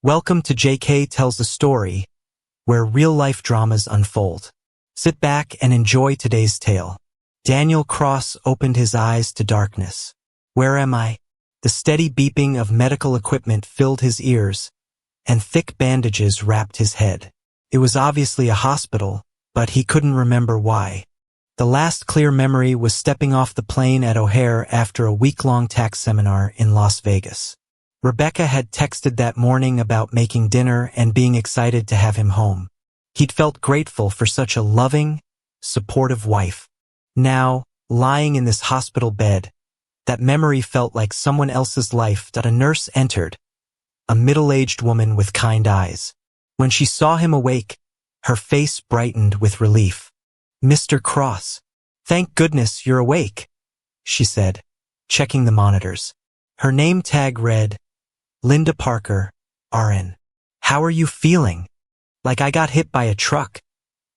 Welcome to JK Tells a Story, where real-life dramas unfold. Sit back and enjoy today's tale. Daniel Cross opened his eyes to darkness. Where am I? The steady beeping of medical equipment filled his ears, and thick bandages wrapped his head. It was obviously a hospital, but he couldn't remember why. The last clear memory was stepping off the plane at O'Hare after a week-long tax seminar in Las Vegas. Rebecca had texted that morning about making dinner and being excited to have him home. He'd felt grateful for such a loving, supportive wife. Now, lying in this hospital bed, that memory felt like someone else's life. A nurse entered, a middle-aged woman with kind eyes. When she saw him awake, her face brightened with relief. "Mr. Cross, thank goodness you're awake," she said, checking the monitors. Her name tag read, Linda Parker, RN. "How are you feeling?" "Like I got hit by a truck,"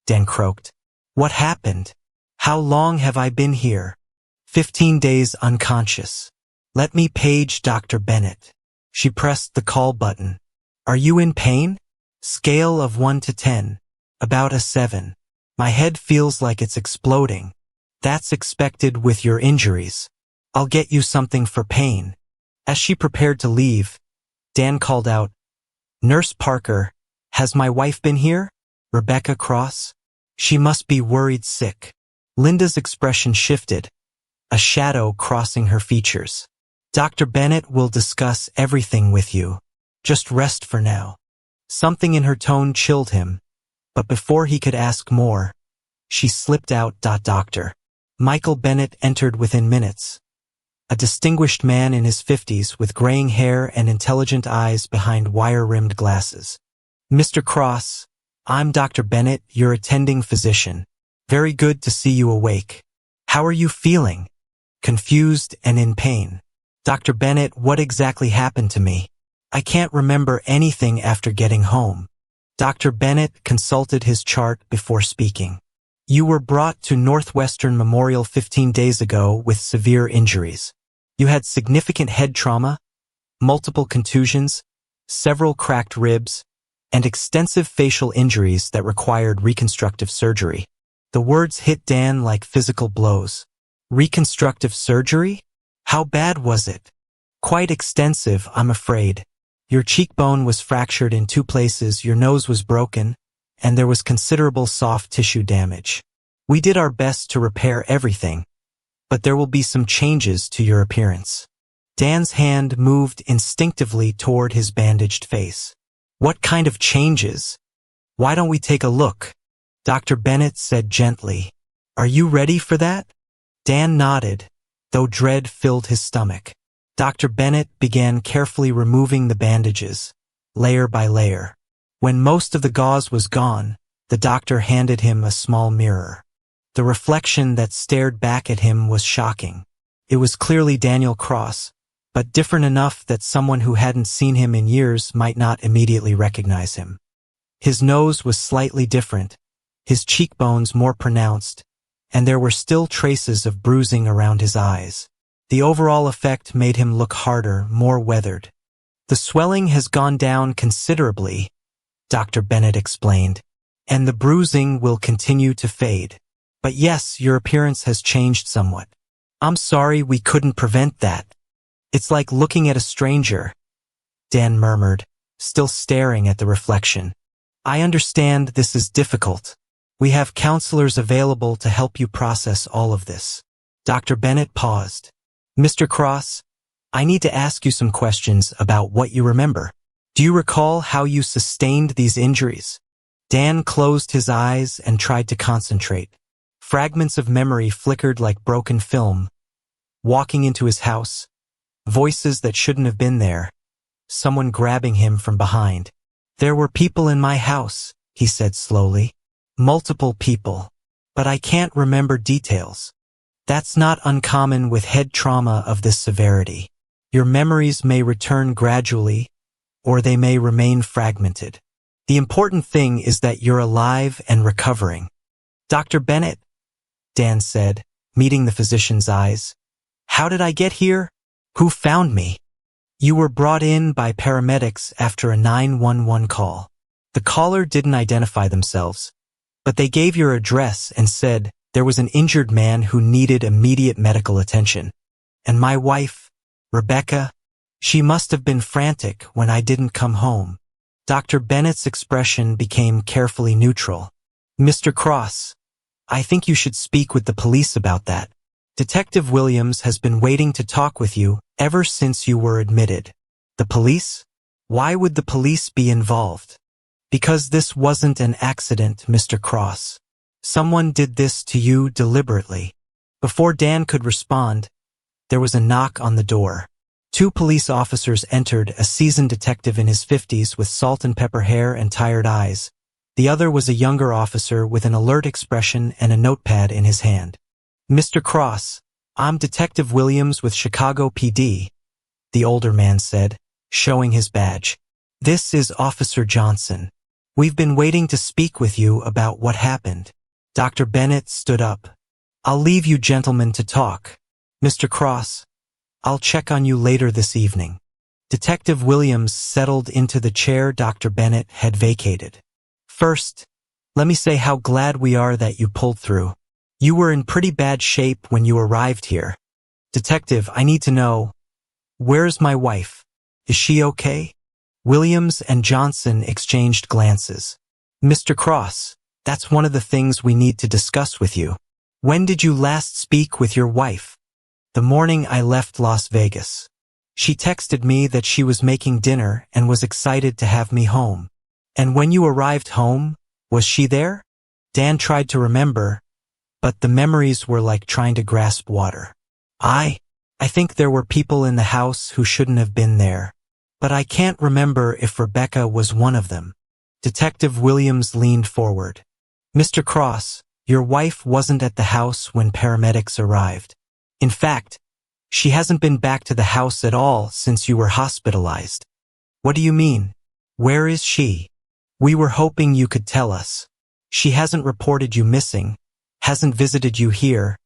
Dan croaked. "What happened? How long have I been here?" 15 days unconscious. "Let me page Dr. Bennett." She pressed the call button. "Are you in pain?" "Scale of 1 to 10. About a 7. My head feels like it's exploding." "That's expected with your injuries. I'll get you something for pain." As she prepared to leave, Dan called out, "Nurse Parker, has my wife been here? Rebecca Cross? She must be worried sick." Linda's expression shifted, a shadow crossing her features. "Dr. Bennett will discuss everything with you. Just rest for now." Something in her tone chilled him, but before he could ask more, she slipped out. Dr. Michael Bennett entered within minutes. A distinguished man in his 50s with graying hair and intelligent eyes behind wire-rimmed glasses. "Mr. Cross, I'm Dr. Bennett, your attending physician. Very good to see you awake. How are you feeling?" "Confused and in pain." "Dr. Bennett, what exactly happened to me? I can't remember anything after getting home." Dr. Bennett consulted his chart before speaking. "You were brought to Northwestern Memorial 15 days ago with severe injuries. You had significant head trauma, multiple contusions, several cracked ribs, and extensive facial injuries that required reconstructive surgery." The words hit Dan like physical blows. "Reconstructive surgery? How bad was it?" "Quite extensive, I'm afraid. Your cheekbone was fractured in 2 places, your nose was broken, and there was considerable soft tissue damage. We did our best to repair everything, but there will be some changes to your appearance." Dan's hand moved instinctively toward his bandaged face. "What kind of changes? Why don't we take a look?" Dr. Bennett said gently. "Are you ready for that?" Dan nodded, though dread filled his stomach. Dr. Bennett began carefully removing the bandages, layer by layer. When most of the gauze was gone, the doctor handed him a small mirror. The reflection that stared back at him was shocking. It was clearly Daniel Cross, but different enough that someone who hadn't seen him in years might not immediately recognize him. His nose was slightly different, his cheekbones more pronounced, and there were still traces of bruising around his eyes. The overall effect made him look harder, more weathered. "The swelling has gone down considerably," Dr. Bennett explained, "and the bruising will continue to fade. But yes, your appearance has changed somewhat. I'm sorry we couldn't prevent that. It's like looking at a stranger," Dan murmured, still staring at the reflection. "I understand this is difficult. We have counselors available to help you process all of this." Dr. Bennett paused. "Mr. Cross, I need to ask you some questions about what you remember. Do you recall how you sustained these injuries?" Dan closed his eyes and tried to concentrate. Fragments of memory flickered like broken film. Walking into his house, voices that shouldn't have been there, someone grabbing him from behind. "There were people in my house," he said slowly. "Multiple people. But I can't remember details. That's not uncommon with head trauma of this severity. Your memories may return gradually, or they may remain fragmented. The important thing is that you're alive and recovering." "Dr. Bennett," Dan said, meeting the physician's eyes, "how did I get here? Who found me?" You were brought in by paramedics after a 911 call. The caller didn't identify themselves, but they gave your address and said there was an injured man who needed immediate medical attention. And my wife, Rebecca, she must have been frantic when I didn't come home. Dr. Bennett's expression became carefully neutral. Mr. Cross, I think you should speak with the police about that. Detective Williams has been waiting to talk with you ever since you were admitted. The police? Why would the police be involved? Because this wasn't an accident, Mr. Cross. Someone did this to you deliberately. Before Dan could respond, there was a knock on the door. 2 police officers entered, a seasoned detective in his 50s with salt and pepper hair and tired eyes. The other was a younger officer with an alert expression and a notepad in his hand. Mr. Cross, I'm Detective Williams with Chicago PD, the older man said, showing his badge. This is Officer Johnson. We've been waiting to speak with you about what happened. Dr. Bennett stood up. I'll leave you gentlemen to talk. Mr. Cross, I'll check on you later this evening. Detective Williams settled into the chair Dr. Bennett had vacated. First, let me say how glad we are that you pulled through. You were in pretty bad shape when you arrived here. Detective, I need to know, where's my wife? Is she okay? Williams and Johnson exchanged glances. Mr. Cross, that's one of the things we need to discuss with you. When did you last speak with your wife? The morning I left Las Vegas. She texted me that she was making dinner and was excited to have me home. And when you arrived home, was she there? Dan tried to remember, but the memories were like trying to grasp water. I think there were people in the house who shouldn't have been there, but I can't remember if Rebecca was one of them. Detective Williams leaned forward. Mr. Cross, your wife wasn't at the house when paramedics arrived. In fact, she hasn't been back to the house at all since you were hospitalized. What do you mean? Where is she? We were hoping you could tell us. She hasn't reported you missing, hasn't visited you here,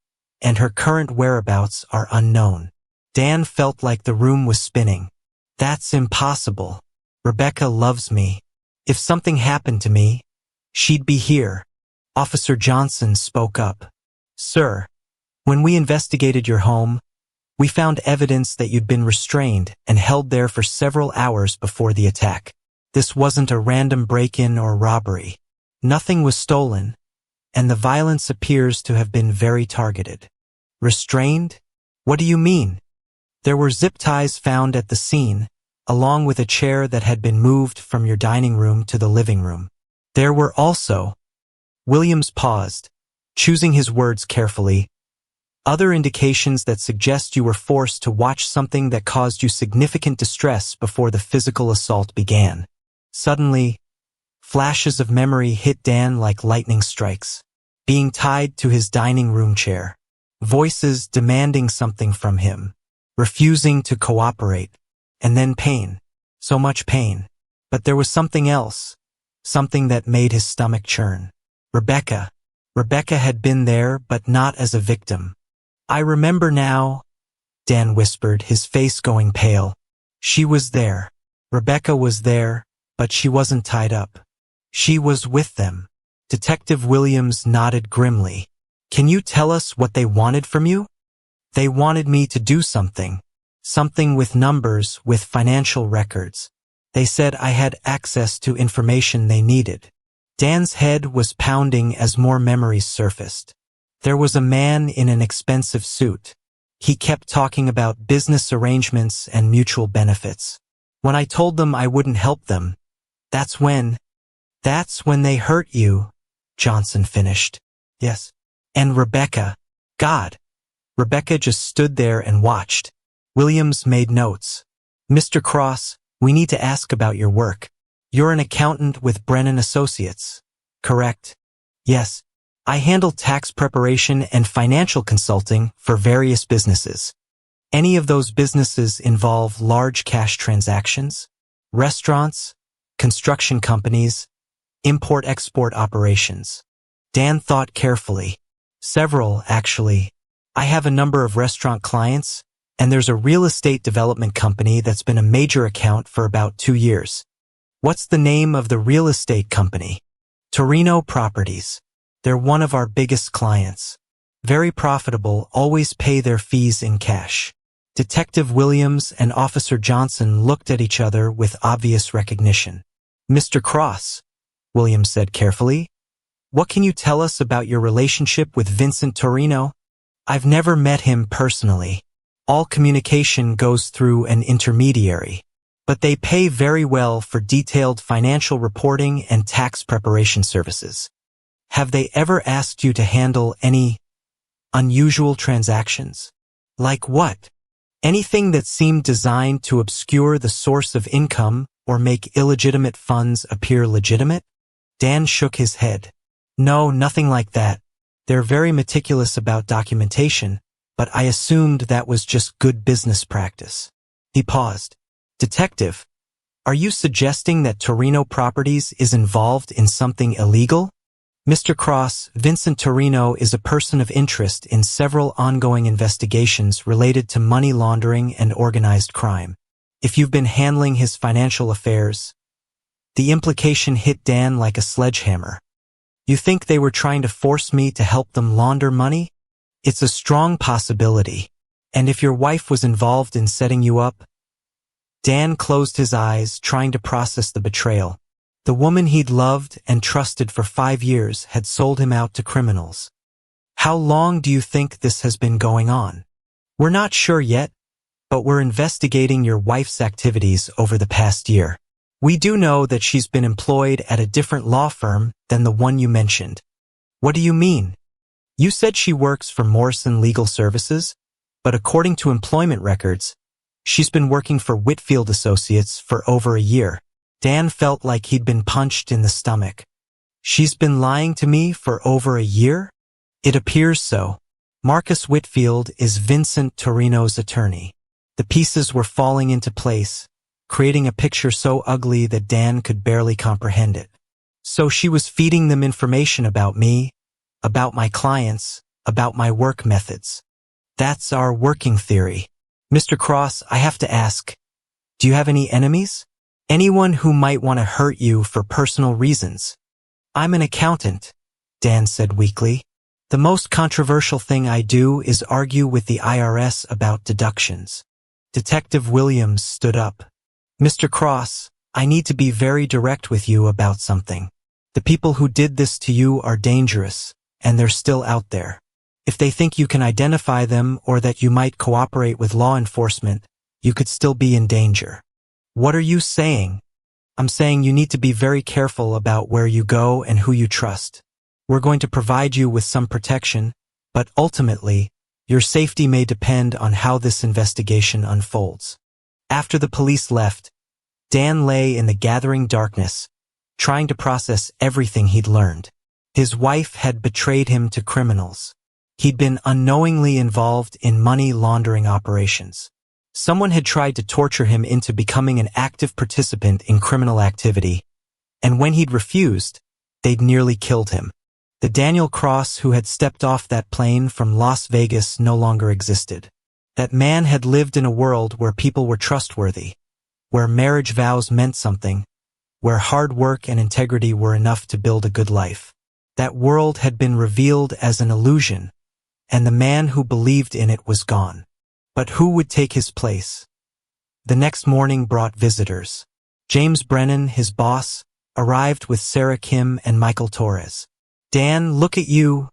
and her current whereabouts are unknown. Dan felt like the room was spinning. That's impossible. Rebecca loves me. If something happened to me, she'd be here. Officer Johnson spoke up. Sir, when we investigated your home, we found evidence that you'd been restrained and held there for several hours before the attack. This wasn't a random break-in or robbery. Nothing was stolen, and the violence appears to have been very targeted. Restrained? What do you mean? There were zip ties found at the scene, along with a chair that had been moved from your dining room to the living room. There were also, Williams paused, choosing his words carefully, other indications that suggest you were forced to watch something that caused you significant distress before the physical assault began. Suddenly, flashes of memory hit Dan like lightning strikes. Being tied to his dining room chair. Voices demanding something from him. Refusing to cooperate. And then pain. So much pain. But there was something else. Something that made his stomach churn. Rebecca. Rebecca had been there, but not as a victim. I remember now, Dan whispered, his face going pale. She was there. Rebecca was there, but she wasn't tied up. She was with them. Detective Williams nodded grimly. Can you tell us what they wanted from you? They wanted me to do something. Something with numbers, with financial records. They said I had access to information they needed. Dan's head was pounding as more memories surfaced. There was a man in an expensive suit. He kept talking about business arrangements and mutual benefits. When I told them I wouldn't help them, that's when they hurt you, Johnson finished. Yes. And Rebecca. God. Rebecca just stood there and watched. Williams made notes. Mr. Cross, we need to ask about your work. You're an accountant with Brennan Associates, correct? Yes. I handle tax preparation and financial consulting for various businesses. Any of those businesses involve large cash transactions? Restaurants? Construction companies? Import-export operations? Dan thought carefully. Several, actually. I have a number of restaurant clients, And there's a real estate development company that's been a major account for about 2 years. What's the name of the real estate company? Torino Properties. They're one of our biggest clients. Very profitable, always pay their fees in cash. Detective Williams and Officer Johnson looked at each other with obvious recognition. Mr. Cross, Williams said carefully, what can you tell us about your relationship with Vincent Torino? I've never met him personally. All communication goes through an intermediary. But they pay very well for detailed financial reporting and tax preparation services. Have they ever asked you to handle any unusual transactions? Like what? Anything that seemed designed to obscure the source of income or make illegitimate funds appear legitimate? Dan shook his head. No, nothing like that. They're very meticulous about documentation, but I assumed that was just good business practice. He paused. Detective, are you suggesting that Torino Properties is involved in something illegal? Mr. Cross, Vincent Torino is a person of interest in several ongoing investigations related to money laundering and organized crime. If you've been handling his financial affairs, the implication hit Dan like a sledgehammer. You think they were trying to force me to help them launder money? It's a strong possibility. And if your wife was involved in setting you up? Dan closed his eyes, trying to process the betrayal. The woman he'd loved and trusted for 5 years had sold him out to criminals. How long do you think this has been going on? We're not sure yet, but we're investigating your wife's activities over the past year. We do know that she's been employed at a different law firm than the one you mentioned. What do you mean? You said she works for Morrison Legal Services, but according to employment records, she's been working for Whitfield Associates for over a year. Dan felt like he'd been punched in the stomach. She's been lying to me for over a year? It appears so. Marcus Whitfield is Vincent Torino's attorney. The pieces were falling into place, creating a picture so ugly that Dan could barely comprehend it. So she was feeding them information about me, about my clients, about my work methods. That's our working theory. Mr. Cross, I have to ask, do you have any enemies? Anyone who might want to hurt you for personal reasons? I'm an accountant, Dan said weakly. The most controversial thing I do is argue with the IRS about deductions. Detective Williams stood up. Mr. Cross, I need to be very direct with you about something. The people who did this to you are dangerous, and they're still out there. If they think you can identify them or that you might cooperate with law enforcement, you could still be in danger. What are you saying? I'm saying you need to be very careful about where you go and who you trust. We're going to provide you with some protection, but ultimately, your safety may depend on how this investigation unfolds. After the police left, Dan lay in the gathering darkness, trying to process everything he'd learned. His wife had betrayed him to criminals. He'd been unknowingly involved in money laundering operations. Someone had tried to torture him into becoming an active participant in criminal activity, and when he'd refused, they'd nearly killed him. The Daniel Cross who had stepped off that plane from Las Vegas no longer existed. That man had lived in a world where people were trustworthy, where marriage vows meant something, where hard work and integrity were enough to build a good life. That world had been revealed as an illusion, and the man who believed in it was gone. But who would take his place? The next morning brought visitors. James Brennan, his boss, arrived with Sarah Kim and Michael Torres. Dan, look at you,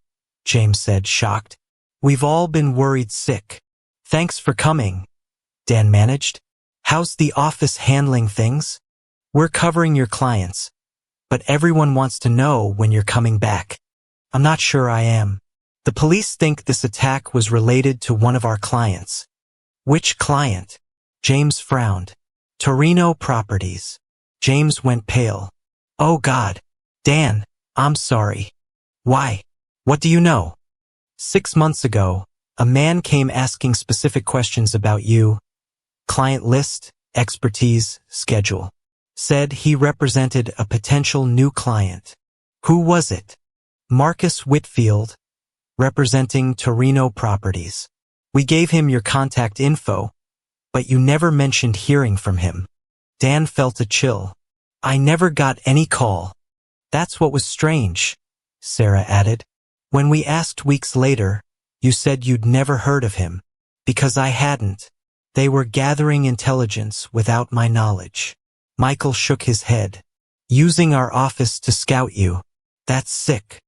James said, shocked. We've all been worried sick. Thanks for coming, Dan managed. How's the office handling things? We're covering your clients, but everyone wants to know when you're coming back. I'm not sure I am. The police think this attack was related to one of our clients. Which client? James frowned. Torino Properties. James went pale. Oh God. Dan, I'm sorry. Why? What do you know? 6 months ago, a man came asking specific questions about you. Client list, expertise, schedule. Said he represented a potential new client. Who was it? Marcus Whitfield, representing Torino Properties. We gave him your contact info, but you never mentioned hearing from him. Dan felt a chill. I never got any call. That's what was strange, Sarah added. When we asked weeks later, you said you'd never heard of him. Because I hadn't. They were gathering intelligence without my knowledge. Michael shook his head. Using our office to scout you. That's sick.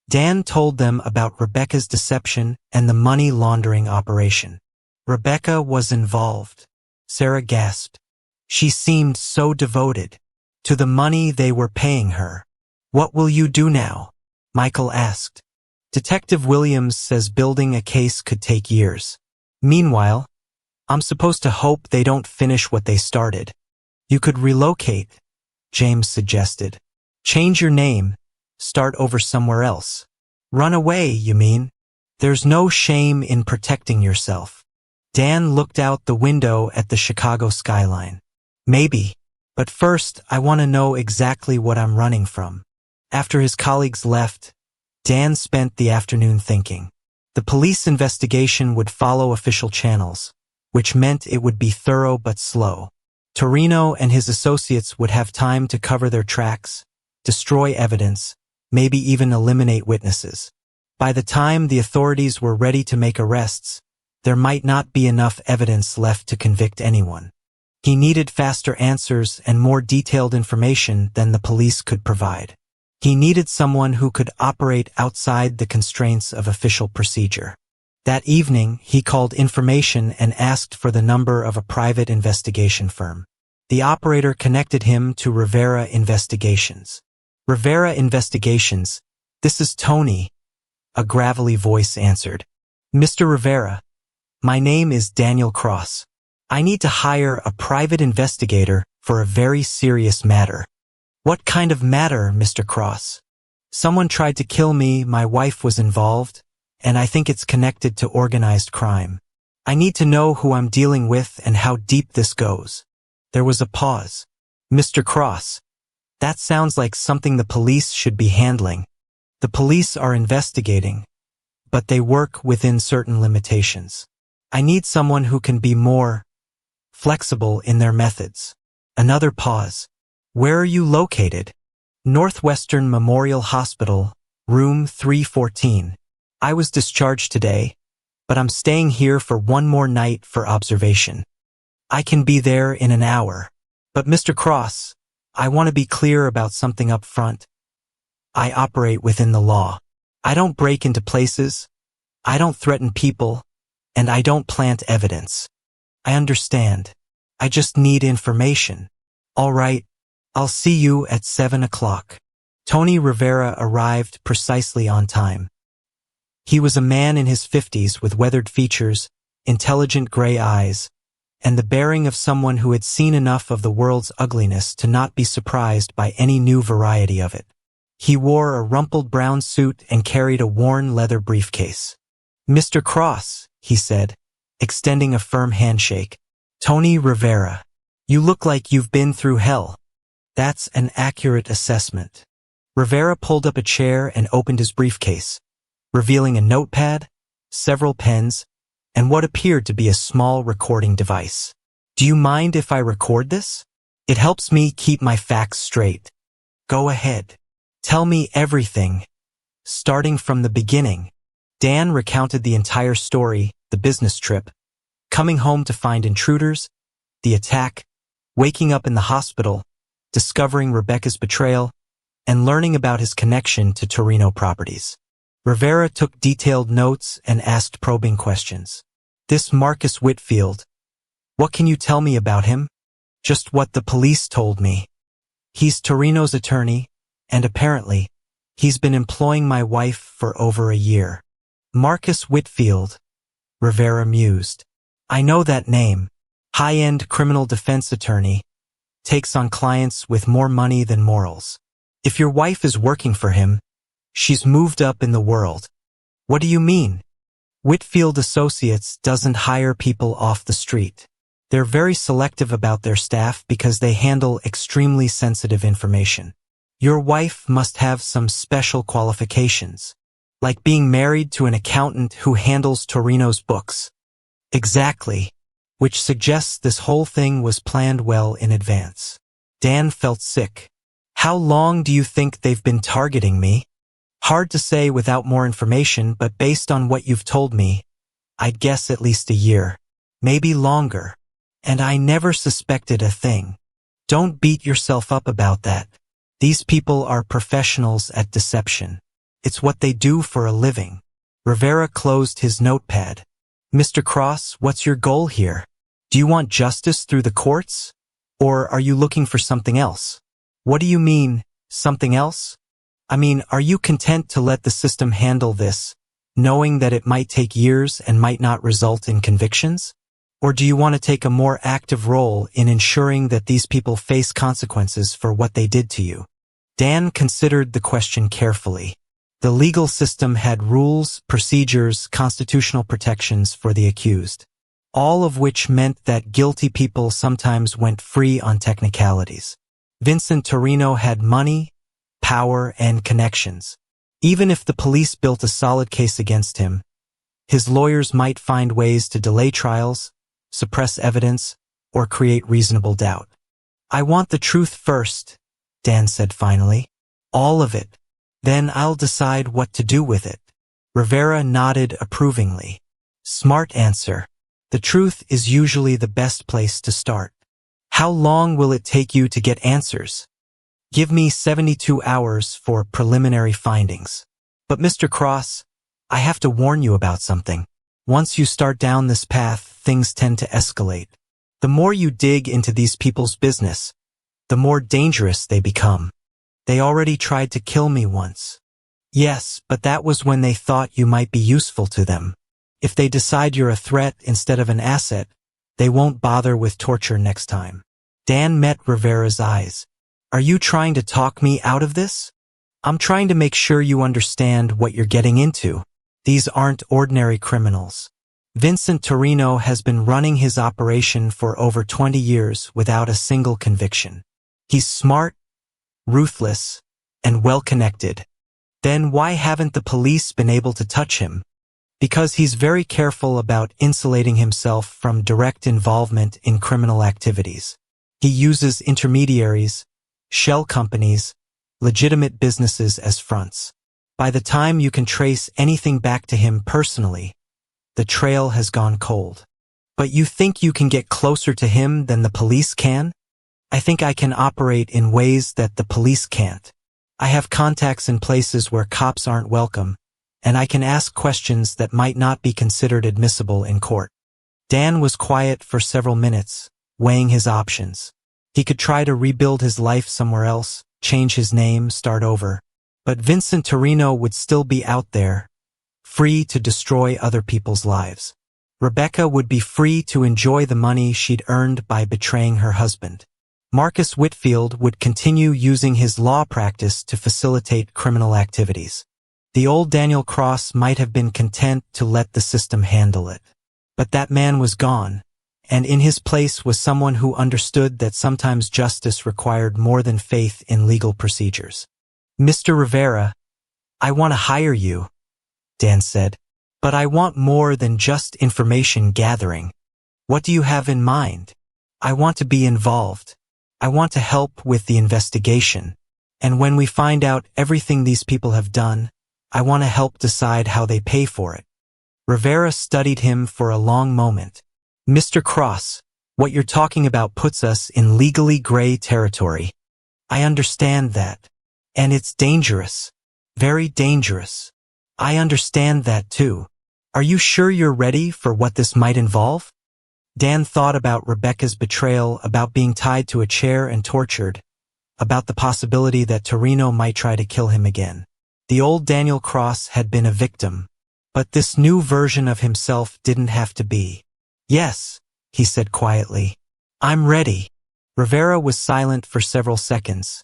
Dan told them about Rebecca's deception and the money laundering operation. Rebecca was involved. Sarah gasped. She seemed so devoted to the money they were paying her. What will you do now? Michael asked. Detective Williams says building a case could take years. Meanwhile, I'm supposed to hope they don't finish what they started. You could relocate, James suggested. Change your name, start over somewhere else. Run away, you mean? There's no shame in protecting yourself. Dan looked out the window at the Chicago skyline. Maybe, but first I want to know exactly what I'm running from. After his colleagues left, Dan spent the afternoon thinking. The police investigation would follow official channels, which meant it would be thorough but slow. Torino and his associates would have time to cover their tracks, destroy evidence, maybe even eliminate witnesses. By the time the authorities were ready to make arrests, there might not be enough evidence left to convict anyone. He needed faster answers and more detailed information than the police could provide. He needed someone who could operate outside the constraints of official procedure. That evening, he called information and asked for the number of a private investigation firm. The operator connected him to Rivera Investigations. Rivera Investigations, this is Tony, a gravelly voice answered. Mr. Rivera, my name is Daniel Cross. I need to hire a private investigator for a very serious matter. What kind of matter, Mr. Cross? Someone tried to kill me, my wife was involved, and I think it's connected to organized crime. I need to know who I'm dealing with and how deep this goes. There was a pause. Mr. Cross, that sounds like something the police should be handling. The police are investigating, but they work within certain limitations. I need someone who can be more flexible in their methods. Another pause. Where are you located? Northwestern Memorial Hospital, room 314. I was discharged today, but I'm staying here for one more night for observation. I can be there in an hour. But Mr. Cross, I want to be clear about something up front. I operate within the law. I don't break into places, I don't threaten people, and I don't plant evidence. I understand. I just need information. All right, I'll see you at 7 o'clock. Tony Rivera arrived precisely on time. He was a man in his 50s with weathered features, intelligent gray eyes, and the bearing of someone who had seen enough of the world's ugliness to not be surprised by any new variety of it. He wore a rumpled brown suit and carried a worn leather briefcase. Mr. Cross, he said, extending a firm handshake. Tony Rivera, you look like you've been through hell. That's an accurate assessment. Rivera pulled up a chair and opened his briefcase, revealing a notepad, several pens, and what appeared to be a small recording device. Do you mind if I record this? It helps me keep my facts straight. Go ahead. Tell me everything, starting from the beginning. Dan recounted the entire story, the business trip, coming home to find intruders, the attack, waking up in the hospital, discovering Rebecca's betrayal, and learning about his connection to Torino Properties. Rivera took detailed notes and asked probing questions. This Marcus Whitfield, what can you tell me about him? Just what the police told me. He's Torino's attorney, and apparently, he's been employing my wife for over a year. Marcus Whitfield, Rivera mused. I know that name. High-end criminal defense attorney, takes on clients with more money than morals. If your wife is working for him, she's moved up in the world. What do you mean? Whitfield Associates doesn't hire people off the street. They're very selective about their staff because they handle extremely sensitive information. Your wife must have some special qualifications, like being married to an accountant who handles Torino's books. Exactly. Which suggests this whole thing was planned well in advance. Dan felt sick. How long do you think they've been targeting me? Hard to say without more information, but based on what you've told me, I'd guess at least a year. Maybe longer. And I never suspected a thing. Don't beat yourself up about that. These people are professionals at deception. It's what they do for a living. Rivera closed his notepad. Mr. Cross, what's your goal here? Do you want justice through the courts? Or are you looking for something else? What do you mean, something else? I mean, are you content to let the system handle this, knowing that it might take years and might not result in convictions? Or do you want to take a more active role in ensuring that these people face consequences for what they did to you? Dan considered the question carefully. The legal system had rules, procedures, constitutional protections for the accused, all of which meant that guilty people sometimes went free on technicalities. Vincent Torino had money, power, and connections. Even if the police built a solid case against him, his lawyers might find ways to delay trials, suppress evidence, or create reasonable doubt. I want the truth first, Dan said finally. All of it. Then I'll decide what to do with it. Rivera nodded approvingly. Smart answer. The truth is usually the best place to start. How long will it take you to get answers? Give me 72 hours for preliminary findings. But Mr. Cross, I have to warn you about something. Once you start down this path, things tend to escalate. The more you dig into these people's business, the more dangerous they become. They already tried to kill me once. Yes, but that was when they thought you might be useful to them. If they decide you're a threat instead of an asset, they won't bother with torture next time. Dan met Rivera's eyes. Are you trying to talk me out of this? I'm trying to make sure you understand what you're getting into. These aren't ordinary criminals. Vincent Torino has been running his operation for over 20 years without a single conviction. He's smart, ruthless, and well-connected. Then why haven't the police been able to touch him? Because he's very careful about insulating himself from direct involvement in criminal activities. He uses intermediaries, shell companies, legitimate businesses as fronts. By the time you can trace anything back to him personally, the trail has gone cold. But you think you can get closer to him than the police can? I think I can operate in ways that the police can't. I have contacts in places where cops aren't welcome, and I can ask questions that might not be considered admissible in court. Dan was quiet for several minutes, weighing his options. He could try to rebuild his life somewhere else, change his name, start over. But Vincent Torino would still be out there, free to destroy other people's lives. Rebecca would be free to enjoy the money she'd earned by betraying her husband. Marcus Whitfield would continue using his law practice to facilitate criminal activities. The old Daniel Cross might have been content to let the system handle it. But that man was gone, and in his place was someone who understood that sometimes justice required more than faith in legal procedures. Mr. Rivera, I want to hire you, Dan said, but I want more than just information gathering. What do you have in mind? I want to be involved. I want to help with the investigation. And when we find out everything these people have done, I want to help decide how they pay for it. Rivera studied him for a long moment. Mr. Cross, what you're talking about puts us in legally gray territory. I understand that. And it's dangerous. Very dangerous. I understand that too. Are you sure you're ready for what this might involve? Dan thought about Rebecca's betrayal, about being tied to a chair and tortured, about the possibility that Torino might try to kill him again. The old Daniel Cross had been a victim, but this new version of himself didn't have to be. Yes, he said quietly. I'm ready. Rivera was silent for several seconds,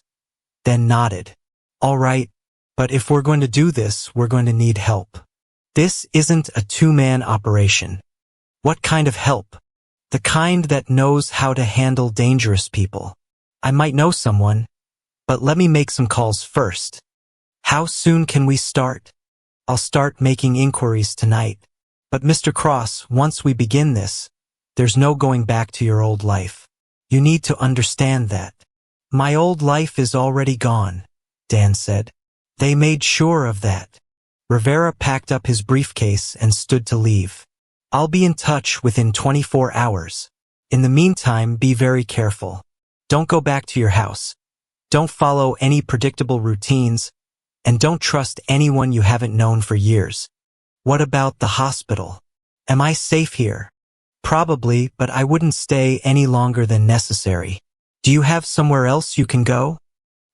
then nodded. All right, but if we're going to do this, we're going to need help. This isn't a two-man operation. What kind of help? The kind that knows how to handle dangerous people. I might know someone, but let me make some calls first. How soon can we start? I'll start making inquiries tonight. But Mr. Cross, once we begin this, there's no going back to your old life. You need to understand that. My old life is already gone, Dan said. They made sure of that. Rivera packed up his briefcase and stood to leave. I'll be in touch within 24 hours. In the meantime, be very careful. Don't go back to your house. Don't follow any predictable routines, and don't trust anyone you haven't known for years. What about the hospital? Am I safe here? Probably, but I wouldn't stay any longer than necessary. Do you have somewhere else you can go?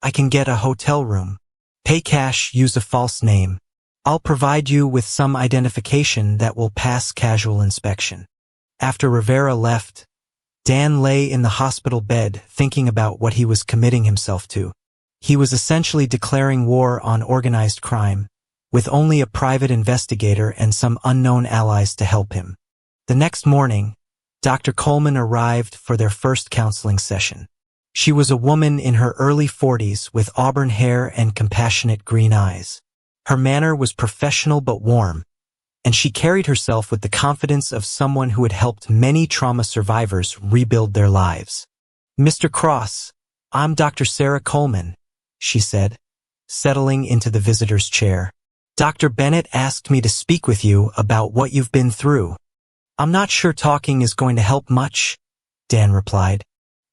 I can get a hotel room. Pay cash, use a false name. I'll provide you with some identification that will pass casual inspection. After Rivera left, Dan lay in the hospital bed thinking about what he was committing himself to. He was essentially declaring war on organized crime, with only a private investigator and some unknown allies to help him. The next morning, Dr. Coleman arrived for their first counseling session. She was a woman in her early 40s with auburn hair and compassionate green eyes. Her manner was professional but warm, and she carried herself with the confidence of someone who had helped many trauma survivors rebuild their lives. Mr. Cross, I'm Dr. Sarah Coleman, she said, settling into the visitor's chair. Dr. Bennett asked me to speak with you about what you've been through. I'm not sure talking is going to help much, Dan replied.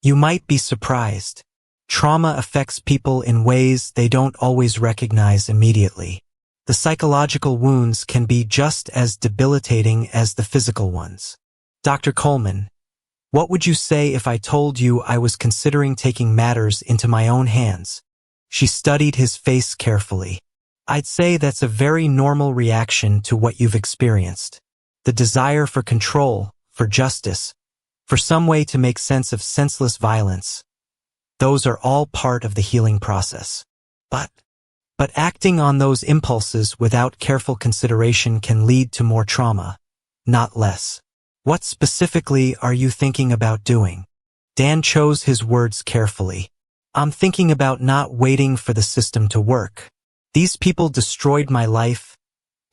You might be surprised. Trauma affects people in ways they don't always recognize immediately. The psychological wounds can be just as debilitating as the physical ones. Dr. Coleman, what would you say if I told you I was considering taking matters into my own hands? She studied his face carefully. I'd say that's a very normal reaction to what you've experienced. The desire for control, for justice, for some way to make sense of senseless violence. Those are all part of the healing process. But acting on those impulses without careful consideration can lead to more trauma, not less. What specifically are you thinking about doing? Dan chose his words carefully. I'm thinking about not waiting for the system to work. These people destroyed my life,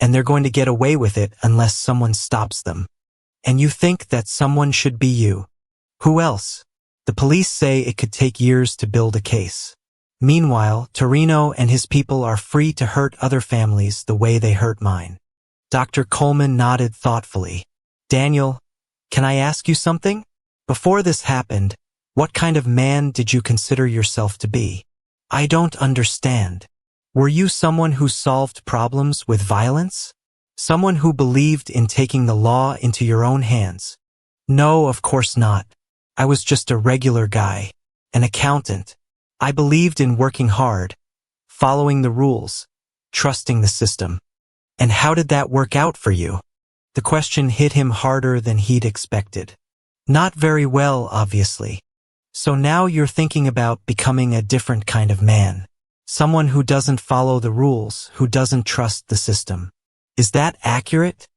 and they're going to get away with it unless someone stops them. And you think that someone should be you. Who else? The police say it could take years to build a case. Meanwhile, Torino and his people are free to hurt other families the way they hurt mine. Dr. Coleman nodded thoughtfully. Daniel, can I ask you something? Before this happened, what kind of man did you consider yourself to be? I don't understand. Were you someone who solved problems with violence? Someone who believed in taking the law into your own hands? No, of course not. I was just a regular guy, an accountant. I believed in working hard, following the rules, trusting the system. And how did that work out for you? The question hit him harder than he'd expected. Not very well, obviously. So now you're thinking about becoming a different kind of man. Someone who doesn't follow the rules, who doesn't trust the system. Is that accurate?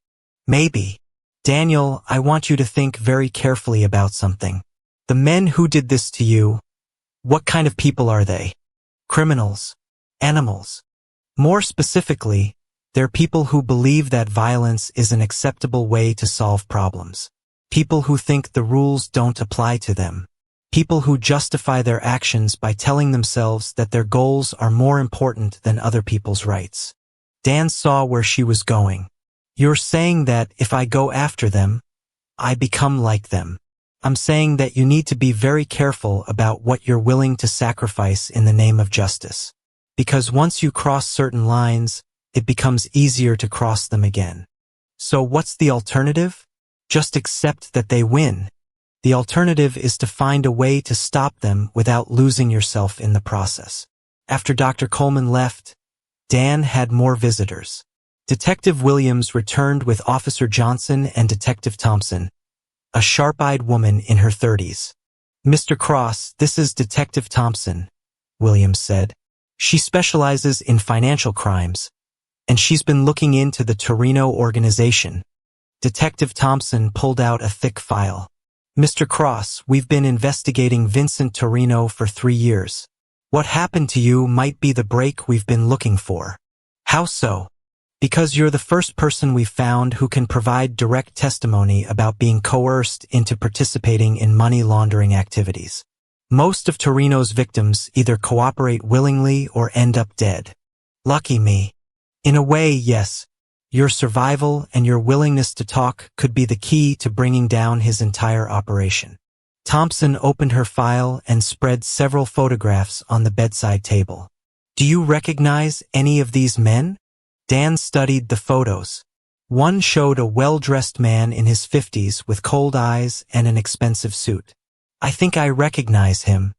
Maybe. Daniel, I want you to think very carefully about something. The men who did this to you, what kind of people are they? Criminals? Animals? More specifically, they're people who believe that violence is an acceptable way to solve problems. People who think the rules don't apply to them. People who justify their actions by telling themselves that their goals are more important than other people's rights. Dan saw where she was going. You're saying that if I go after them, I become like them. I'm saying that you need to be very careful about what you're willing to sacrifice in the name of justice. Because once you cross certain lines, it becomes easier to cross them again. So what's the alternative? Just accept that they win. The alternative is to find a way to stop them without losing yourself in the process. After Dr. Coleman left, Dan had more visitors. Detective Williams returned with Officer Johnson and Detective Thompson, a sharp-eyed woman in her 30s. Mr. Cross, this is Detective Thompson, Williams said. She specializes in financial crimes, and she's been looking into the Torino organization. Detective Thompson pulled out a thick file. Mr. Cross, we've been investigating Vincent Torino for 3 years. What happened to you might be the break we've been looking for. How so? Because you're the first person we've found who can provide direct testimony about being coerced into participating in money laundering activities. Most of Torino's victims either cooperate willingly or end up dead. Lucky me. In a way, yes. Your survival and your willingness to talk could be the key to bringing down his entire operation. Thompson opened her file and spread several photographs on the bedside table. Do you recognize any of these men? Dan studied the photos. One showed a well-dressed man in his 50s with cold eyes and an expensive suit. I think I recognize him.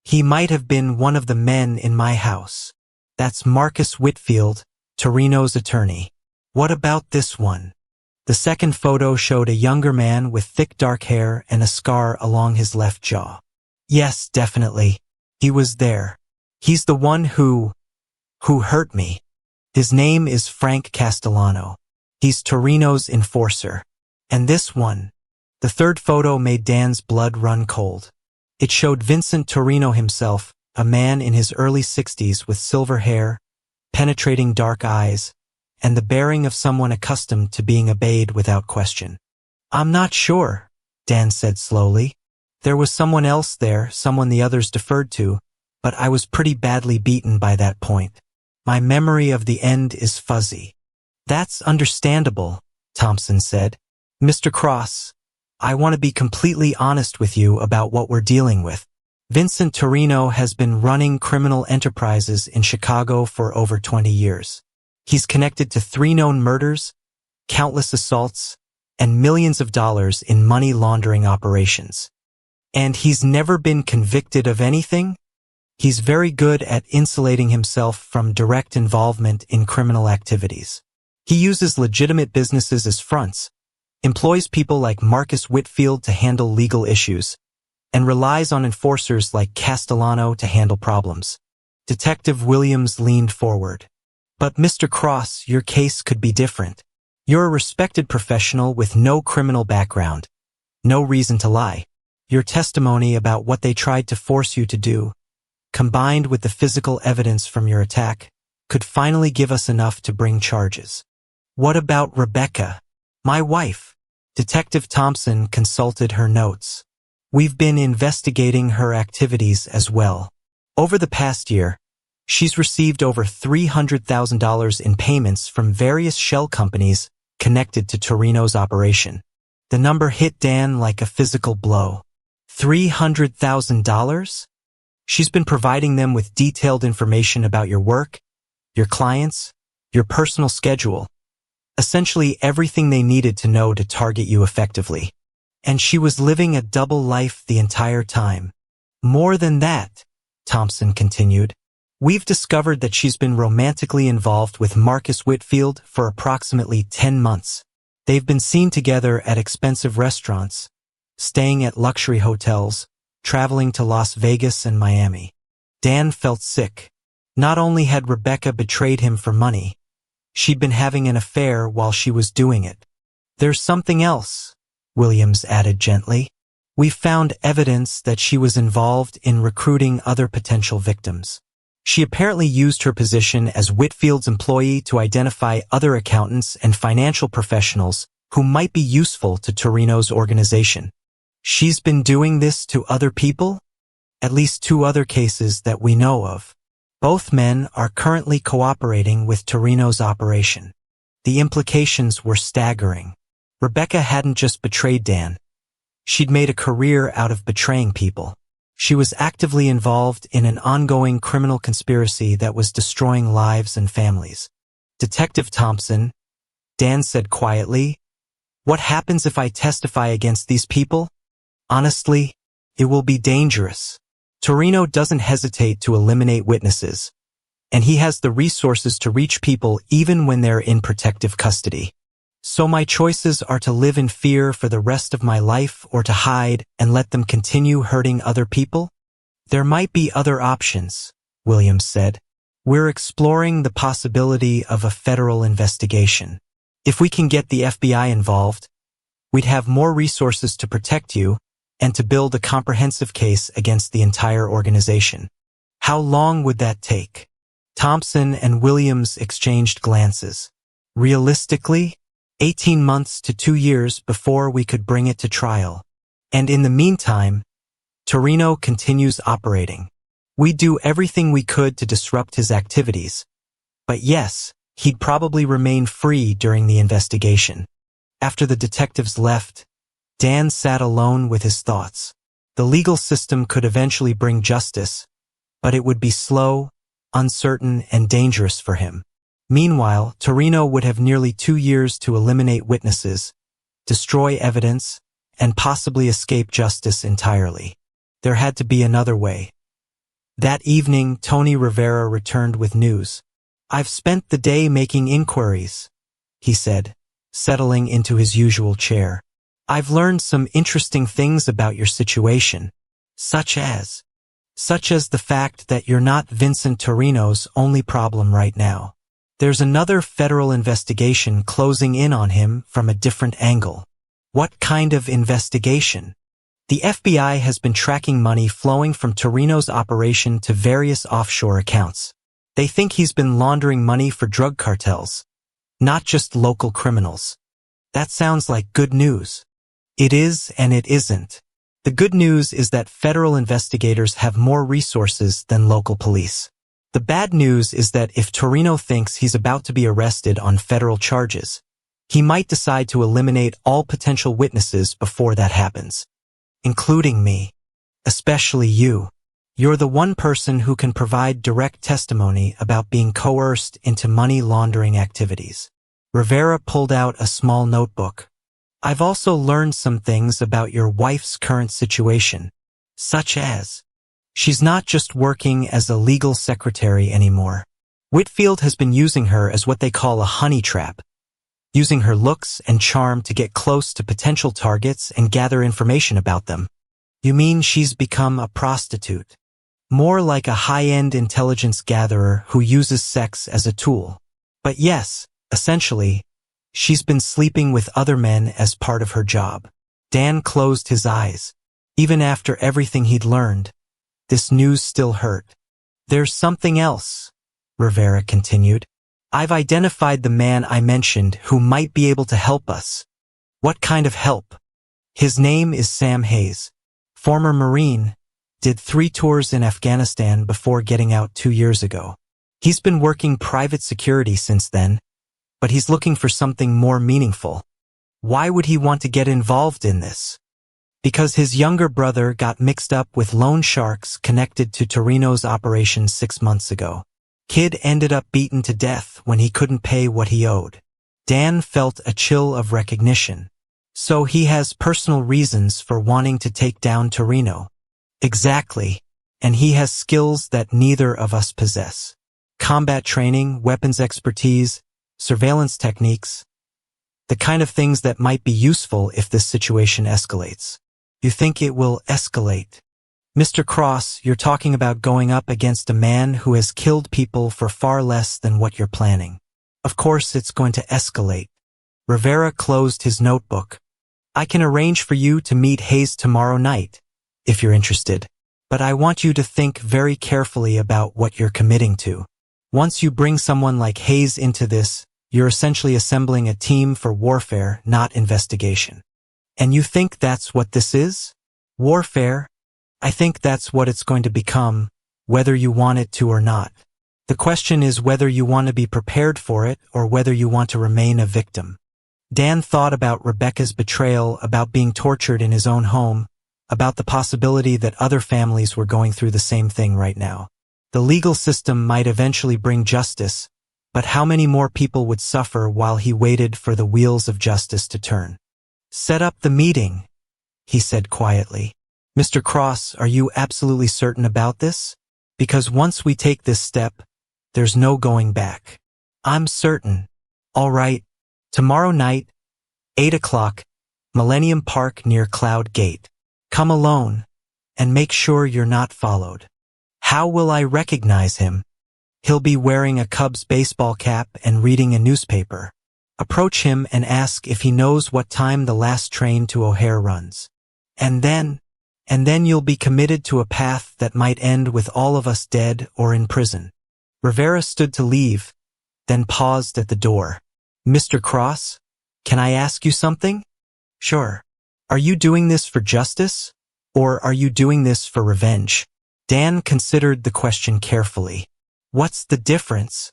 He might have been one of the men in my house. That's Marcus Whitfield, Torino's attorney. What about this one? The second photo showed a younger man with thick dark hair and a scar along his left jaw. Yes, definitely. He was there. He's the one who hurt me. His name is Frank Castellano. He's Torino's enforcer. And this one. The third photo made Dan's blood run cold. It showed Vincent Torino himself, a man in his early 60s with silver hair, penetrating dark eyes, and the bearing of someone accustomed to being obeyed without question. I'm not sure, Dan said slowly. There was someone else there, someone the others deferred to, but I was pretty badly beaten by that point. My memory of the end is fuzzy. That's understandable, Thompson said. Mr. Cross, I want to be completely honest with you about what we're dealing with. Vincent Torino has been running criminal enterprises in Chicago for over 20 years. He's connected to 3 known murders, countless assaults, and millions of dollars in money laundering operations. And he's never been convicted of anything? He's very good at insulating himself from direct involvement in criminal activities. He uses legitimate businesses as fronts, employs people like Marcus Whitfield to handle legal issues, and relies on enforcers like Castellano to handle problems. Detective Williams leaned forward. But Mr. Cross, your case could be different. You're a respected professional with no criminal background. No reason to lie. Your testimony about what they tried to force you to do, combined with the physical evidence from your attack, could finally give us enough to bring charges. What about Rebecca, my wife? Detective Thompson consulted her notes. We've been investigating her activities as well. Over the past year, she's received over $300,000 in payments from various shell companies connected to Torino's operation. The number hit Dan like a physical blow. $300,000? She's been providing them with detailed information about your work, your clients, your personal schedule, essentially everything they needed to know to target you effectively. And she was living a double life the entire time. More than that, Thompson continued, we've discovered that she's been romantically involved with Marcus Whitfield for approximately 10 months. They've been seen together at expensive restaurants, staying at luxury hotels, traveling to Las Vegas and Miami. Dan felt sick. Not only had Rebecca betrayed him for money, she'd been having an affair while she was doing it. There's something else, Williams added gently. We found evidence that she was involved in recruiting other potential victims. She apparently used her position as Whitfield's employee to identify other accountants and financial professionals who might be useful to Torino's organization. She's been doing this to other people? At least 2 other cases that we know of. Both men are currently cooperating with Torino's operation. The implications were staggering. Rebecca hadn't just betrayed Dan. She'd made a career out of betraying people. She was actively involved in an ongoing criminal conspiracy that was destroying lives and families. Detective Thompson, Dan said quietly, what happens if I testify against these people? Honestly, it will be dangerous. Torino doesn't hesitate to eliminate witnesses, and he has the resources to reach people even when they're in protective custody. So my choices are to live in fear for the rest of my life or to hide and let them continue hurting other people? There might be other options, Williams said. We're exploring the possibility of a federal investigation. If we can get the FBI involved, we'd have more resources to protect you and to build a comprehensive case against the entire organization. How long would that take? Thompson and Williams exchanged glances. Realistically, 18 months to 2 years before we could bring it to trial. And in the meantime, Torino continues operating. We do everything we could to disrupt his activities. But yes, he'd probably remain free during the investigation. After the detectives left, Dan sat alone with his thoughts. The legal system could eventually bring justice, but it would be slow, uncertain, and dangerous for him. Meanwhile, Torino would have nearly 2 years to eliminate witnesses, destroy evidence, and possibly escape justice entirely. There had to be another way. That evening, Tony Rivera returned with news. "I've spent the day making inquiries," he said, settling into his usual chair. "I've learned some interesting things about your situation, such as the fact that you're not Vincent Torino's only problem right now. There's another federal investigation closing in on him from a different angle." "What kind of investigation?" "The FBI has been tracking money flowing from Torino's operation to various offshore accounts. They think he's been laundering money for drug cartels, not just local criminals." "That sounds like good news." "It is and it isn't. The good news is that federal investigators have more resources than local police. The bad news is that if Torino thinks he's about to be arrested on federal charges, he might decide to eliminate all potential witnesses before that happens. Including me. Especially you. You're the one person who can provide direct testimony about being coerced into money laundering activities." Rivera pulled out a small notebook. "I've also learned some things about your wife's current situation, such as she's not just working as a legal secretary anymore. Whitfield has been using her as what they call a honey trap, using her looks and charm to get close to potential targets and gather information about them." "You mean she's become a prostitute?" "More like a high-end intelligence gatherer who uses sex as a tool. But yes, essentially, she's been sleeping with other men as part of her job." Dan closed his eyes. Even after everything he'd learned, this news still hurt. "There's something else," Rivera continued. "I've identified the man I mentioned who might be able to help us." "What kind of help?" "His name is Sam Hayes. Former Marine, did 3 tours in Afghanistan before getting out 2 years ago. He's been working private security since then, but he's looking for something more meaningful." "Why would he want to get involved in this?" "Because his younger brother got mixed up with loan sharks connected to Torino's operation 6 months ago. Kid ended up beaten to death when he couldn't pay what he owed." Dan felt a chill of recognition. "So he has personal reasons for wanting to take down Torino." "Exactly. And he has skills that neither of us possess. Combat training, weapons expertise, surveillance techniques. The kind of things that might be useful if this situation escalates." "You think it will escalate?" "Mr. Cross, you're talking about going up against a man who has killed people for far less than what you're planning. Of course it's going to escalate." Rivera closed his notebook. "I can arrange for you to meet Hayes tomorrow night, if you're interested. But I want you to think very carefully about what you're committing to. Once you bring someone like Hayes into this, you're essentially assembling a team for warfare, not investigation." "And you think that's what this is? Warfare?" "I think that's what it's going to become, whether you want it to or not. The question is whether you want to be prepared for it or whether you want to remain a victim." Dan thought about Rebecca's betrayal, about being tortured in his own home, about the possibility that other families were going through the same thing right now. The legal system might eventually bring justice, but how many more people would suffer while he waited for the wheels of justice to turn? "Set up the meeting," he said quietly. "Mr. Cross, are you absolutely certain about this? Because once we take this step, there's no going back." "I'm certain." "All right. Tomorrow night, 8 o'clock, Millennium Park near Cloud Gate. Come alone, and make sure you're not followed." "How will I recognize him?" "He'll be wearing a Cubs baseball cap and reading a newspaper. Approach him and ask if he knows what time the last train to O'Hare runs. And then you'll be committed to a path that might end with all of us dead or in prison." Rivera stood to leave, then paused at the door. Mr. Cross, can I ask you something? Sure. Are you doing this for justice, or are you doing this for revenge? Dan considered the question carefully. What's the difference?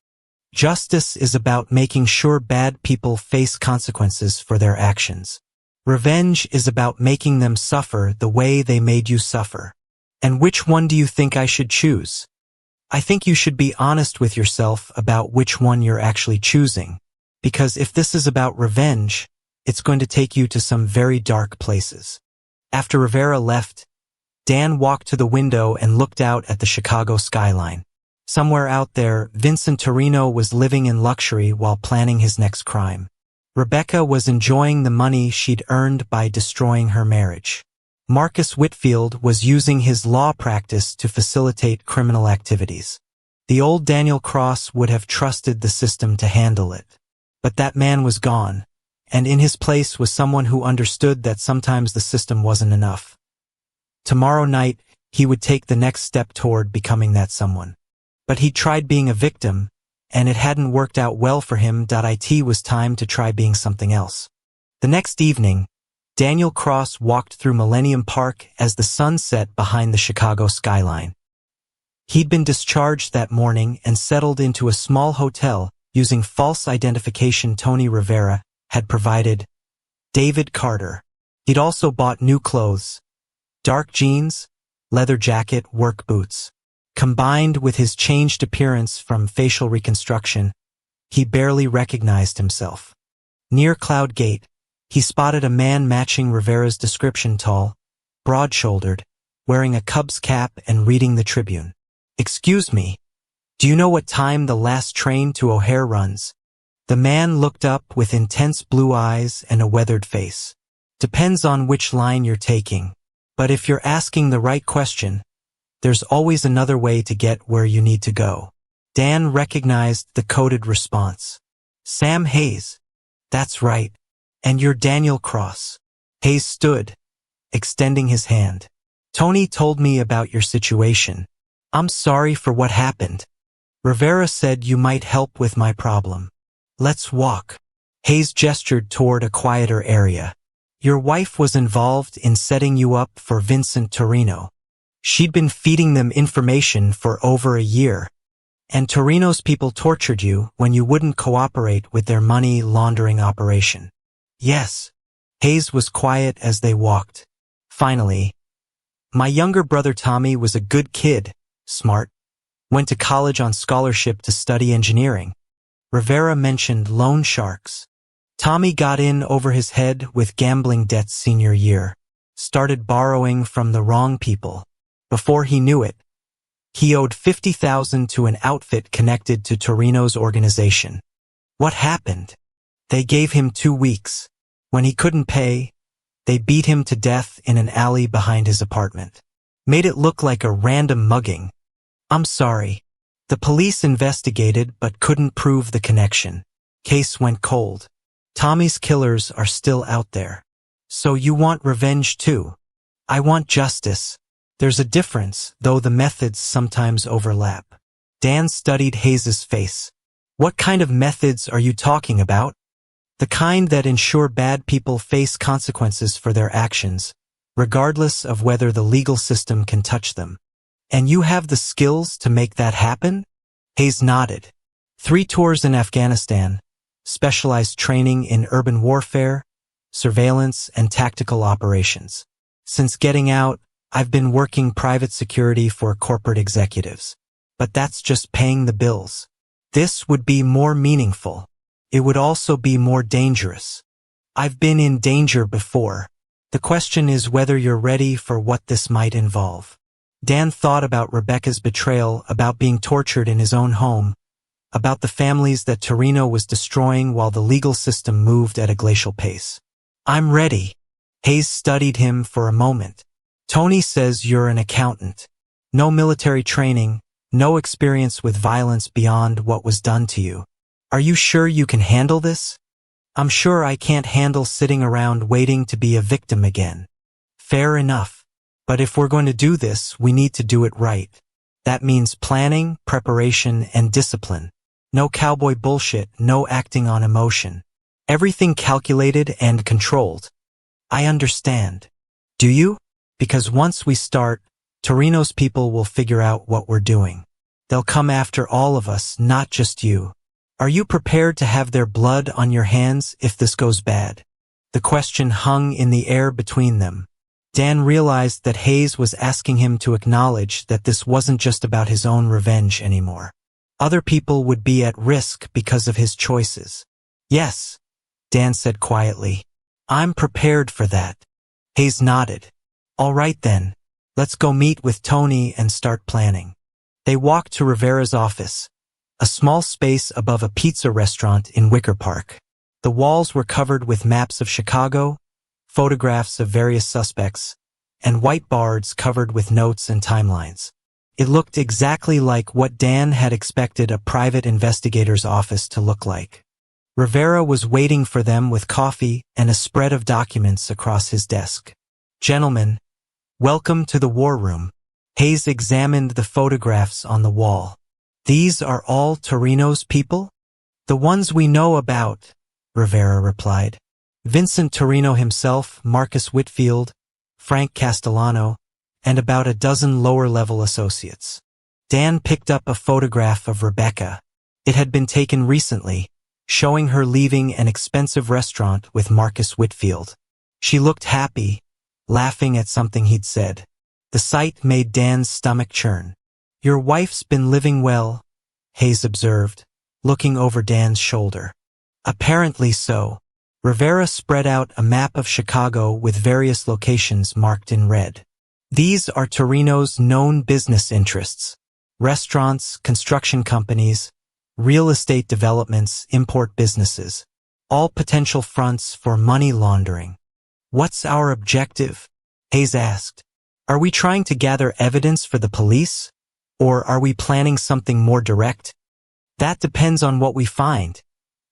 Justice is about making sure bad people face consequences for their actions. Revenge is about making them suffer the way they made you suffer. And which one do you think I should choose? I think you should be honest with yourself about which one you're actually choosing, because if this is about revenge, it's going to take you to some very dark places. After Rivera left, Dan walked to the window and looked out at the Chicago skyline. Somewhere out there, Vincent Torino was living in luxury while planning his next crime. Rebecca was enjoying the money she'd earned by destroying her marriage. Marcus Whitfield was using his law practice to facilitate criminal activities. The old Daniel Cross would have trusted the system to handle it. But that man was gone, and in his place was someone who understood that sometimes the system wasn't enough. Tomorrow night, he would take the next step toward becoming that someone. But he tried being a victim, and it hadn't worked out well for him. It was time to try being something else. The next evening, Daniel Cross walked through Millennium Park as the sun set behind the Chicago skyline. He'd been discharged that morning and settled into a small hotel using false identification Tony Rivera had provided. David Carter. He'd also bought new clothes. Dark jeans, leather jacket, work boots. Combined with his changed appearance from facial reconstruction, he barely recognized himself. Near Cloud Gate, he spotted a man matching Rivera's description, tall, broad-shouldered, wearing a Cubs cap and reading the Tribune. "Excuse me, do you know what time the last train to O'Hare runs?" The man looked up with intense blue eyes and a weathered face. "Depends on which line you're taking. But if you're asking the right question, there's always another way to get where you need to go." Dan recognized the coded response. "Sam Hayes." "That's right. And you're Daniel Cross." Hayes stood, extending his hand. "Tony told me about your situation. I'm sorry for what happened. Rivera said you might help with my problem. Let's walk." Hayes gestured toward a quieter area. "Your wife was involved in setting you up for Vincent Torino. She'd been feeding them information for over a year. And Torino's people tortured you when you wouldn't cooperate with their money laundering operation." "Yes." Hayes was quiet as they walked. Finally, "My younger brother Tommy was a good kid, smart. Went to college on scholarship to study engineering." Rivera mentioned loan sharks. "Tommy got in over his head with gambling debts senior year. Started borrowing from the wrong people. Before he knew it, he owed $50,000 to an outfit connected to Torino's organization. What happened? They gave him 2 weeks. When he couldn't pay, they beat him to death in an alley behind his apartment. Made it look like a random mugging. I'm sorry. The police investigated but couldn't prove the connection. Case went cold. Tommy's killers are still out there. So you want revenge too? I want justice. There's a difference, though the methods sometimes overlap." Dan studied Hayes's face. "What kind of methods are you talking about?" "The kind that ensure bad people face consequences for their actions, regardless of whether the legal system can touch them." "And you have the skills to make that happen?" Hayes nodded. 3 tours in Afghanistan, specialized training in urban warfare, surveillance, and tactical operations. Since getting out, I've been working private security for corporate executives. But that's just paying the bills. This would be more meaningful. It would also be more dangerous. I've been in danger before. The question is whether you're ready for what this might involve. Dan thought about Rebecca's betrayal, about being tortured in his own home, about the families that Torino was destroying while the legal system moved at a glacial pace. "I'm ready." Hayes studied him for a moment. "Tony says you're an accountant. No military training, no experience with violence beyond what was done to you. Are you sure you can handle this?" "I'm sure I can't handle sitting around waiting to be a victim again." "Fair enough. But if we're going to do this, we need to do it right. That means planning, preparation, and discipline. No cowboy bullshit, no acting on emotion. Everything calculated and controlled. I understand. Do you? Because once we start, Torino's people will figure out what we're doing. They'll come after all of us, not just you. Are you prepared to have their blood on your hands if this goes bad? The question hung in the air between them. Dan realized that Hayes was asking him to acknowledge that this wasn't just about his own revenge anymore. Other people would be at risk because of his choices. Yes, Dan said quietly. I'm prepared for that. Hayes nodded. All right then, let's go meet with Tony and start planning. They walked to Rivera's office, a small space above a pizza restaurant in Wicker Park. The walls were covered with maps of Chicago, photographs of various suspects, and whiteboards covered with notes and timelines. It looked exactly like what Dan had expected a private investigator's office to look like. Rivera was waiting for them with coffee and a spread of documents across his desk. Gentlemen, welcome to the war room. Hayes examined the photographs on the wall. These are all Torino's people? The ones we know about, Rivera replied. Vincent Torino himself, Marcus Whitfield, Frank Castellano, and about a dozen lower-level associates. Dan picked up a photograph of Rebecca. It had been taken recently, showing her leaving an expensive restaurant with Marcus Whitfield. She looked happy, laughing at something he'd said. The sight made Dan's stomach churn. Your wife's been living well, Hayes observed, looking over Dan's shoulder. Apparently so. Rivera spread out a map of Chicago with various locations marked in red. These are Torino's known business interests. Restaurants, construction companies, real estate developments, import businesses. All potential fronts for money laundering. What's our objective? Hayes asked. Are we trying to gather evidence for the police? Or are we planning something more direct? That depends on what we find,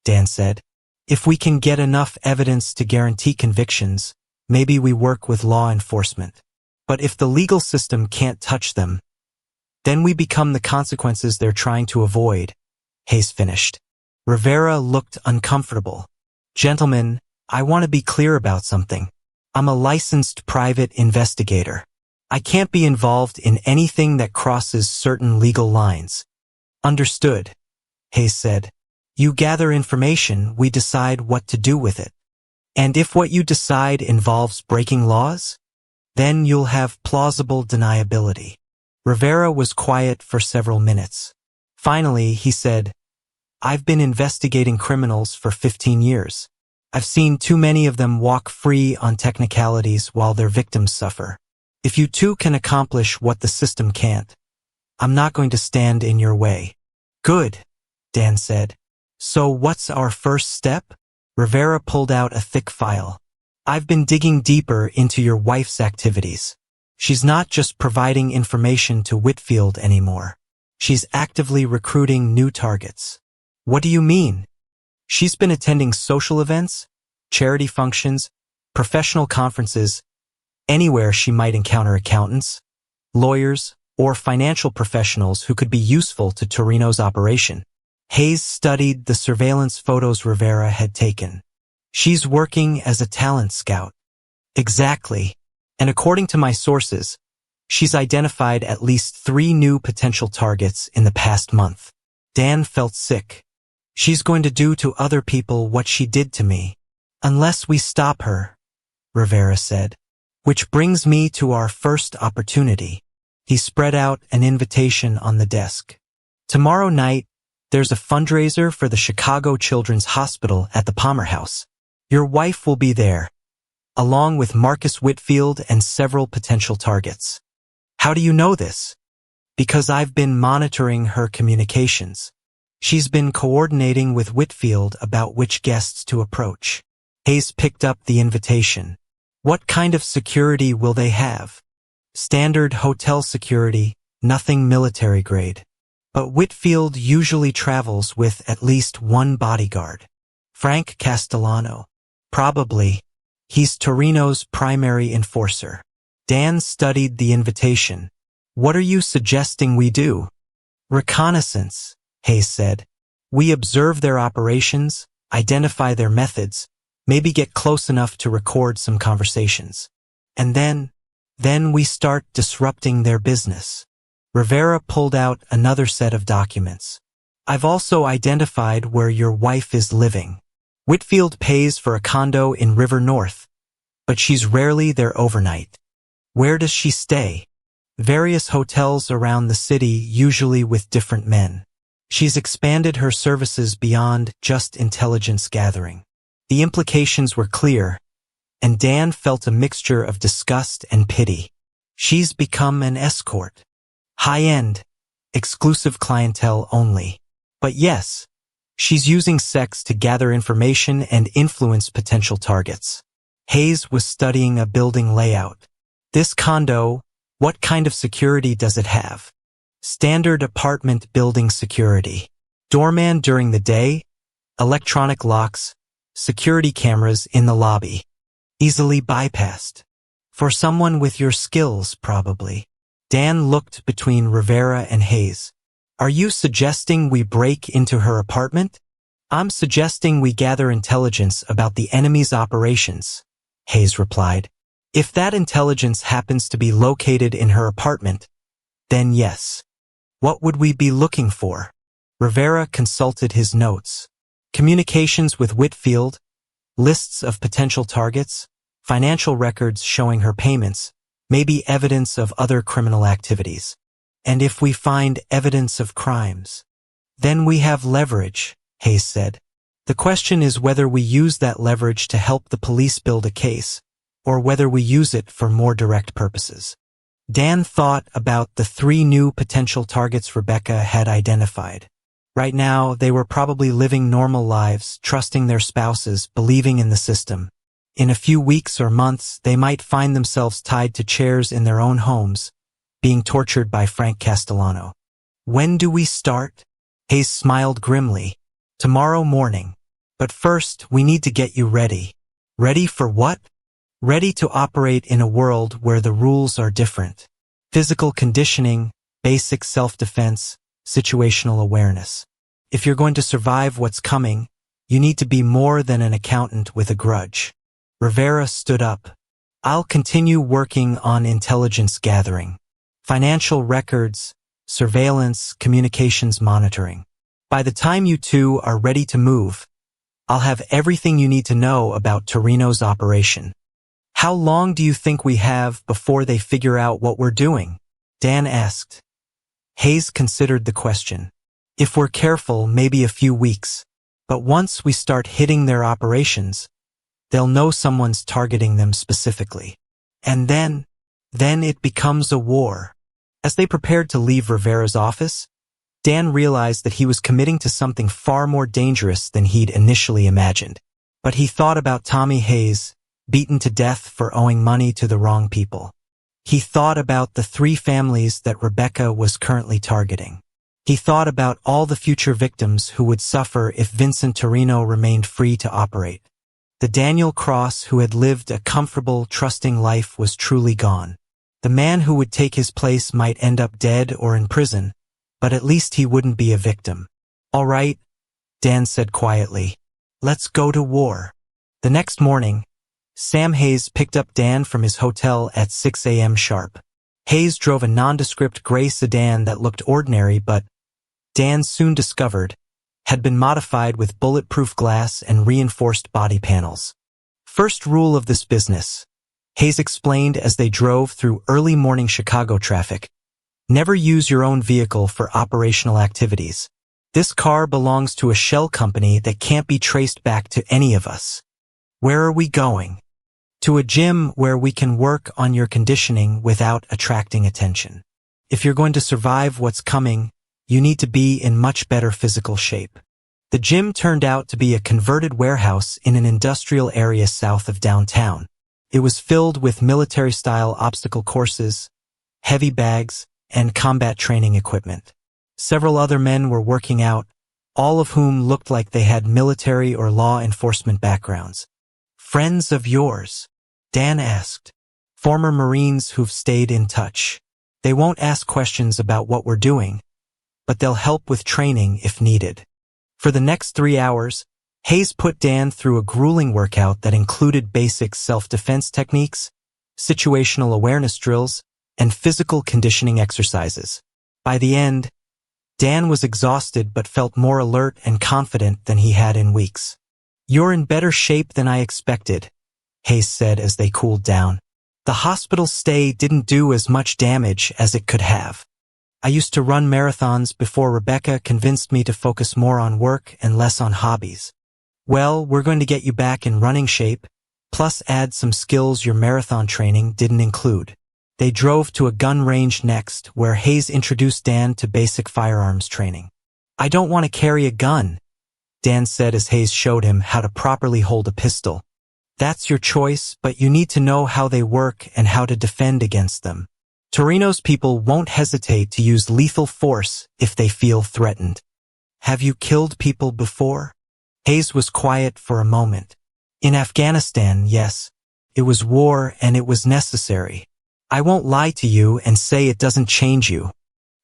Dan said. If we can get enough evidence to guarantee convictions, maybe we work with law enforcement. But if the legal system can't touch them, then we become the consequences they're trying to avoid, Hayes finished. Rivera looked uncomfortable. Gentlemen, I want to be clear about something. I'm a licensed private investigator. I can't be involved in anything that crosses certain legal lines. Understood, Hayes said. You gather information, we decide what to do with it. And if what you decide involves breaking laws, then you'll have plausible deniability. Rivera was quiet for several minutes. Finally, he said, I've been investigating criminals for 15 years. I've seen too many of them walk free on technicalities while their victims suffer. If you two can accomplish what the system can't, I'm not going to stand in your way. Good, Dan said. So what's our first step? Rivera pulled out a thick file. I've been digging deeper into your wife's activities. She's not just providing information to Whitfield anymore. She's actively recruiting new targets. What do you mean? She's been attending social events, charity functions, professional conferences, anywhere she might encounter accountants, lawyers, or financial professionals who could be useful to Torino's operation. Hayes studied the surveillance photos Rivera had taken. She's working as a talent scout. Exactly. And according to my sources, she's identified at least 3 new potential targets in the past month. Dan felt sick. She's going to do to other people what she did to me. Unless we stop her, Rivera said. Which brings me to our first opportunity. He spread out an invitation on the desk. Tomorrow night, there's a fundraiser for the Chicago Children's Hospital at the Palmer House. Your wife will be there, along with Marcus Whitfield and several potential targets. How do you know this? Because I've been monitoring her communications. She's been coordinating with Whitfield about which guests to approach. Hayes picked up the invitation. What kind of security will they have? Standard hotel security, nothing military grade. But Whitfield usually travels with at least 1 bodyguard. Frank Castellano. Probably. He's Torino's primary enforcer. Dan studied the invitation. What are you suggesting we do? Reconnaissance, Hayes said. We observe their operations, identify their methods, maybe get close enough to record some conversations. And then we start disrupting their business. Rivera pulled out another set of documents. I've also identified where your wife is living. Whitfield pays for a condo in River North, but she's rarely there overnight. Where does she stay? Various hotels around the city, usually with different men. She's expanded her services beyond just intelligence gathering. The implications were clear, and Dan felt a mixture of disgust and pity. She's become an escort. High-end, exclusive clientele only. But yes, she's using sex to gather information and influence potential targets. Hayes was studying a building layout. This condo, what kind of security does it have? Standard apartment building security. Doorman during the day, electronic locks, security cameras in the lobby. Easily bypassed. For someone with your skills, probably. Dan looked between Rivera and Hayes. Are you suggesting we break into her apartment? I'm suggesting we gather intelligence about the enemy's operations, Hayes replied. If that intelligence happens to be located in her apartment, then yes. What would we be looking for? Rivera consulted his notes. Communications with Whitfield, lists of potential targets, financial records showing her payments, maybe evidence of other criminal activities. And if we find evidence of crimes, then we have leverage, Hayes said. The question is whether we use that leverage to help the police build a case, or whether we use it for more direct purposes. Dan thought about the 3 new potential targets Rebecca had identified. Right now, they were probably living normal lives, trusting their spouses, believing in the system. In a few weeks or months, they might find themselves tied to chairs in their own homes, being tortured by Frank Castellano. When do we start? Hayes smiled grimly. Tomorrow morning. But first, we need to get you ready. Ready for what? Ready to operate in a world where the rules are different. Physical conditioning, basic self-defense, situational awareness. If you're going to survive what's coming, you need to be more than an accountant with a grudge. Rivera stood up. I'll continue working on intelligence gathering, financial records, surveillance, communications monitoring. By the time you two are ready to move, I'll have everything you need to know about Torino's operation. How long do you think we have before they figure out what we're doing? Dan asked. Hayes considered the question. If we're careful, maybe a few weeks. But once we start hitting their operations, they'll know someone's targeting them specifically. And then it becomes a war. As they prepared to leave Rivera's office, Dan realized that he was committing to something far more dangerous than he'd initially imagined. But he thought about Tommy Hayes, beaten to death for owing money to the wrong people. He thought about the 3 families that Rebecca was currently targeting. He thought about all the future victims who would suffer if Vincent Torino remained free to operate. The Daniel Cross who had lived a comfortable, trusting life was truly gone. The man who would take his place might end up dead or in prison, but at least he wouldn't be a victim. All right, Dan said quietly. Let's go to war. The next morning, Sam Hayes picked up Dan from his hotel at 6 a.m. sharp. Hayes drove a nondescript gray sedan that looked ordinary but, Dan soon discovered, had been modified with bulletproof glass and reinforced body panels. First rule of this business, Hayes explained as they drove through early morning Chicago traffic. Never use your own vehicle for operational activities. This car belongs to a shell company that can't be traced back to any of us. Where are we going? To a gym where we can work on your conditioning without attracting attention. If you're going to survive what's coming, you need to be in much better physical shape. The gym turned out to be a converted warehouse in an industrial area south of downtown. It was filled with military-style obstacle courses, heavy bags, and combat training equipment. Several other men were working out, all of whom looked like they had military or law enforcement backgrounds. Friends of yours? Dan asked. Former Marines who've stayed in touch. They won't ask questions about what we're doing, but they'll help with training if needed. For the next 3 hours, Hayes put Dan through a grueling workout that included basic self-defense techniques, situational awareness drills, and physical conditioning exercises. By the end, Dan was exhausted but felt more alert and confident than he had in weeks. "You're in better shape than I expected," Hayes said as they cooled down. "The hospital stay didn't do as much damage as it could have. I used to run marathons before Rebecca convinced me to focus more on work and less on hobbies. Well, we're going to get you back in running shape, plus add some skills your marathon training didn't include." They drove to a gun range next, where Hayes introduced Dan to basic firearms training. "I don't want to carry a gun," Dan said as Hayes showed him how to properly hold a pistol. "That's your choice, but you need to know how they work and how to defend against them. Torino's people won't hesitate to use lethal force if they feel threatened." "Have you killed people before?" Hayes was quiet for a moment. "In Afghanistan, yes. It was war and it was necessary. I won't lie to you and say it doesn't change you.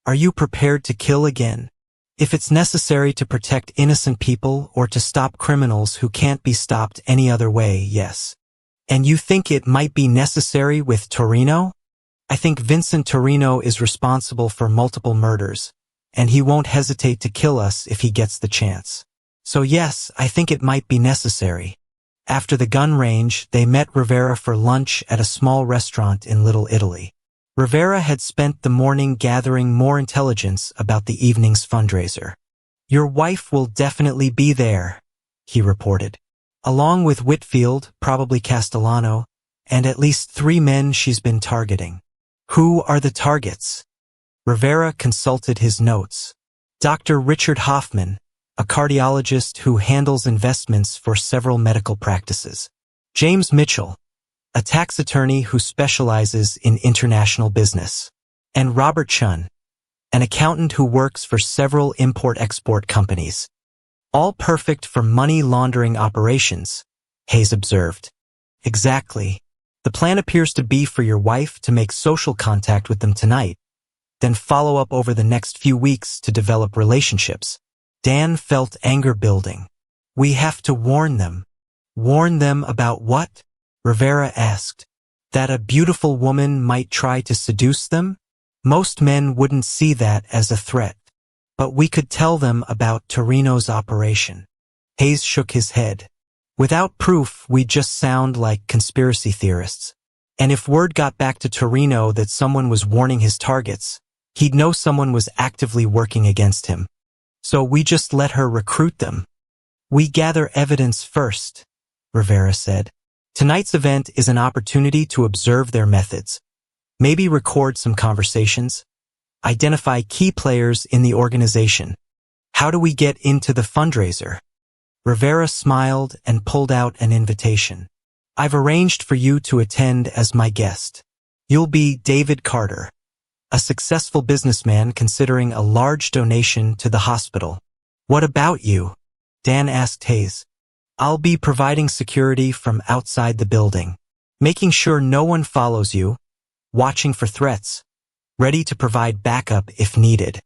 Are you prepared to kill again? If it's necessary to protect innocent people or to stop criminals who can't be stopped any other way, yes." "And you think it might be necessary with Torino?" "I think Vincent Torino is responsible for multiple murders, and he won't hesitate to kill us if he gets the chance. So yes, I think it might be necessary." After the gun range, they met Rivera for lunch at a small restaurant in Little Italy. Rivera had spent the morning gathering more intelligence about the evening's fundraiser. "Your wife will definitely be there," he reported. "Along with Whitfield, probably Castellano, and at least 3 men she's been targeting." "Who are the targets?" Rivera consulted his notes. "Dr. Richard Hoffman, a cardiologist who handles investments for several medical practices. James Mitchell, a tax attorney who specializes in international business. And Robert Chun, an accountant who works for several import-export companies. All perfect for money laundering operations," Hayes observed. "Exactly. The plan appears to be for your wife to make social contact with them tonight, then follow up over the next few weeks to develop relationships." Dan felt anger building. "We have to warn them." "Warn them about what?" Rivera asked. "That a beautiful woman might try to seduce them? Most men wouldn't see that as a threat. But we could tell them about Torino's operation." Hayes shook his head. "Without proof, we just sound like conspiracy theorists. And if word got back to Torino that someone was warning his targets, he'd know someone was actively working against him. So we just let her recruit them." "We gather evidence first," Rivera said. "Tonight's event is an opportunity to observe their methods. Maybe record some conversations. Identify key players in the organization. How do we get into the fundraiser?" Rivera smiled and pulled out an invitation. "I've arranged for you to attend as my guest. You'll be David Carter, a successful businessman considering a large donation to the hospital." "What about you?" Dan asked Hayes. "I'll be providing security from outside the building, making sure no one follows you, watching for threats, ready to provide backup if needed."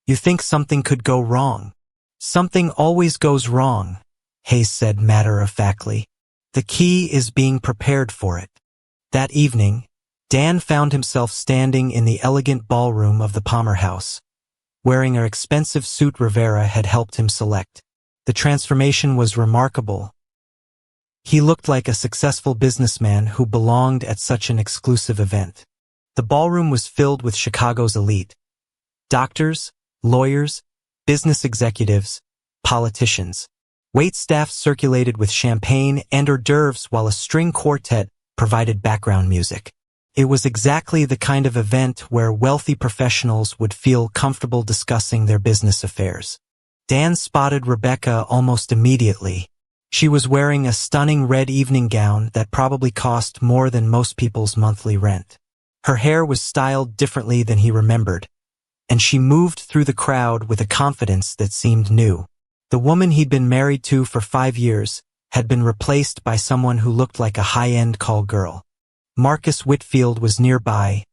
"You think something could go wrong?" "Something always goes wrong," Hayes said matter-of-factly. "The key is being prepared for it." That evening, Dan found himself standing in the elegant ballroom of the Palmer House, wearing an expensive suit Rivera had helped him select. The transformation was remarkable. He looked like a successful businessman who belonged at such an exclusive event. The ballroom was filled with Chicago's elite. Doctors, lawyers, business executives, politicians. Waitstaff circulated with champagne and hors d'oeuvres while a string quartet provided background music. It was exactly the kind of event where wealthy professionals would feel comfortable discussing their business affairs. Dan spotted Rebecca almost immediately. She was wearing a stunning red evening gown that probably cost more than most people's monthly rent. Her hair was styled differently than he remembered, and she moved through the crowd with a confidence that seemed new. The woman he'd been married to for 5 years had been replaced by someone who looked like a high-end call girl. Marcus Whitfield was nearby,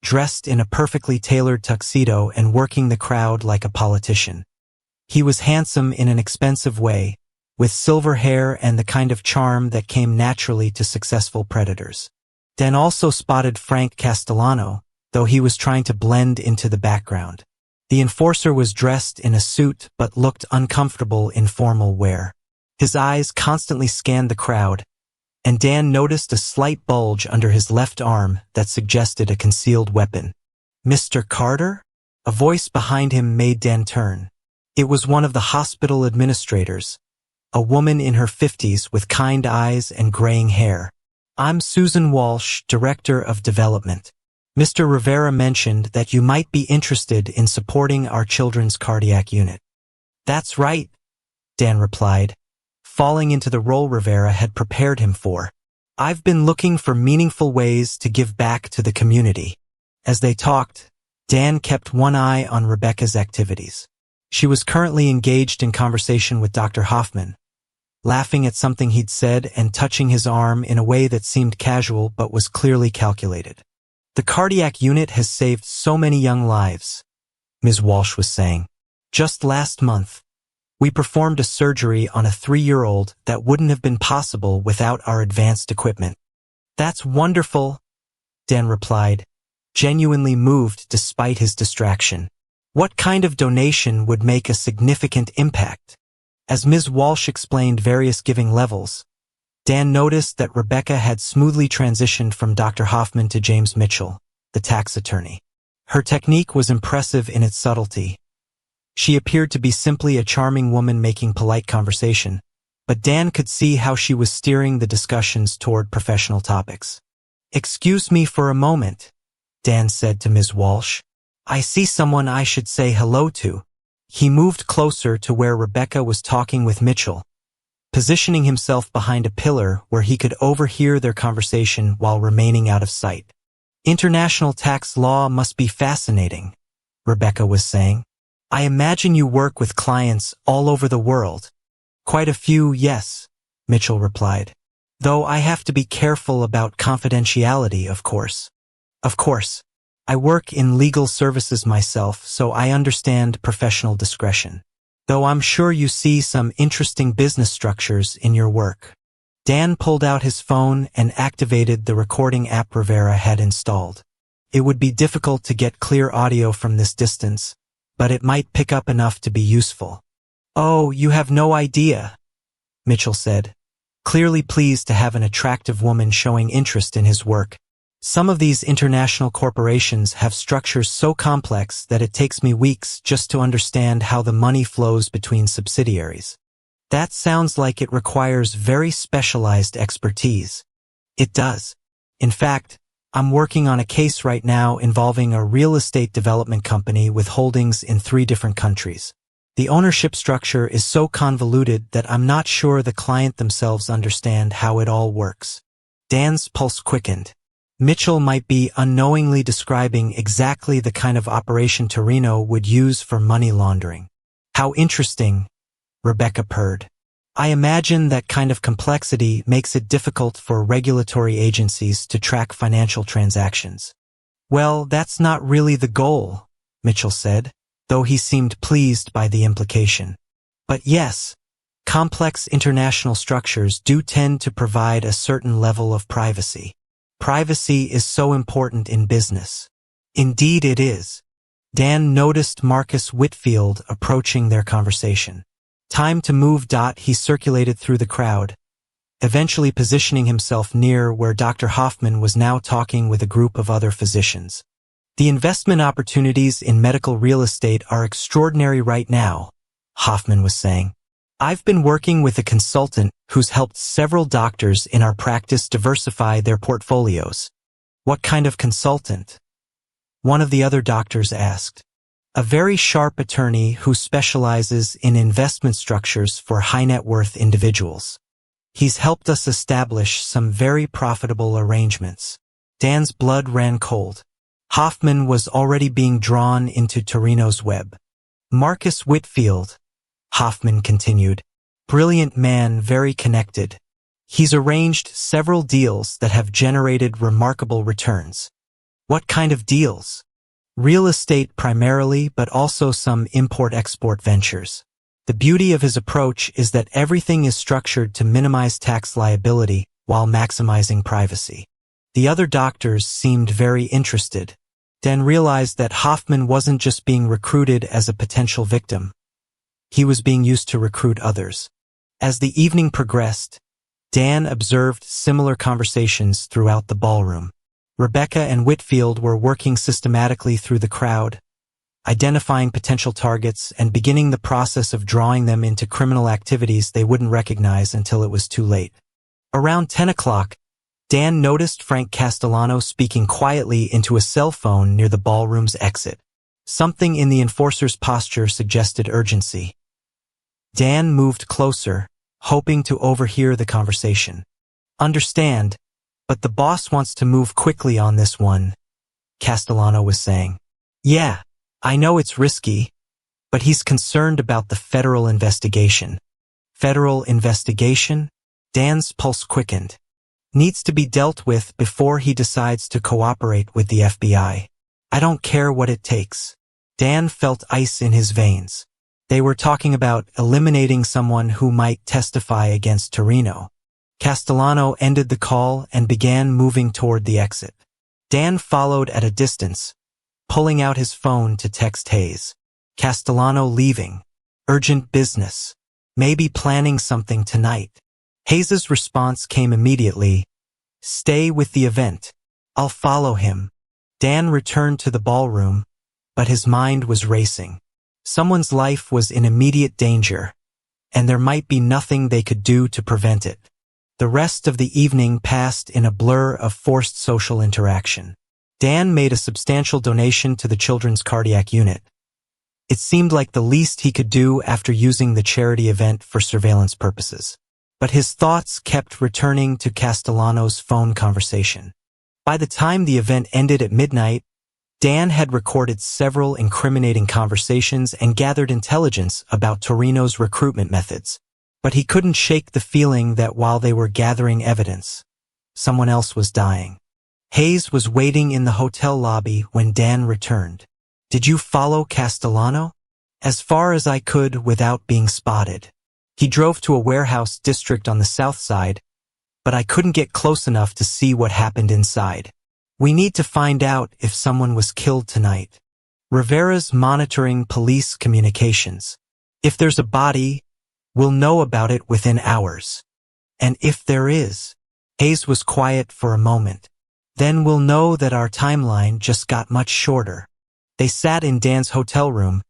dressed in a perfectly tailored tuxedo and working the crowd like a politician. He was handsome in an expensive way, with silver hair and the kind of charm that came naturally to successful predators. Dan also spotted Frank Castellano, though he was trying to blend into the background. The enforcer was dressed in a suit but looked uncomfortable in formal wear. His eyes constantly scanned the crowd, and Dan noticed a slight bulge under his left arm that suggested a concealed weapon. "Mr. Carter?" A voice behind him made Dan turn. It was one of the hospital administrators, a woman in her 50s with kind eyes and graying hair. "I'm Susan Walsh, Director of Development. Mr. Rivera mentioned that you might be interested in supporting our children's cardiac unit." "That's right," Dan replied, falling into the role Rivera had prepared him for. "I've been looking for meaningful ways to give back to the community." As they talked, Dan kept one eye on Rebecca's activities. She was currently engaged in conversation with Dr. Hoffman, laughing at something he'd said and touching his arm in a way that seemed casual but was clearly calculated. "The cardiac unit has saved so many young lives," Ms. Walsh was saying. "Just last month, we performed a surgery on a 3-year-old that wouldn't have been possible without our advanced equipment." "That's wonderful," Dan replied, genuinely moved despite his distraction. What kind of donation would make a significant impact? As Ms. Walsh explained various giving levels, Dan noticed that Rebecca had smoothly transitioned from Dr. Hoffman to James Mitchell, the tax attorney. Her technique was impressive in its subtlety. She appeared to be simply a charming woman making polite conversation, but Dan could see how she was steering the discussions toward professional topics. "Excuse me for a moment," Dan said to Ms. Walsh. "I see someone I should say hello to." He moved closer to where Rebecca was talking with Mitchell, positioning himself behind a pillar where he could overhear their conversation while remaining out of sight. "International tax law must be fascinating," Rebecca was saying. "I imagine you work with clients all over the world." "Quite a few, yes," Mitchell replied. "Though I have to be careful about confidentiality, of course." "Of course. I work in legal services myself, so I understand professional discretion. Though I'm sure you see some interesting business structures in your work." Dan pulled out his phone and activated the recording app Rivera had installed. It would be difficult to get clear audio from this distance, but it might pick up enough to be useful. "Oh, you have no idea," Mitchell said, clearly pleased to have an attractive woman showing interest in his work. "Some of these international corporations have structures so complex that it takes me weeks just to understand how the money flows between subsidiaries." "That sounds like it requires very specialized expertise." "It does. In fact, I'm working on a case right now involving a real estate development company with holdings in 3 different countries. The ownership structure is so convoluted that I'm not sure the client themselves understand how it all works." Dan's pulse quickened. Mitchell might be unknowingly describing exactly the kind of operation Torino would use for money laundering. "How interesting," Rebecca purred. "I imagine that kind of complexity makes it difficult for regulatory agencies to track financial transactions." "Well, that's not really the goal," Mitchell said, though he seemed pleased by the implication. "But yes, complex international structures do tend to provide a certain level of privacy. Privacy is so important in business." "Indeed it is." Dan noticed Marcus Whitfield approaching their conversation. "Time to move." He circulated through the crowd, eventually positioning himself near where Dr. Hoffman was now talking with a group of other physicians. "The investment opportunities in medical real estate are extraordinary right now," Hoffman was saying. "I've been working with a consultant who's helped several doctors in our practice diversify their portfolios." "What kind of consultant?" one of the other doctors asked. "A very sharp attorney who specializes in investment structures for high-net-worth individuals. He's helped us establish some very profitable arrangements." Dan's blood ran cold. Hoffman was already being drawn into Torino's web. "Marcus Whitfield," Hoffman continued, "brilliant man, very connected. He's arranged several deals that have generated remarkable returns. What kind of deals? Real estate primarily, but also some import-export ventures. The beauty of his approach is that everything is structured to minimize tax liability while maximizing privacy. The other doctors seemed very interested. Dan realized that Hoffman wasn't just being recruited as a potential victim. He was being used to recruit others. As the evening progressed, Dan observed similar conversations throughout the ballroom. Rebecca and Whitfield were working systematically through the crowd, identifying potential targets and beginning the process of drawing them into criminal activities they wouldn't recognize until it was too late. Around 10 o'clock, Dan noticed Frank Castellano speaking quietly into a cell phone near the ballroom's exit. Something in the enforcer's posture suggested urgency. Dan moved closer, hoping to overhear the conversation. "Understand, but the boss wants to move quickly on this one," Castellano was saying. "Yeah, I know it's risky, but he's concerned about the federal investigation." "Federal investigation?" Dan's pulse quickened. "Needs to be dealt with before he decides to cooperate with the FBI. I don't care what it takes." Dan felt ice in his veins. They were talking about eliminating someone who might testify against Torino. Castellano ended the call and began moving toward the exit. Dan followed at a distance, pulling out his phone to text Hayes. "Castellano leaving. Urgent business. Maybe planning something tonight." Hayes's response came immediately. "Stay with the event. I'll follow him." Dan returned to the ballroom, but his mind was racing. Someone's life was in immediate danger, and there might be nothing they could do to prevent it. The rest of the evening passed in a blur of forced social interaction. Dan made a substantial donation to the Children's Cardiac Unit. It seemed like the least he could do after using the charity event for surveillance purposes. But his thoughts kept returning to Castellano's phone conversation. By the time the event ended at midnight, Dan had recorded several incriminating conversations and gathered intelligence about Torino's recruitment methods. But he couldn't shake the feeling that while they were gathering evidence, someone else was dying. Hayes was waiting in the hotel lobby when Dan returned. "Did you follow Castellano?" "As far as I could without being spotted. He drove to a warehouse district on the south side, but I couldn't get close enough to see what happened inside. We need to find out if someone was killed tonight. Rivera's monitoring police communications. If there's a body, we'll know about it within hours. And if there is..." Hayes was quiet for a moment. "Then we'll know that our timeline just got much shorter." They sat in Dan's hotel room,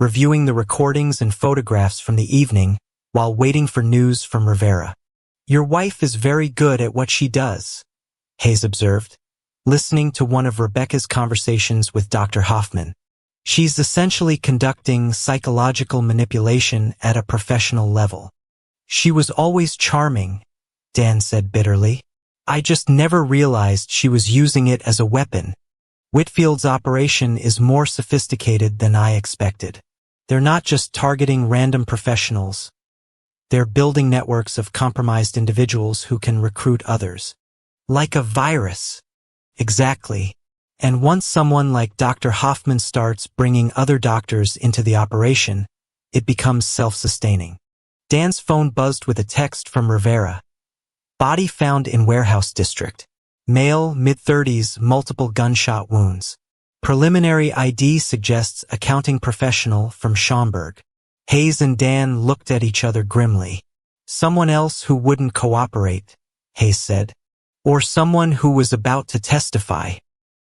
reviewing the recordings and photographs from the evening while waiting for news from Rivera. "Your wife is very good at what she does," Hayes observed, listening to one of Rebecca's conversations with Dr. Hoffman. "She's essentially conducting psychological manipulation at a professional level." "She was always charming," Dan said bitterly. "I just never realized she was using it as a weapon." "Whitfield's operation is more sophisticated than I expected. They're not just targeting random professionals. They're building networks of compromised individuals who can recruit others. Like a virus." "Exactly. And once someone like Dr. Hoffman starts bringing other doctors into the operation, it becomes self-sustaining." Dan's phone buzzed with a text from Rivera. "Body found in warehouse district. Male, mid-30s, multiple gunshot wounds. Preliminary ID suggests accounting professional from Schaumburg." Hayes and Dan looked at each other grimly. "Someone else who wouldn't cooperate," Hayes said. "Or someone who was about to testify.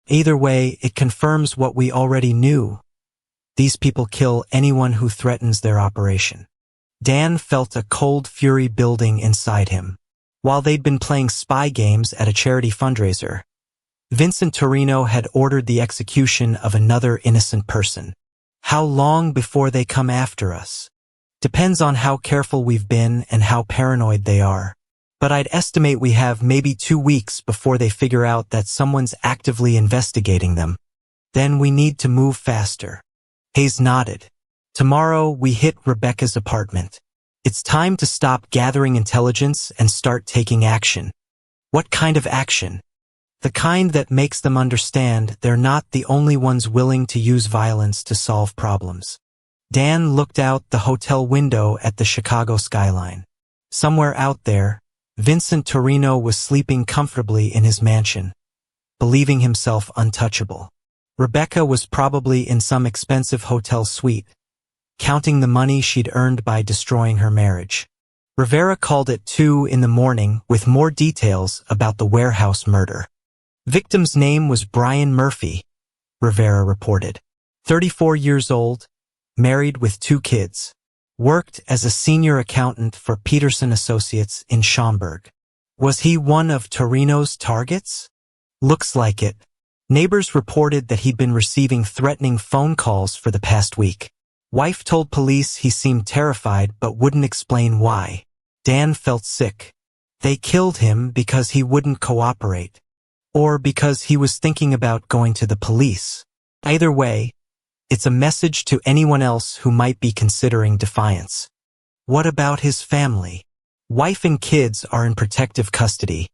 Either way, it confirms what we already knew. These people kill anyone who threatens their operation." Dan felt a cold fury building inside him. While they'd been playing spy games at a charity fundraiser, Vincent Torino had ordered the execution of another innocent person. "How long before they come after us?" "Depends on how careful we've been and how paranoid they are. But I'd estimate we have maybe 2 weeks before they figure out that someone's actively investigating them. Then we need to move faster." Hayes nodded. "Tomorrow we hit Rebecca's apartment. It's time to stop gathering intelligence and start taking action." "What kind of action?" The kind that makes them understand they're not the only ones willing to use violence to solve problems. Dan looked out the hotel window at the Chicago skyline. Somewhere out there, Vincent Torino was sleeping comfortably in his mansion, believing himself untouchable. Rebecca was probably in some expensive hotel suite, counting the money she'd earned by destroying her marriage. Rivera called at 2 in the morning with more details about the warehouse murder. Victim's name was Brian Murphy, Rivera reported. 34 years old, married with 2 kids. Worked as a senior accountant for Peterson Associates in Schaumburg. Was he one of Torino's targets? Looks like it. Neighbors reported that he'd been receiving threatening phone calls for the past week. Wife told police he seemed terrified but wouldn't explain why. Dan felt sick. They killed him because he wouldn't cooperate. Or because he was thinking about going to the police. Either way, it's a message to anyone else who might be considering defiance. What about his family? Wife and kids are in protective custody,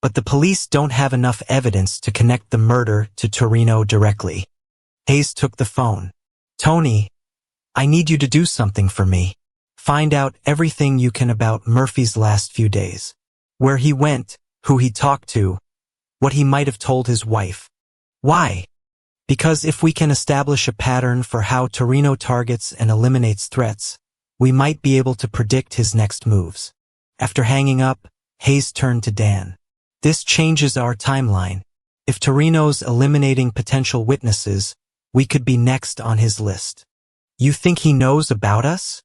but the police don't have enough evidence to connect the murder to Torino directly. Hayes took the phone. Tony, I need you to do something for me. Find out everything you can about Murphy's last few days. Where he went, who he talked to, what he might have told his wife. Why? Because if we can establish a pattern for how Torino targets and eliminates threats, we might be able to predict his next moves. After hanging up, Hayes turned to Dan. This changes our timeline. If Torino's eliminating potential witnesses, we could be next on his list. You think he knows about us?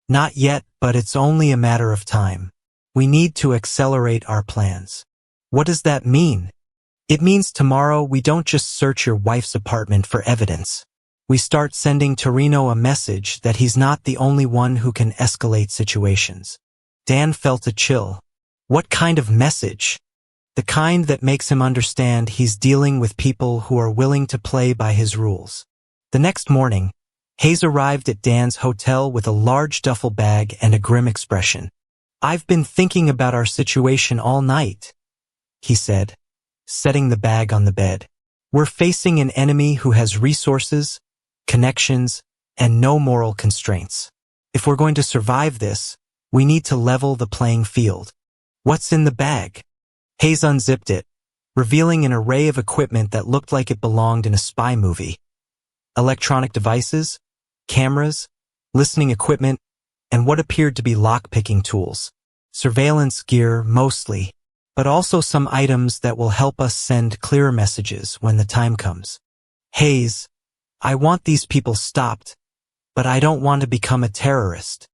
Not yet, but it's only a matter of time. We need to accelerate our plans. What does that mean? It means tomorrow we don't just search your wife's apartment for evidence. We start sending Torino a message that he's not the only one who can escalate situations. Dan felt a chill. What kind of message? The kind that makes him understand he's dealing with people who are willing to play by his rules. The next morning, Hayes arrived at Dan's hotel with a large duffel bag and a grim expression. I've been thinking about our situation all night, he said, setting the bag on the bed. We're facing an enemy who has resources, connections, and no moral constraints. If we're going to survive this, we need to level the playing field. What's in the bag? Hayes unzipped it, revealing an array of equipment that looked like it belonged in a spy movie. Electronic devices, cameras, listening equipment, and what appeared to be lock-picking tools. Surveillance gear, mostly, but also some items that will help us send clearer messages when the time comes. Hayes, I want these people stopped, but I don't want to become a terrorist.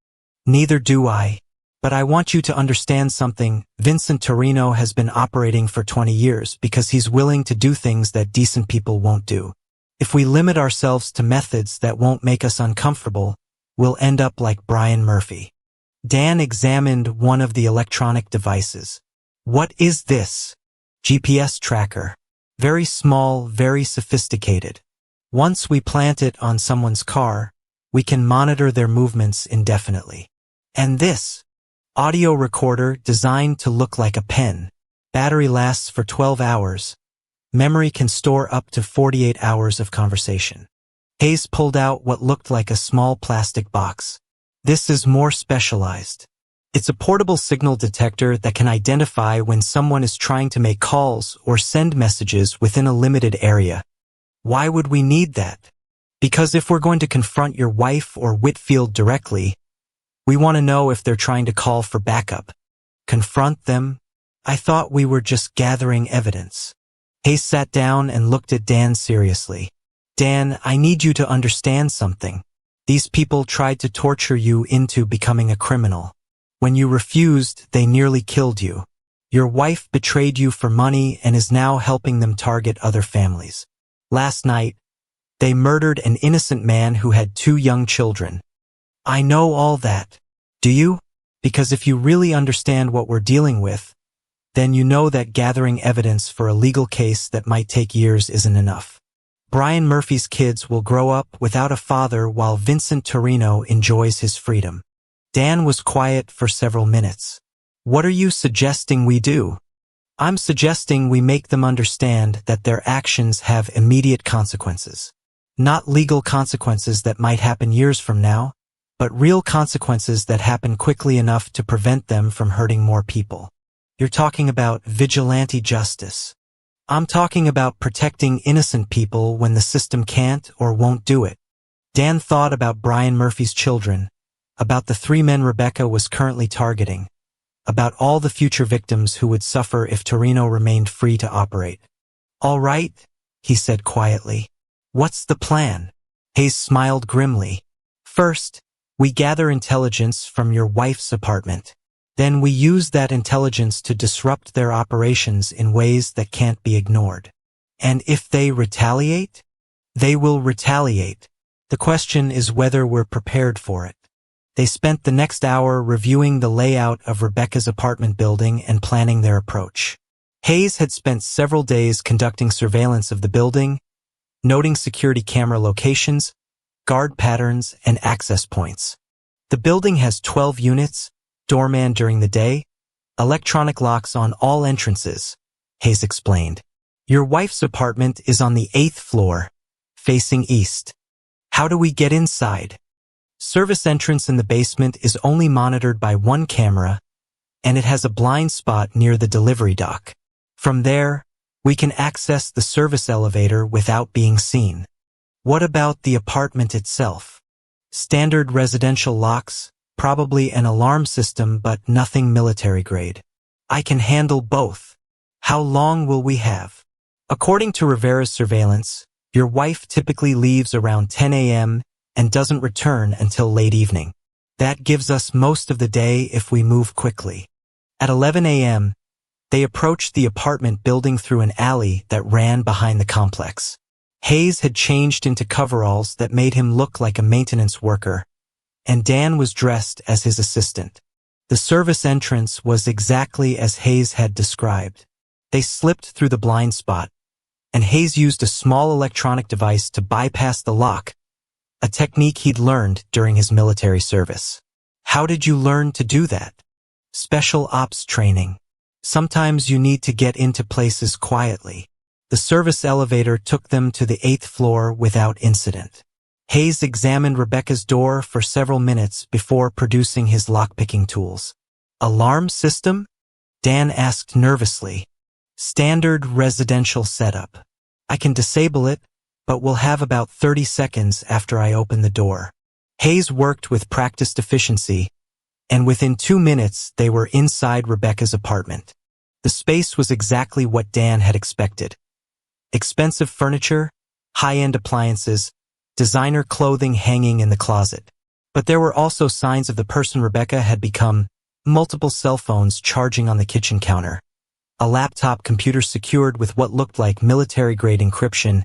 Neither do I. But I want you to understand something. Vincent Torino has been operating for 20 years because he's willing to do things that decent people won't do. If we limit ourselves to methods that won't make us uncomfortable, we'll end up like Brian Murphy. Dan examined one of the electronic devices. What is this? GPS tracker. Very small, very sophisticated. Once we plant it on someone's car, we can monitor their movements indefinitely. And this? Audio recorder designed to look like a pen. Battery lasts for 12 hours. Memory can store up to 48 hours of conversation. Hayes pulled out what looked like a small plastic box. This is more specialized. It's a portable signal detector that can identify when someone is trying to make calls or send messages within a limited area. Why would we need that? Because if we're going to confront your wife or Whitfield directly, we want to know if they're trying to call for backup. Confront them? I thought we were just gathering evidence. Hayes sat down and looked at Dan seriously. Dan, I need you to understand something. These people tried to torture you into becoming a criminal. When you refused, they nearly killed you. Your wife betrayed you for money and is now helping them target other families. Last night, they murdered an innocent man who had 2 young children. I know all that. Do you? Because if you really understand what we're dealing with, then you know that gathering evidence for a legal case that might take years isn't enough. Brian Murphy's kids will grow up without a father while Vincent Torino enjoys his freedom. Dan was quiet for several minutes. What are you suggesting we do? I'm suggesting we make them understand that their actions have immediate consequences. Not legal consequences that might happen years from now, but real consequences that happen quickly enough to prevent them from hurting more people. You're talking about vigilante justice. I'm talking about protecting innocent people when the system can't or won't do it. Dan thought about Brian Murphy's children, about the 3 men Rebecca was currently targeting, about all the future victims who would suffer if Torino remained free to operate. All right, he said quietly. What's the plan? Hayes smiled grimly. First, we gather intelligence from your wife's apartment. Then we use that intelligence to disrupt their operations in ways that can't be ignored. And if they retaliate, they will retaliate. The question is whether we're prepared for it. They spent the next hour reviewing the layout of Rebecca's apartment building and planning their approach. Hayes had spent several days conducting surveillance of the building, noting security camera locations, guard patterns, and access points. The building has 12 units, doorman during the day, electronic locks on all entrances, Hayes explained. Your wife's apartment is on the 8th floor, facing east. How do we get inside? Service entrance in the basement is only monitored by one camera, and it has a blind spot near the delivery dock. From there, we can access the service elevator without being seen. What about the apartment itself? Standard residential locks, probably an alarm system but nothing military grade. I can handle both. How long will we have? According to Rivera's surveillance, your wife typically leaves around 10 a.m. and doesn't return until late evening. That gives us most of the day if we move quickly. At 11 a.m., they approached the apartment building through an alley that ran behind the complex. Hayes had changed into coveralls that made him look like a maintenance worker, and Dan was dressed as his assistant. The service entrance was exactly as Hayes had described. They slipped through the blind spot, and Hayes used a small electronic device to bypass the lock, a technique he'd learned during his military service. How did you learn to do that? Special ops training. Sometimes you need to get into places quietly. The service elevator took them to the 8th floor without incident. Hayes examined Rebecca's door for several minutes before producing his lockpicking tools. Alarm system? Dan asked nervously. Standard residential setup. I can disable it, but we'll have about 30 seconds after I open the door. Hayes worked with practiced efficiency, and within 2 minutes they were inside Rebecca's apartment. The space was exactly what Dan had expected. Expensive furniture, high-end appliances, designer clothing hanging in the closet. But there were also signs of the person Rebecca had become: multiple cell phones charging on the kitchen counter, a laptop computer secured with what looked like military-grade encryption,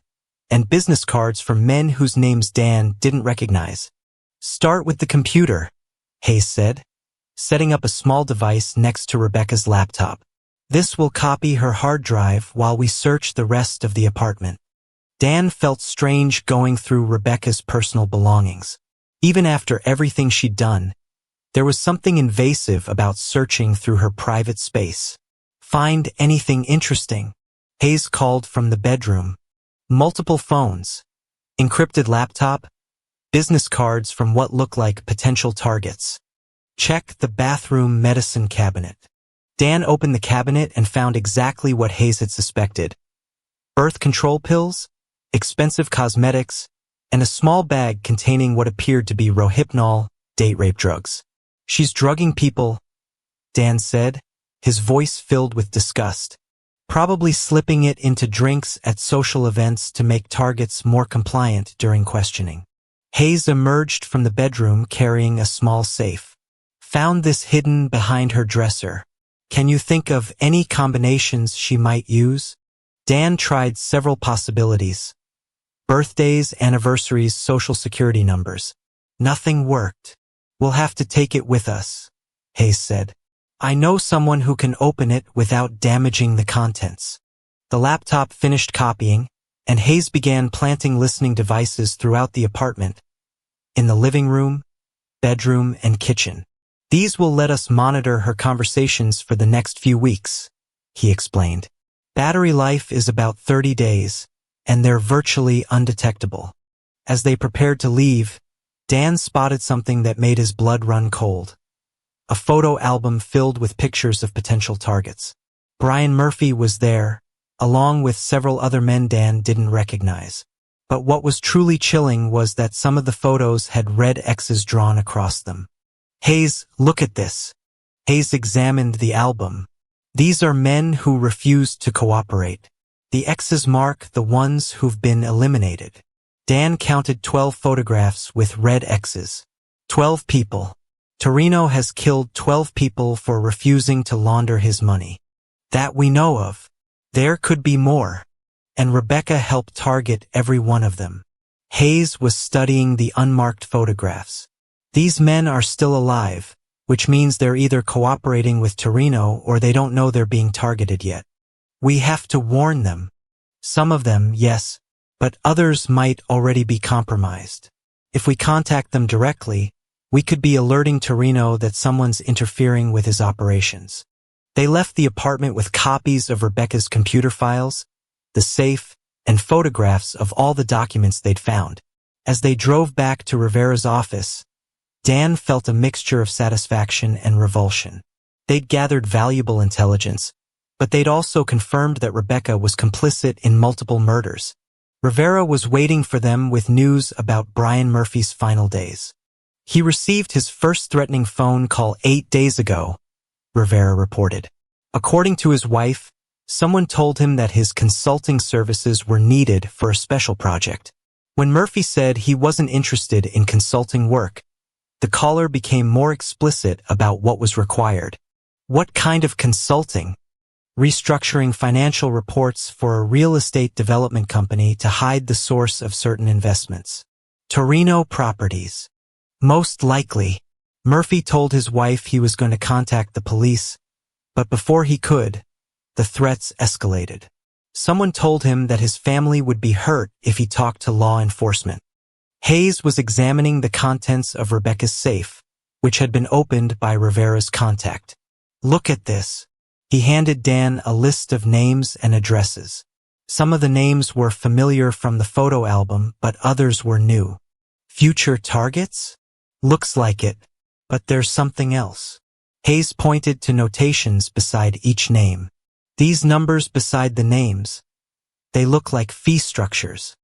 and business cards from men whose names Dan didn't recognize. Start with the computer, Hayes said, setting up a small device next to Rebecca's laptop. This will copy her hard drive while we search the rest of the apartment. Dan felt strange going through Rebecca's personal belongings. Even after everything she'd done, there was something invasive about searching through her private space. Find anything interesting? Hayes called from the bedroom. Multiple phones, encrypted laptop, business cards from what looked like potential targets. Check the bathroom medicine cabinet. Dan opened the cabinet and found exactly what Hayes had suspected. Birth control pills, expensive cosmetics, and a small bag containing what appeared to be Rohypnol, date rape drugs. She's drugging people, Dan said, his voice filled with disgust. Probably slipping it into drinks at social events to make targets more compliant during questioning. Hayes emerged from the bedroom carrying a small safe. Found this hidden behind her dresser. Can you think of any combinations she might use? Dan tried several possibilities. Birthdays, anniversaries, social security numbers. Nothing worked. We'll have to take it with us, Hayes said. I know someone who can open it without damaging the contents. The laptop finished copying, and Hayes began planting listening devices throughout the apartment, in the living room, bedroom, and kitchen. These will let us monitor her conversations for the next few weeks, he explained. Battery life is about 30 days, and they're virtually undetectable. As they prepared to leave, Dan spotted something that made his blood run cold. A photo album filled with pictures of potential targets. Brian Murphy was there, along with several other men Dan didn't recognize. But what was truly chilling was that some of the photos had red X's drawn across them. "Hayes, look at this." Hayes examined the album. These are men who refused to cooperate. The X's mark the ones who've been eliminated. Dan counted 12 photographs with red X's. 12 people. Torino has killed 12 people for refusing to launder his money. That we know of. There could be more. And Rebecca helped target every one of them. Hayes was studying the unmarked photographs. These men are still alive, which means they're either cooperating with Torino or they don't know they're being targeted yet. We have to warn them. Some of them, yes, but others might already be compromised. If we contact them directly, we could be alerting Torino that someone's interfering with his operations. They left the apartment with copies of Rebecca's computer files, the safe, and photographs of all the documents they'd found. As they drove back to Rivera's office, Dan felt a mixture of satisfaction and revulsion. They'd gathered valuable intelligence, but they'd also confirmed that Rebecca was complicit in multiple murders. Rivera was waiting for them with news about Brian Murphy's final days. He received his first threatening phone call 8 days ago, Rivera reported. According to his wife, someone told him that his consulting services were needed for a special project. When Murphy said he wasn't interested in consulting work, the caller became more explicit about what was required. What kind of consulting? Restructuring financial reports for a real estate development company to hide the source of certain investments. Torino Properties. Most likely, Murphy told his wife he was going to contact the police, but before he could, the threats escalated. Someone told him that his family would be hurt if he talked to law enforcement. Hayes was examining the contents of Rebecca's safe, which had been opened by Rivera's contact. Look at this. He handed Dan a list of names and addresses. Some of the names were familiar from the photo album, but others were new. Future targets? Looks like it, but there's something else. Hayes pointed to notations beside each name. These numbers beside the names, they look like fee structures.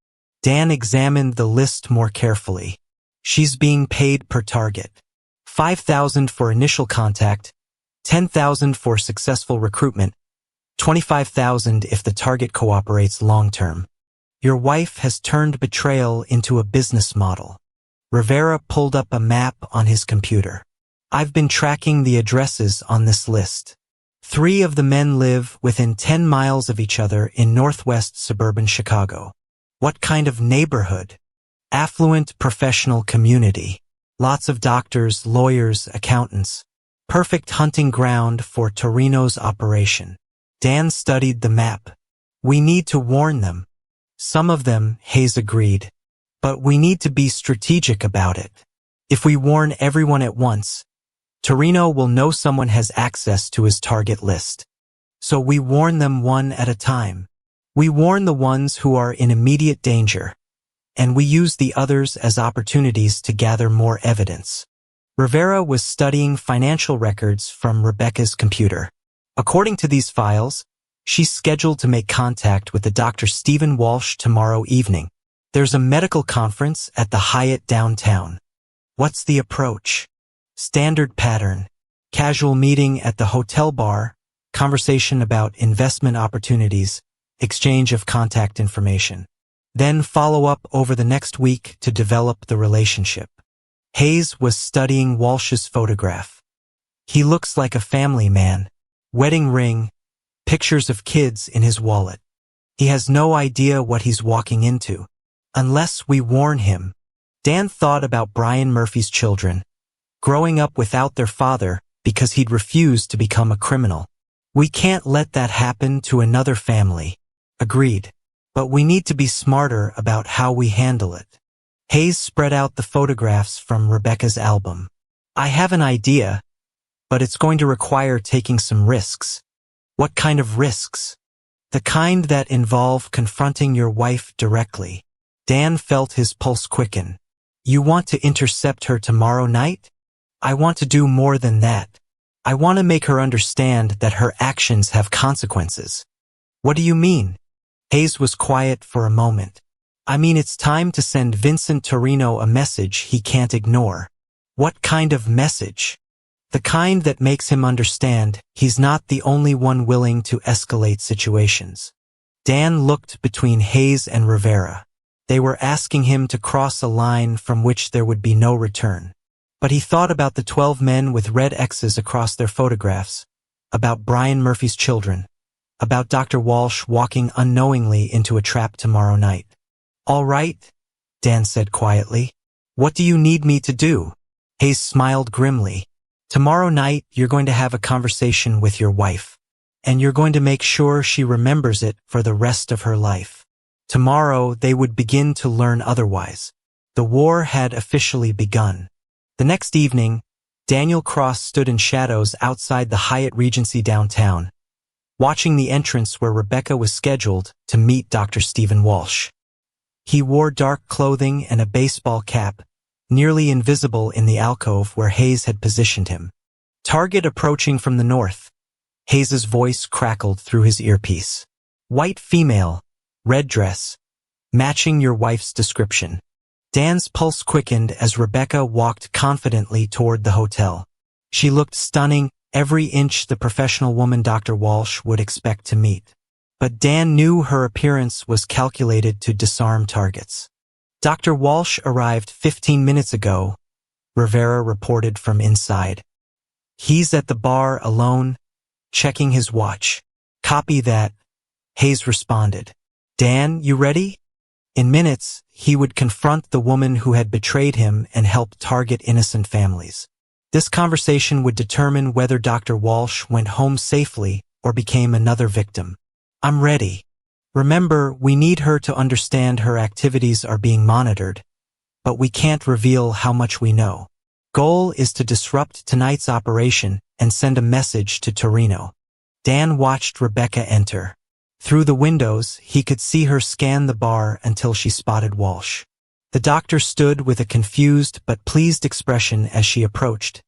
Dan examined the list more carefully. She's being paid per target. $5,000 for initial contact, $10,000 for successful recruitment, $25,000 if the target cooperates long-term. Your wife has turned betrayal into a business model. Rivera pulled up a map on his computer. I've been tracking the addresses on this list. 3 of the men live within 10 miles of each other in northwest suburban Chicago. What kind of neighborhood? Affluent professional community. Lots of doctors, lawyers, accountants. Perfect hunting ground for Torino's operation. Dan studied the map. We need to warn them. Some of them, Hayes agreed. But we need to be strategic about it. If we warn everyone at once, Torino will know someone has access to his target list. So we warn them one at a time. We warn the ones who are in immediate danger, and we use the others as opportunities to gather more evidence. Rivera was studying financial records from Rebecca's computer. According to these files, she's scheduled to make contact with the Dr. Stephen Walsh tomorrow evening. There's a medical conference at the Hyatt downtown. What's the approach? Standard pattern. Casual meeting at the hotel bar, conversation about investment opportunities, exchange of contact information. Then follow up over the next week to develop the relationship. Hayes was studying Walsh's photograph. He looks like a family man. Wedding ring, pictures of kids in his wallet. He has no idea what he's walking into. Unless we warn him. Dan thought about Brian Murphy's children, growing up without their father because he'd refused to become a criminal. We can't let that happen to another family. Agreed. But we need to be smarter about how we handle it. Hayes spread out the photographs from Rebecca's album. I have an idea, but it's going to require taking some risks. What kind of risks? The kind that involve confronting your wife directly. Dan felt his pulse quicken. You want to intercept her tomorrow night? I want to do more than that. I want to make her understand that her actions have consequences. What do you mean? Hayes was quiet for a moment. I mean, it's time to send Vincent Torino a message he can't ignore. What kind of message? The kind that makes him understand he's not the only one willing to escalate situations. Dan looked between Hayes and Rivera. They were asking him to cross a line from which there would be no return. But he thought about the 12 men with red X's across their photographs, about Brian Murphy's children, about Dr. Walsh walking unknowingly into a trap tomorrow night. All right, Dan said quietly. What do you need me to do? Hayes smiled grimly. Tomorrow night, you're going to have a conversation with your wife, and you're going to make sure she remembers it for the rest of her life. Tomorrow, they would begin to learn otherwise. The war had officially begun. The next evening, Daniel Cross stood in shadows outside the Hyatt Regency downtown, watching the entrance where Rebecca was scheduled to meet Dr. Stephen Walsh. He wore dark clothing and a baseball cap, nearly invisible in the alcove where Hayes had positioned him. Target approaching from the north. Hayes's voice crackled through his earpiece. White female, red dress, matching your wife's description. Dan's pulse quickened as Rebecca walked confidently toward the hotel. She looked stunning, every inch the professional woman Dr. Walsh would expect to meet. But Dan knew her appearance was calculated to disarm targets. Dr. Walsh arrived 15 minutes ago, Rivera reported from inside. He's at the bar alone, checking his watch. Copy that, Hayes responded. Dan, you ready? In minutes, he would confront the woman who had betrayed him and help target innocent families. This conversation would determine whether Dr. Walsh went home safely or became another victim. I'm ready. Remember, we need her to understand her activities are being monitored, but we can't reveal how much we know. Goal is to disrupt tonight's operation and send a message to Torino. Dan watched Rebecca enter. Through the windows, he could see her scan the bar until she spotted Walsh. The doctor stood with a confused but pleased expression as she approached,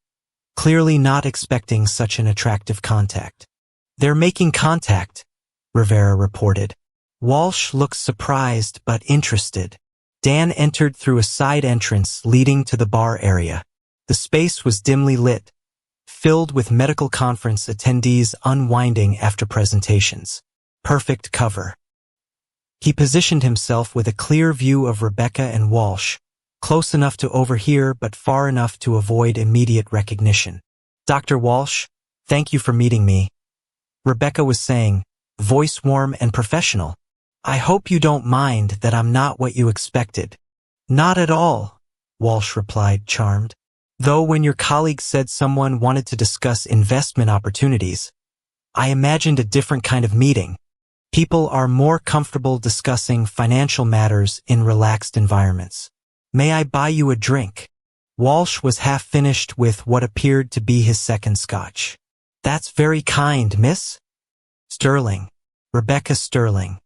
clearly not expecting such an attractive contact. They're making contact, Rivera reported. Walsh looked surprised but interested. Dan entered through a side entrance leading to the bar area. The space was dimly lit, filled with medical conference attendees unwinding after presentations. Perfect cover. He positioned himself with a clear view of Rebecca and Walsh, close enough to overhear but far enough to avoid immediate recognition. Dr. Walsh, thank you for meeting me, Rebecca was saying, voice warm and professional. I hope you don't mind that I'm not what you expected. Not at all, Walsh replied, charmed. Though when your colleague said someone wanted to discuss investment opportunities, I imagined a different kind of meeting. People are more comfortable discussing financial matters in relaxed environments. May I buy you a drink? Walsh was half finished with what appeared to be his second scotch. That's very kind, miss. Sterling. Rebecca Sterling.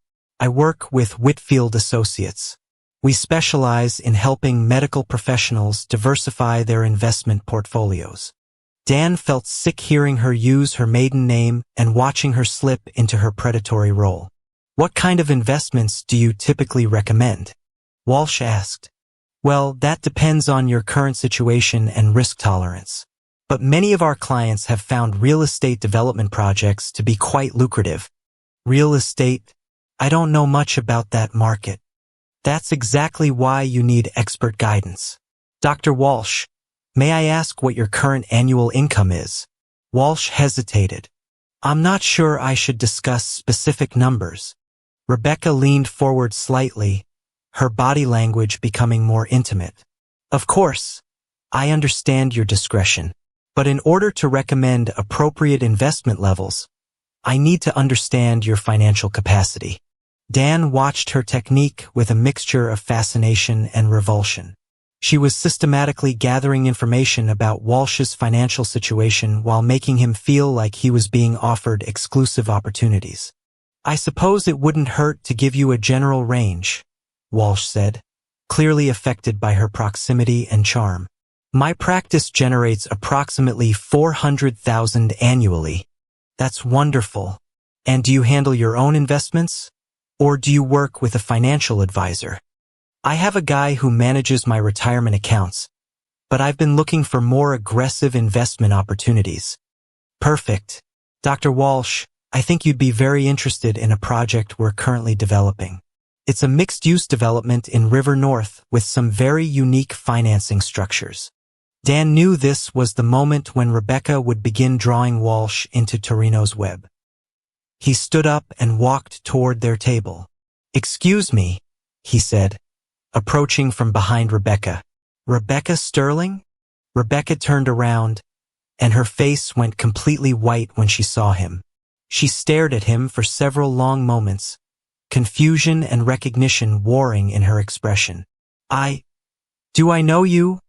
I work with Whitfield Associates. We specialize in helping medical professionals diversify their investment portfolios. Dan felt sick hearing her use her maiden name and watching her slip into her predatory role. What kind of investments do you typically recommend? Walsh asked. Well, that depends on your current situation and risk tolerance. But many of our clients have found real estate development projects to be quite lucrative. Real estate? I don't know much about that market. That's exactly why you need expert guidance. Dr. Walsh, may I ask what your current annual income is? Walsh hesitated. I'm not sure I should discuss specific numbers. Rebecca leaned forward slightly, her body language becoming more intimate. Of course, I understand your discretion, but in order to recommend appropriate investment levels, I need to understand your financial capacity. Dan watched her technique with a mixture of fascination and revulsion. She was systematically gathering information about Walsh's financial situation while making him feel like he was being offered exclusive opportunities. "I suppose it wouldn't hurt to give you a general range," Walsh said, clearly affected by her proximity and charm. "My practice generates approximately $400,000 annually. That's wonderful. And do you handle your own investments? Or do you work with a financial advisor?" "I have a guy who manages my retirement accounts, but I've been looking for more aggressive investment opportunities." "Perfect. Dr. Walsh, I think you'd be very interested in a project we're currently developing. It's a mixed-use development in River North with some very unique financing structures." Dan knew this was the moment when Rebecca would begin drawing Walsh into Torino's web. He stood up and walked toward their table. "Excuse me," he said, approaching from behind Rebecca. "Rebecca Sterling?" Rebecca turned around, and her face went completely white when she saw him. She stared at him for several long moments, confusion and recognition warring in her expression. Do I know you?"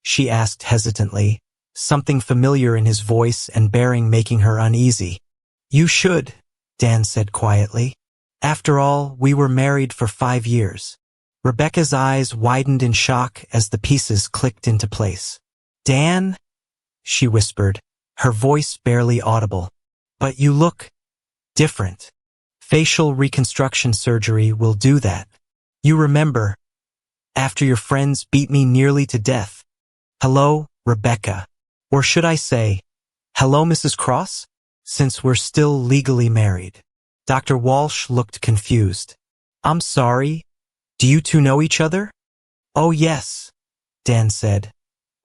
she asked hesitantly, something familiar in his voice and bearing making her uneasy. "You should," Dan said quietly. "After all, we were married for 5 years. Rebecca's eyes widened in shock as the pieces clicked into place. "Dan?" she whispered, her voice barely audible. "But you look different. Facial reconstruction surgery will do that. You remember, after your friends beat me nearly to death. Hello, Rebecca. Or should I say, hello, Mrs. Cross? Since we're still legally married." Dr. Walsh looked confused. "I'm sorry. Do you two know each other?" "Oh, yes," Dan said,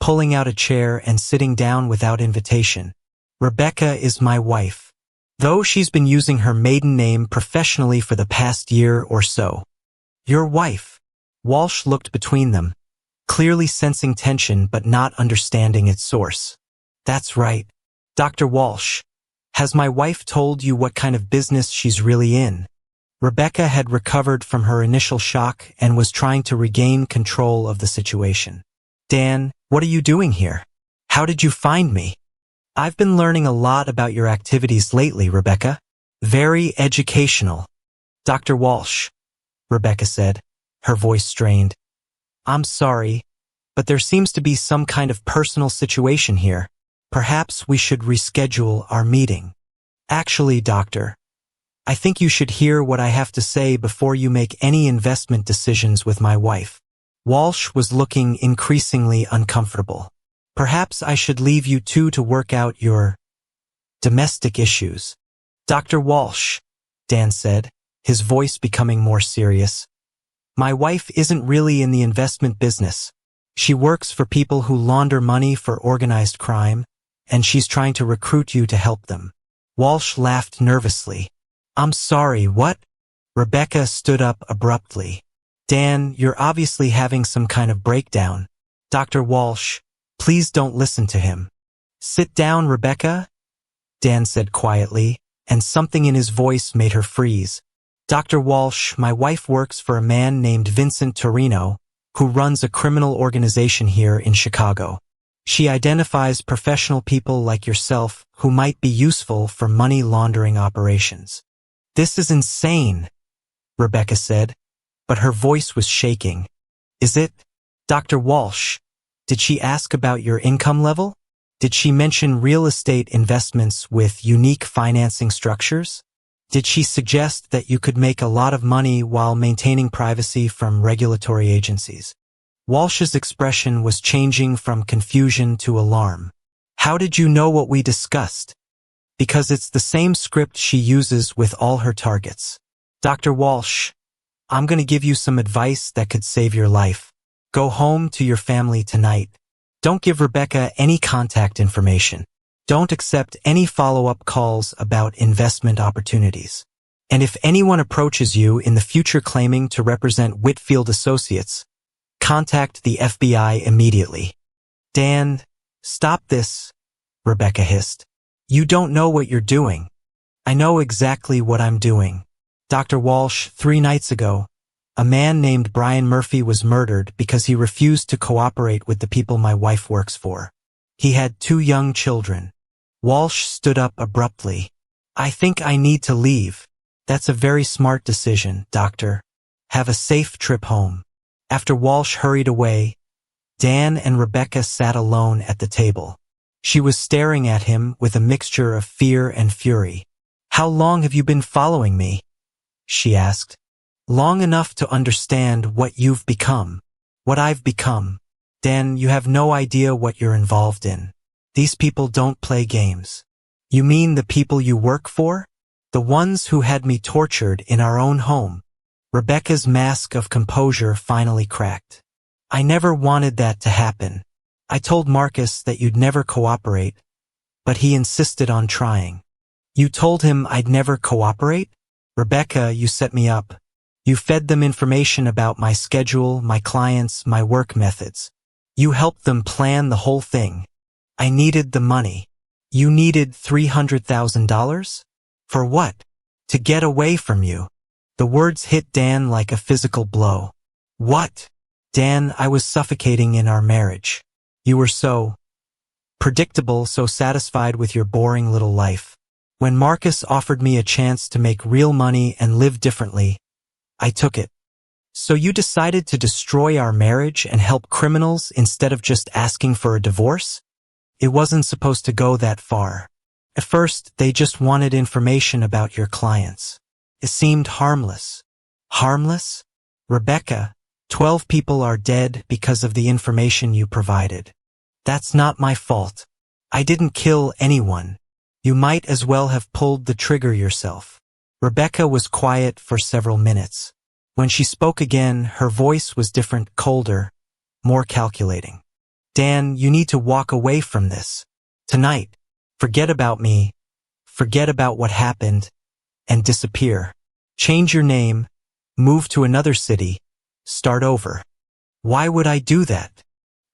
pulling out a chair and sitting down without invitation. "Rebecca is my wife, though she's been using her maiden name professionally for the past year or so." "Your wife?" Walsh looked between them, clearly sensing tension but not understanding its source. "That's right. Dr. Walsh, has my wife told you what kind of business she's really in?" Rebecca had recovered from her initial shock and was trying to regain control of the situation. "Dan, what are you doing here? How did you find me?" "I've been learning a lot about your activities lately, Rebecca. Very educational." "Dr. Walsh," Rebecca said, her voice strained. "I'm sorry, but there seems to be some kind of personal situation here. Perhaps we should reschedule our meeting." "Actually, Doctor, I think you should hear what I have to say before you make any investment decisions with my wife." Walsh was looking increasingly uncomfortable. "Perhaps I should leave you two to work out your domestic issues." "Dr. Walsh," Dan said, his voice becoming more serious, "my wife isn't really in the investment business. She works for people who launder money for organized crime, and she's trying to recruit you to help them." Walsh laughed nervously. "I'm sorry, what?" Rebecca stood up abruptly. "Dan, you're obviously having some kind of breakdown. Dr. Walsh, please don't listen to him." "Sit down, Rebecca," Dan said quietly, and something in his voice made her freeze. "Dr. Walsh, my wife works for a man named Vincent Torino, who runs a criminal organization here in Chicago. She identifies professional people like yourself who might be useful for money laundering operations." "This is insane," Rebecca said, but her voice was shaking. "Is it? Dr. Walsh, did she ask about your income level? Did she mention real estate investments with unique financing structures? Did she suggest that you could make a lot of money while maintaining privacy from regulatory agencies?" Walsh's expression was changing from confusion to alarm. "How did you know what we discussed?" "Because it's the same script she uses with all her targets." "Dr. Walsh, I'm going to give you some advice that could save your life. Go home to your family tonight. Don't give Rebecca any contact information. Don't accept any follow-up calls about investment opportunities. And if anyone approaches you in the future claiming to represent Whitfield Associates, contact the FBI immediately." "Dan, stop this," Rebecca hissed. "You don't know what you're doing." "I know exactly what I'm doing. Dr. Walsh, 3 nights ago, A man named Brian Murphy was murdered because he refused to cooperate with the people my wife works for. He had 2 young children. Walsh stood up abruptly. I think I need to leave. That's a very smart decision, Doctor. Have a safe trip home. After Walsh hurried away, Dan and Rebecca sat alone at the table. She was staring at him with a mixture of fear and fury. How long have you been following me? She asked. Long enough to understand what you've become. What I've become. Dan, you have no idea what you're involved in. These people don't play games. You mean the people you work for? The ones who had me tortured in our own home. Rebecca's mask of composure finally cracked. I never wanted that to happen. I told Marcus that you'd never cooperate, but he insisted on trying. You told him I'd never cooperate? Rebecca, you set me up. You fed them information about my schedule, my clients, my work methods. You helped them plan the whole thing. I needed the money. You needed $300,000? For what? To get away from you. The words hit Dan like a physical blow. What? Dan, I was suffocating in our marriage. You were so predictable, so satisfied with your boring little life. When Marcus offered me a chance to make real money and live differently, I took it. So you decided to destroy our marriage and help criminals instead of just asking for a divorce? It wasn't supposed to go that far. At first, they just wanted information about your clients. It seemed harmless. Harmless? Rebecca, 12 people are dead because of the information you provided. That's not my fault. I didn't kill anyone. You might as well have pulled the trigger yourself. Rebecca was quiet for several minutes. When she spoke again, her voice was different, colder, more calculating. Dan, you need to walk away from this. Tonight. Forget about me. Forget about what happened. And disappear. Change your name. Move to another city. Start over. Why would I do that?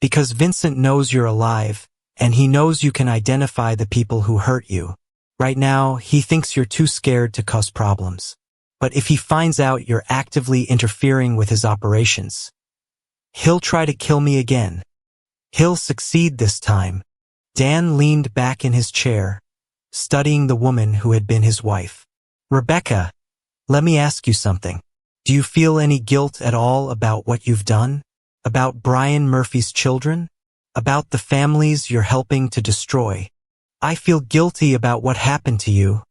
Because Vincent knows you're alive, and he knows you can identify the people who hurt you. Right now, he thinks you're too scared to cause problems. But if he finds out you're actively interfering with his operations, he'll try to kill me again. He'll succeed this time. Dan leaned back in his chair, studying the woman who had been his wife. Rebecca, let me ask you something. Do you feel any guilt at all about what you've done? About Brian Murphy's children? About the families you're helping to destroy? I feel guilty about what happened to you,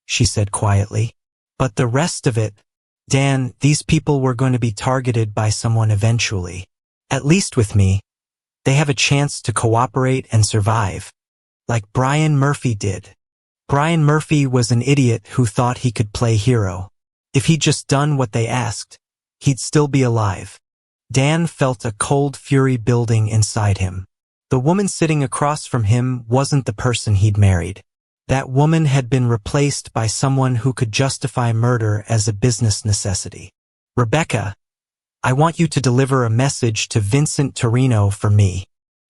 she said quietly. But the rest of it, Dan, these people were going to be targeted by someone eventually. At least with me, they have a chance to cooperate and survive. Like Brian Murphy did. Brian Murphy was an idiot who thought he could play hero. If he'd just done what they asked, he'd still be alive. Dan felt a cold fury building inside him. The woman sitting across from him wasn't the person he'd married. That woman had been replaced by someone who could justify murder as a business necessity. Rebecca, I want you to deliver a message to Vincent Torino for me.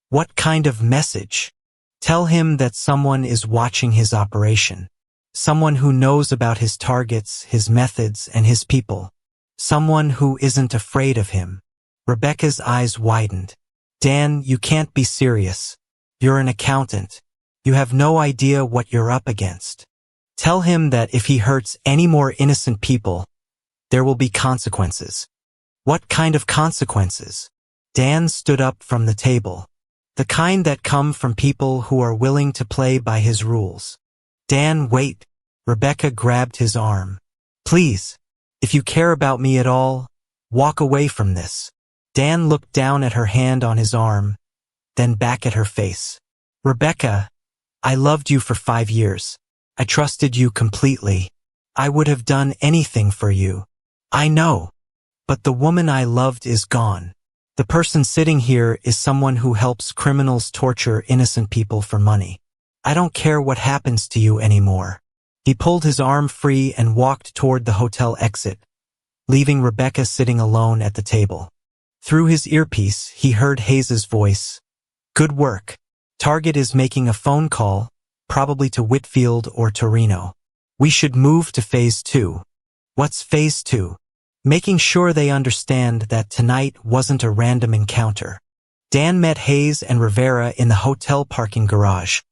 What kind of message? Tell him that someone is watching his operation. Someone who knows about his targets, his methods, and his people. Someone who isn't afraid of him. Rebecca's eyes widened. Dan, you can't be serious. You're an accountant. You have no idea what you're up against. Tell him that if he hurts any more innocent people, there will be consequences. What kind of consequences? Dan stood up from the table. The kind that come from people who are willing to play by his rules. Dan, wait. Rebecca grabbed his arm. Please, if you care about me at all, walk away from this. Dan looked down at her hand on his arm, then back at her face. Rebecca, I loved you for 5 years. I trusted you completely. I would have done anything for you. I know. But the woman I loved is gone. The person sitting here is someone who helps criminals torture innocent people for money. I don't care what happens to you anymore. He pulled his arm free and walked toward the hotel exit, leaving Rebecca sitting alone at the table. Through his earpiece, he heard Hayes's voice. Good work. Target is making a phone call, probably to Whitfield or Torino. We should move to phase 2. What's phase 2? making sure they understand that tonight wasn't a random encounter. Dan met Hayes and Rivera in the hotel parking garage,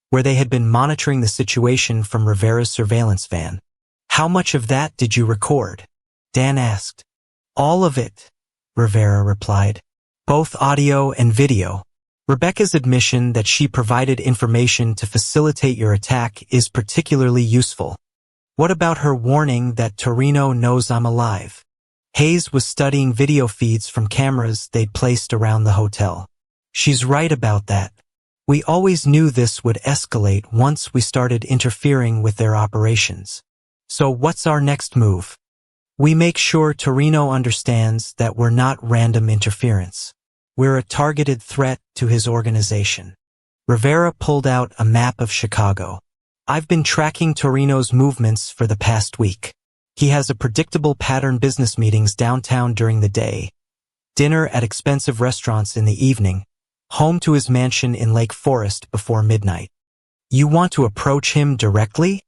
where they had been monitoring the situation from Rivera's surveillance van. "How much of that did you record?" Dan asked. "All of it," Rivera replied. "Both audio and video. Rebecca's admission that she provided information to facilitate your attack is particularly useful. What about her warning that Torino knows I'm alive?" Hayes was studying video feeds from cameras they'd placed around the hotel. "She's right about that. We always knew this would escalate once we started interfering with their operations. So what's our next move?" "We make sure Torino understands that we're not random interference. We're a targeted threat to his organization." Rivera pulled out a map of Chicago. "I've been tracking Torino's movements for the past week. He has a predictable pattern: business meetings downtown during the day, dinner at expensive restaurants in the evening, home to his mansion in Lake Forest before midnight." "You want to approach him directly?"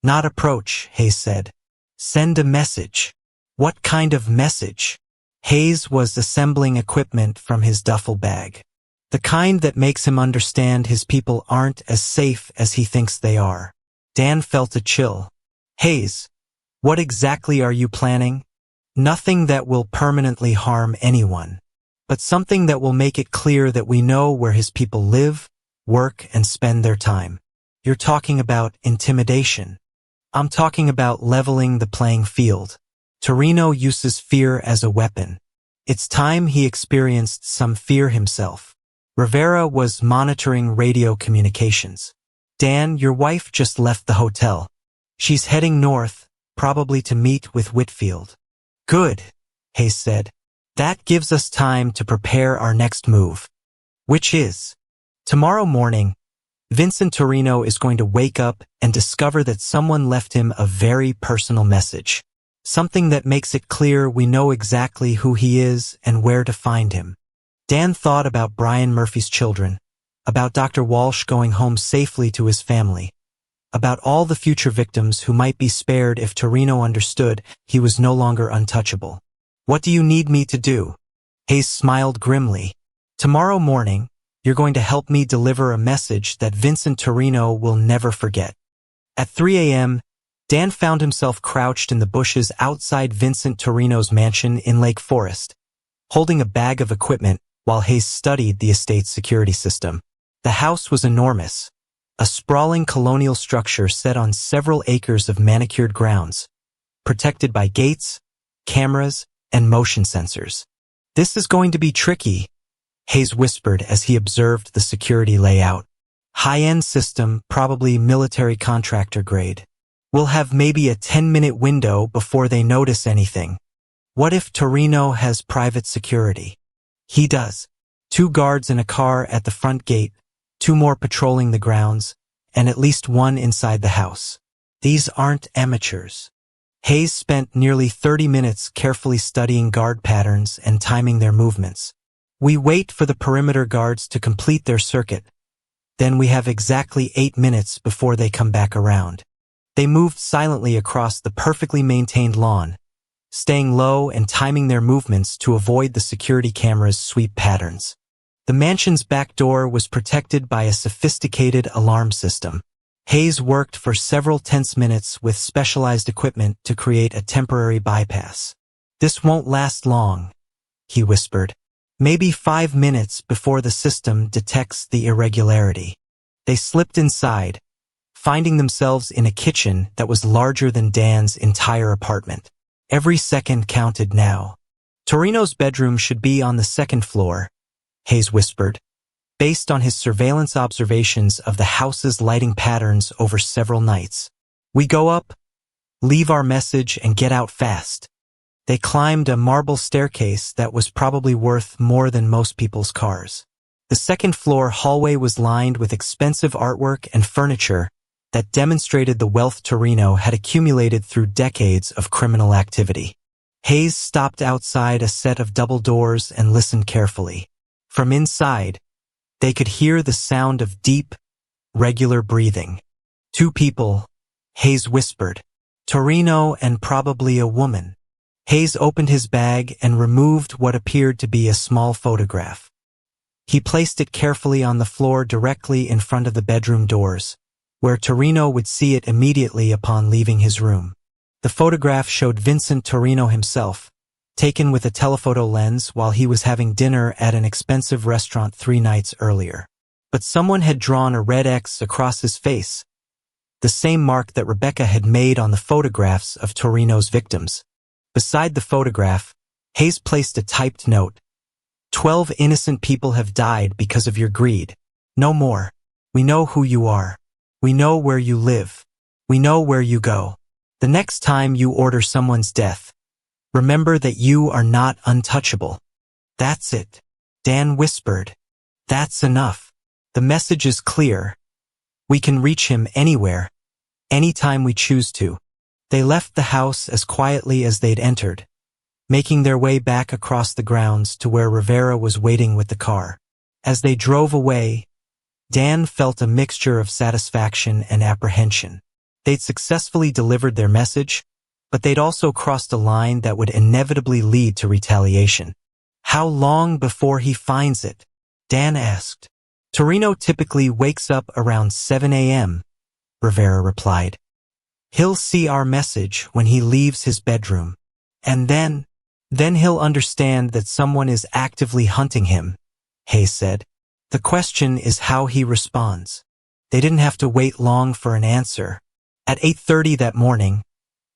"Not approach," Hayes said. "Send a message." "What kind of message?" Hayes was assembling equipment from his duffel bag. "The kind that makes him understand his people aren't as safe as he thinks they are." Dan felt a chill. "Hayes, what exactly are you planning?" "Nothing that will permanently harm anyone, but something that will make it clear that we know where his people live, work, and spend their time." "You're talking about intimidation." "I'm talking about leveling the playing field. Torino uses fear as a weapon. It's time he experienced some fear himself." Rivera was monitoring radio communications. "Dan, your wife just left the hotel. She's heading north, probably to meet with Whitfield." "Good," Hayes said. "That gives us time to prepare our next move." "Which is?" "Tomorrow morning, Vincent Torino is going to wake up and discover that someone left him a very personal message. Something that makes it clear we know exactly who he is and where to find him." Dan thought about Brian Murphy's children, about Dr. Walsh going home safely to his family, about all the future victims who might be spared if Torino understood he was no longer untouchable. "What do you need me to do?" Hayes smiled grimly. "Tomorrow morning, you're going to help me deliver a message that Vincent Torino will never forget." At 3 a.m., Dan found himself crouched in the bushes outside Vincent Torino's mansion in Lake Forest, holding a bag of equipment while Hayes studied the estate's security system. The house was enormous, a sprawling colonial structure set on several acres of manicured grounds, protected by gates, cameras, and motion sensors. "This is going to be tricky," Hayes whispered as he observed the security layout. "High-end system, probably military contractor grade. We'll have maybe a 10-minute window before they notice anything." "What if Torino has private security?" "He does. 2 guards in a car at the front gate, 2 more patrolling the grounds, and at least 1 inside the house. These aren't amateurs." Hayes spent nearly 30 minutes carefully studying guard patterns and timing their movements. "We wait for the perimeter guards to complete their circuit. Then we have exactly 8 minutes before they come back around." They moved silently across the perfectly maintained lawn, staying low and timing their movements to avoid the security camera's sweep patterns. The mansion's back door was protected by a sophisticated alarm system. Hayes worked for several tense minutes with specialized equipment to create a temporary bypass. "This won't last long," he whispered. "Maybe 5 minutes before the system detects the irregularity." They slipped inside, finding themselves in a kitchen that was larger than Dan's entire apartment. Every second counted now. "Torino's bedroom should be on the 2nd floor," Hayes whispered, based on his surveillance observations of the house's lighting patterns over several nights. "We go up, leave our message, and get out fast." They climbed a marble staircase that was probably worth more than most people's cars. The 2nd floor hallway was lined with expensive artwork and furniture that demonstrated the wealth Torino had accumulated through decades of criminal activity. Hayes stopped outside a set of double doors and listened carefully. From inside, they could hear the sound of deep, regular breathing. 2 people, Hayes whispered. Torino and probably a woman. Hayes opened his bag and removed what appeared to be a small photograph. He placed it carefully on the floor directly in front of the bedroom doors, where Torino would see it immediately upon leaving his room. The photograph showed Vincent Torino himself, taken with a telephoto lens while he was having dinner at an expensive restaurant 3 nights earlier. But someone had drawn a red X across his face, the same mark that Rebecca had made on the photographs of Torino's victims. Beside the photograph, Hayes placed a typed note. 12 innocent people have died because of your greed. No more. We know who you are. We know where you live. We know where you go. The next time you order someone's death, remember that you are not untouchable. That's it. Dan whispered. That's enough. The message is clear. We can reach him anywhere, anytime we choose to. They left the house as quietly as they'd entered, making their way back across the grounds to where Rivera was waiting with the car. As they drove away, Dan felt a mixture of satisfaction and apprehension. They'd successfully delivered their message, but they'd also crossed a line that would inevitably lead to retaliation. How long before he finds it? Dan asked. Torino typically wakes up around 7 a.m., Rivera replied. He'll see our message when he leaves his bedroom. And then he'll understand that someone is actively hunting him, Hayes said. The question is how he responds. They didn't have to wait long for an answer. At 8:30 that morning,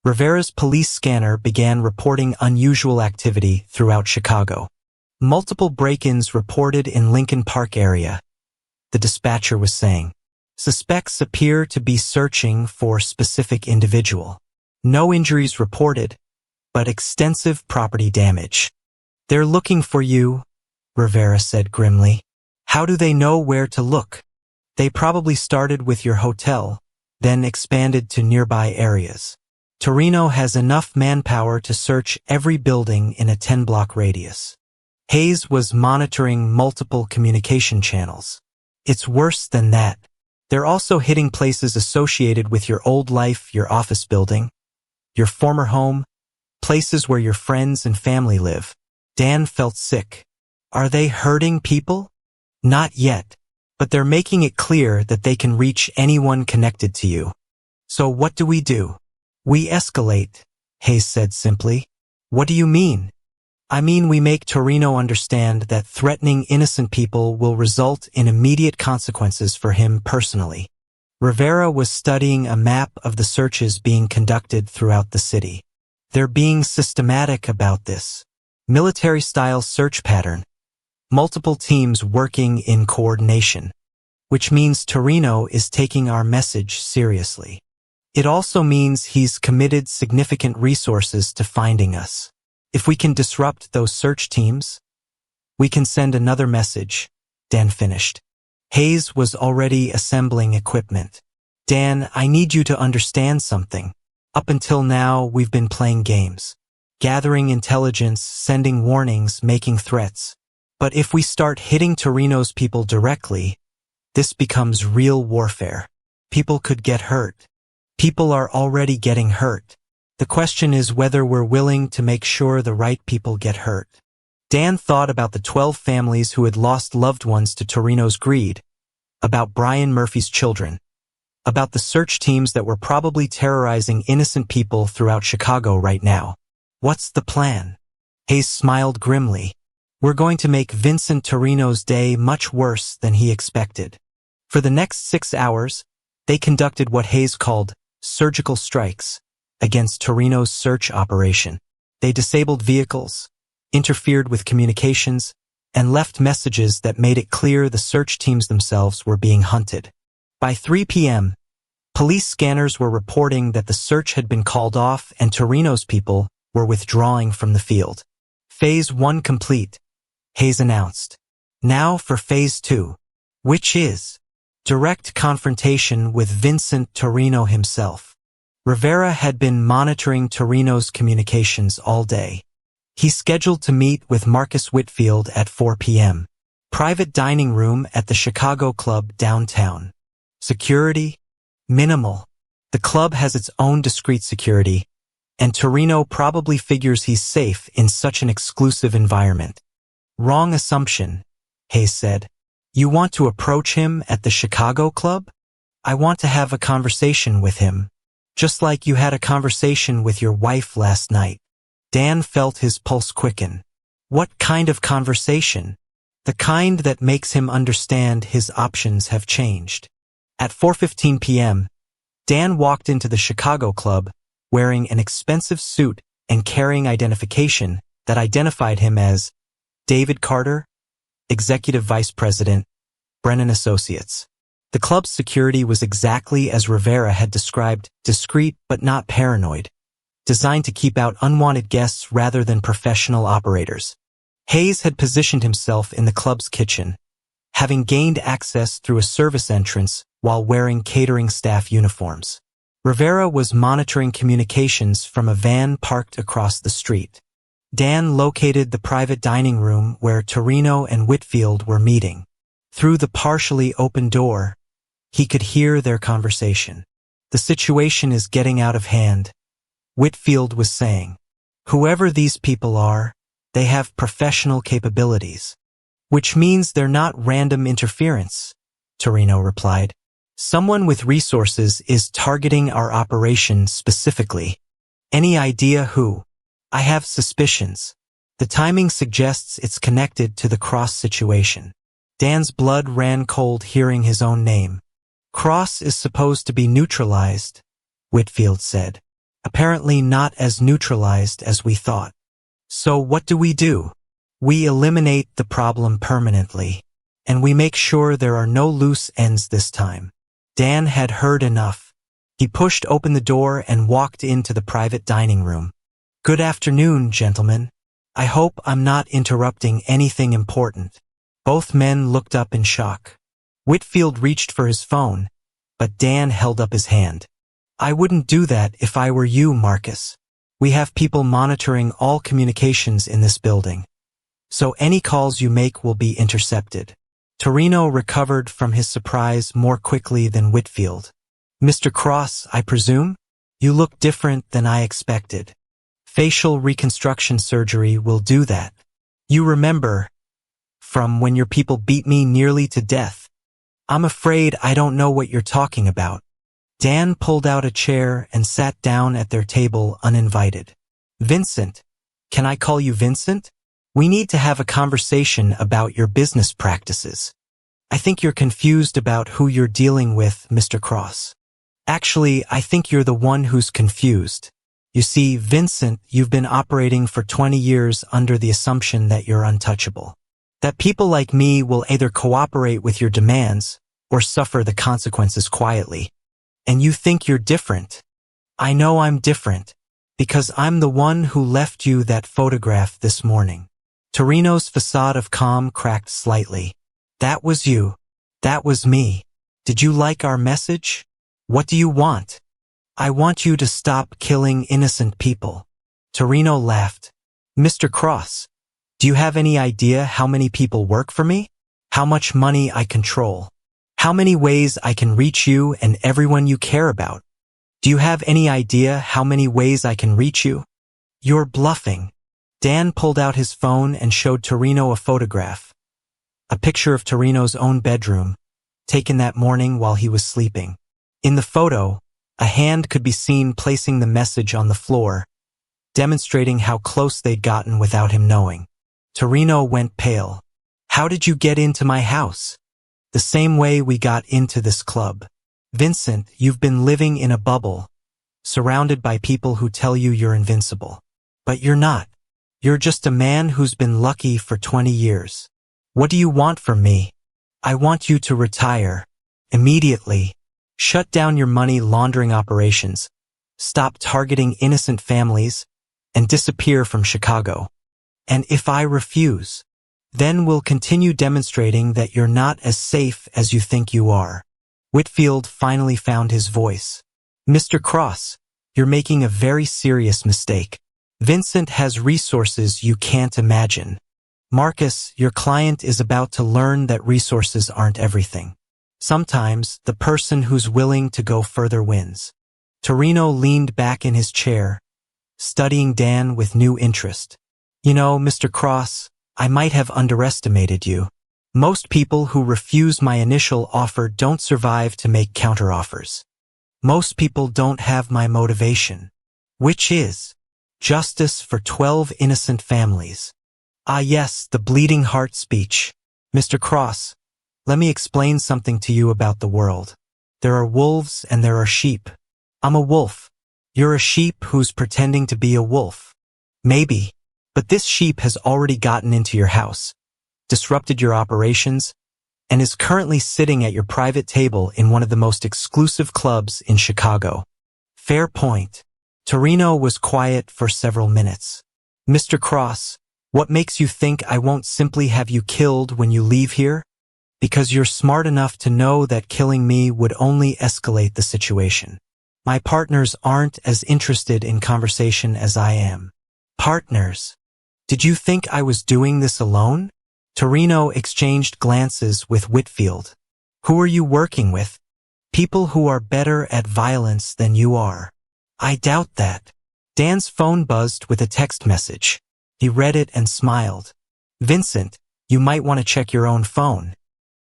Rivera's police scanner began reporting unusual activity throughout Chicago. Multiple break-ins reported in Lincoln Park area, the dispatcher was saying. Suspects appear to be searching for specific individual. No injuries reported, but extensive property damage. They're looking for you, Rivera said grimly. How do they know where to look? They probably started with your hotel, then expanded to nearby areas. Torino has enough manpower to search every building in a 10-block radius. Hayes was monitoring multiple communication channels. It's worse than that. They're also hitting places associated with your old life, your office building, your former home, places where your friends and family live. Dan felt sick. Are they hurting people? Not yet, but they're making it clear that they can reach anyone connected to you. So what do? We escalate, Hayes said simply. What do you mean? I mean we make Torino understand that threatening innocent people will result in immediate consequences for him personally. Rivera was studying a map of the searches being conducted throughout the city. They're being systematic about this. Military-style search pattern. Multiple teams working in coordination. Which means Torino is taking our message seriously. It also means he's committed significant resources to finding us. If we can disrupt those search teams, we can send another message, Dan finished. Hayes was already assembling equipment. Dan, I need you to understand something. Up until now, we've been playing games. Gathering intelligence, sending warnings, making threats. But if we start hitting Torino's people directly, this becomes real warfare. People could get hurt. People are already getting hurt. The question is whether we're willing to make sure the right people get hurt. Dan thought about the 12 families who had lost loved ones to Torino's greed, about Brian Murphy's children, about the search teams that were probably terrorizing innocent people throughout Chicago right now. What's the plan? Hayes smiled grimly. We're going to make Vincent Torino's day much worse than he expected. For the next 6 hours, they conducted what Hayes called surgical strikes against Torino's search operation. They disabled vehicles, interfered with communications, and left messages that made it clear the search teams themselves were being hunted. By 3 p.m., police scanners were reporting that the search had been called off and Torino's people were withdrawing from the field. Phase 1 complete, Hayes announced. Now for Phase 2, which is direct confrontation with Vincent Torino himself. Rivera had been monitoring Torino's communications all day. He scheduled to meet with Marcus Whitfield at 4 p.m. Private dining room at the Chicago Club downtown. Security? Minimal. The club has its own discreet security, and Torino probably figures he's safe in such an exclusive environment. Wrong assumption, Hayes said. You want to approach him at the Chicago club? I want to have a conversation with him, just like you had a conversation with your wife last night. Dan felt his pulse quicken. What kind of conversation? The kind that makes him understand his options have changed. At 4:15 p.m., Dan walked into the Chicago club wearing an expensive suit and carrying identification that identified him as David Carter, Executive Vice President, Brennan Associates. The club's security was exactly as Rivera had described, discreet but not paranoid, designed to keep out unwanted guests rather than professional operators. Hayes had positioned himself in the club's kitchen, having gained access through a service entrance while wearing catering staff uniforms. Rivera was monitoring communications from a van parked across the street. Dan located the private dining room where Torino and Whitfield were meeting. Through the partially open door, he could hear their conversation. The situation is getting out of hand, Whitfield was saying. Whoever these people are, they have professional capabilities. Which means they're not random interference, Torino replied. Someone with resources is targeting our operation specifically. Any idea who? I have suspicions. The timing suggests it's connected to the Cross situation. Dan's blood ran cold hearing his own name. Cross is supposed to be neutralized, Whitfield said. Apparently not as neutralized as we thought. So what do? We eliminate the problem permanently, and we make sure there are no loose ends this time. Dan had heard enough. He pushed open the door and walked into the private dining room. Good afternoon, gentlemen. I hope I'm not interrupting anything important. Both men looked up in shock. Whitfield reached for his phone, but Dan held up his hand. I wouldn't do that if I were you, Marcus. We have people monitoring all communications in this building, so any calls you make will be intercepted. Torino recovered from his surprise more quickly than Whitfield. Mr. Cross, I presume? You look different than I expected. Facial reconstruction surgery will do that. You remember from when your people beat me nearly to death. I'm afraid I don't know what you're talking about. Dan pulled out a chair and sat down at their table uninvited. Vincent, can I call you Vincent? We need to have a conversation about your business practices. I think you're confused about who you're dealing with, Mr. Cross. Actually, I think you're the one who's confused. You see, Vincent, you've been operating for 20 years under the assumption that you're untouchable. That people like me will either cooperate with your demands or suffer the consequences quietly. And you think you're different. I know I'm different, because I'm the one who left you that photograph this morning. Torino's facade of calm cracked slightly. That was you. That was me. Did you like our message? What do you want? I want you to stop killing innocent people. Torino laughed. Mr. Cross, do you have any idea how many people work for me? How much money I control? How many ways I can reach you and everyone you care about? Do you have any idea how many ways I can reach you? You're bluffing. Dan pulled out his phone and showed Torino a photograph. A picture of Torino's own bedroom, taken that morning while he was sleeping. In the photo, a hand could be seen placing the message on the floor, demonstrating how close they'd gotten without him knowing. Torino went pale. How did you get into my house? The same way we got into this club. Vincent, you've been living in a bubble, surrounded by people who tell you you're invincible. But you're not. You're just a man who's been lucky for 20 years. What do you want from me? I want you to retire. Immediately. Shut down your money laundering operations. Stop targeting innocent families, and disappear from Chicago. And if I refuse, then we'll continue demonstrating that you're not as safe as you think you are. Whitfield finally found his voice. Mr. Cross, you're making a very serious mistake. Vincent has resources you can't imagine. Marcus, your client is about to learn that resources aren't everything. Sometimes, the person who's willing to go further wins. Torino leaned back in his chair, studying Dan with new interest. You know, Mr. Cross, I might have underestimated you. Most people who refuse my initial offer don't survive to make counteroffers. Most people don't have my motivation, which is justice for 12 innocent families. Ah yes, the bleeding heart speech. Mr. Cross, let me explain something to you about the world. There are wolves and there are sheep. I'm a wolf. You're a sheep who's pretending to be a wolf. Maybe, but this sheep has already gotten into your house, disrupted your operations, and is currently sitting at your private table in one of the most exclusive clubs in Chicago. Fair point. Torino was quiet for several minutes. Mr. Cross, what makes you think I won't simply have you killed when you leave here? Because you're smart enough to know that killing me would only escalate the situation. My partners aren't as interested in conversation as I am. Partners? Did you think I was doing this alone? Torino exchanged glances with Whitfield. Who are you working with? People who are better at violence than you are. I doubt that. Dan's phone buzzed with a text message. He read it and smiled. Vincent, you might want to check your own phone.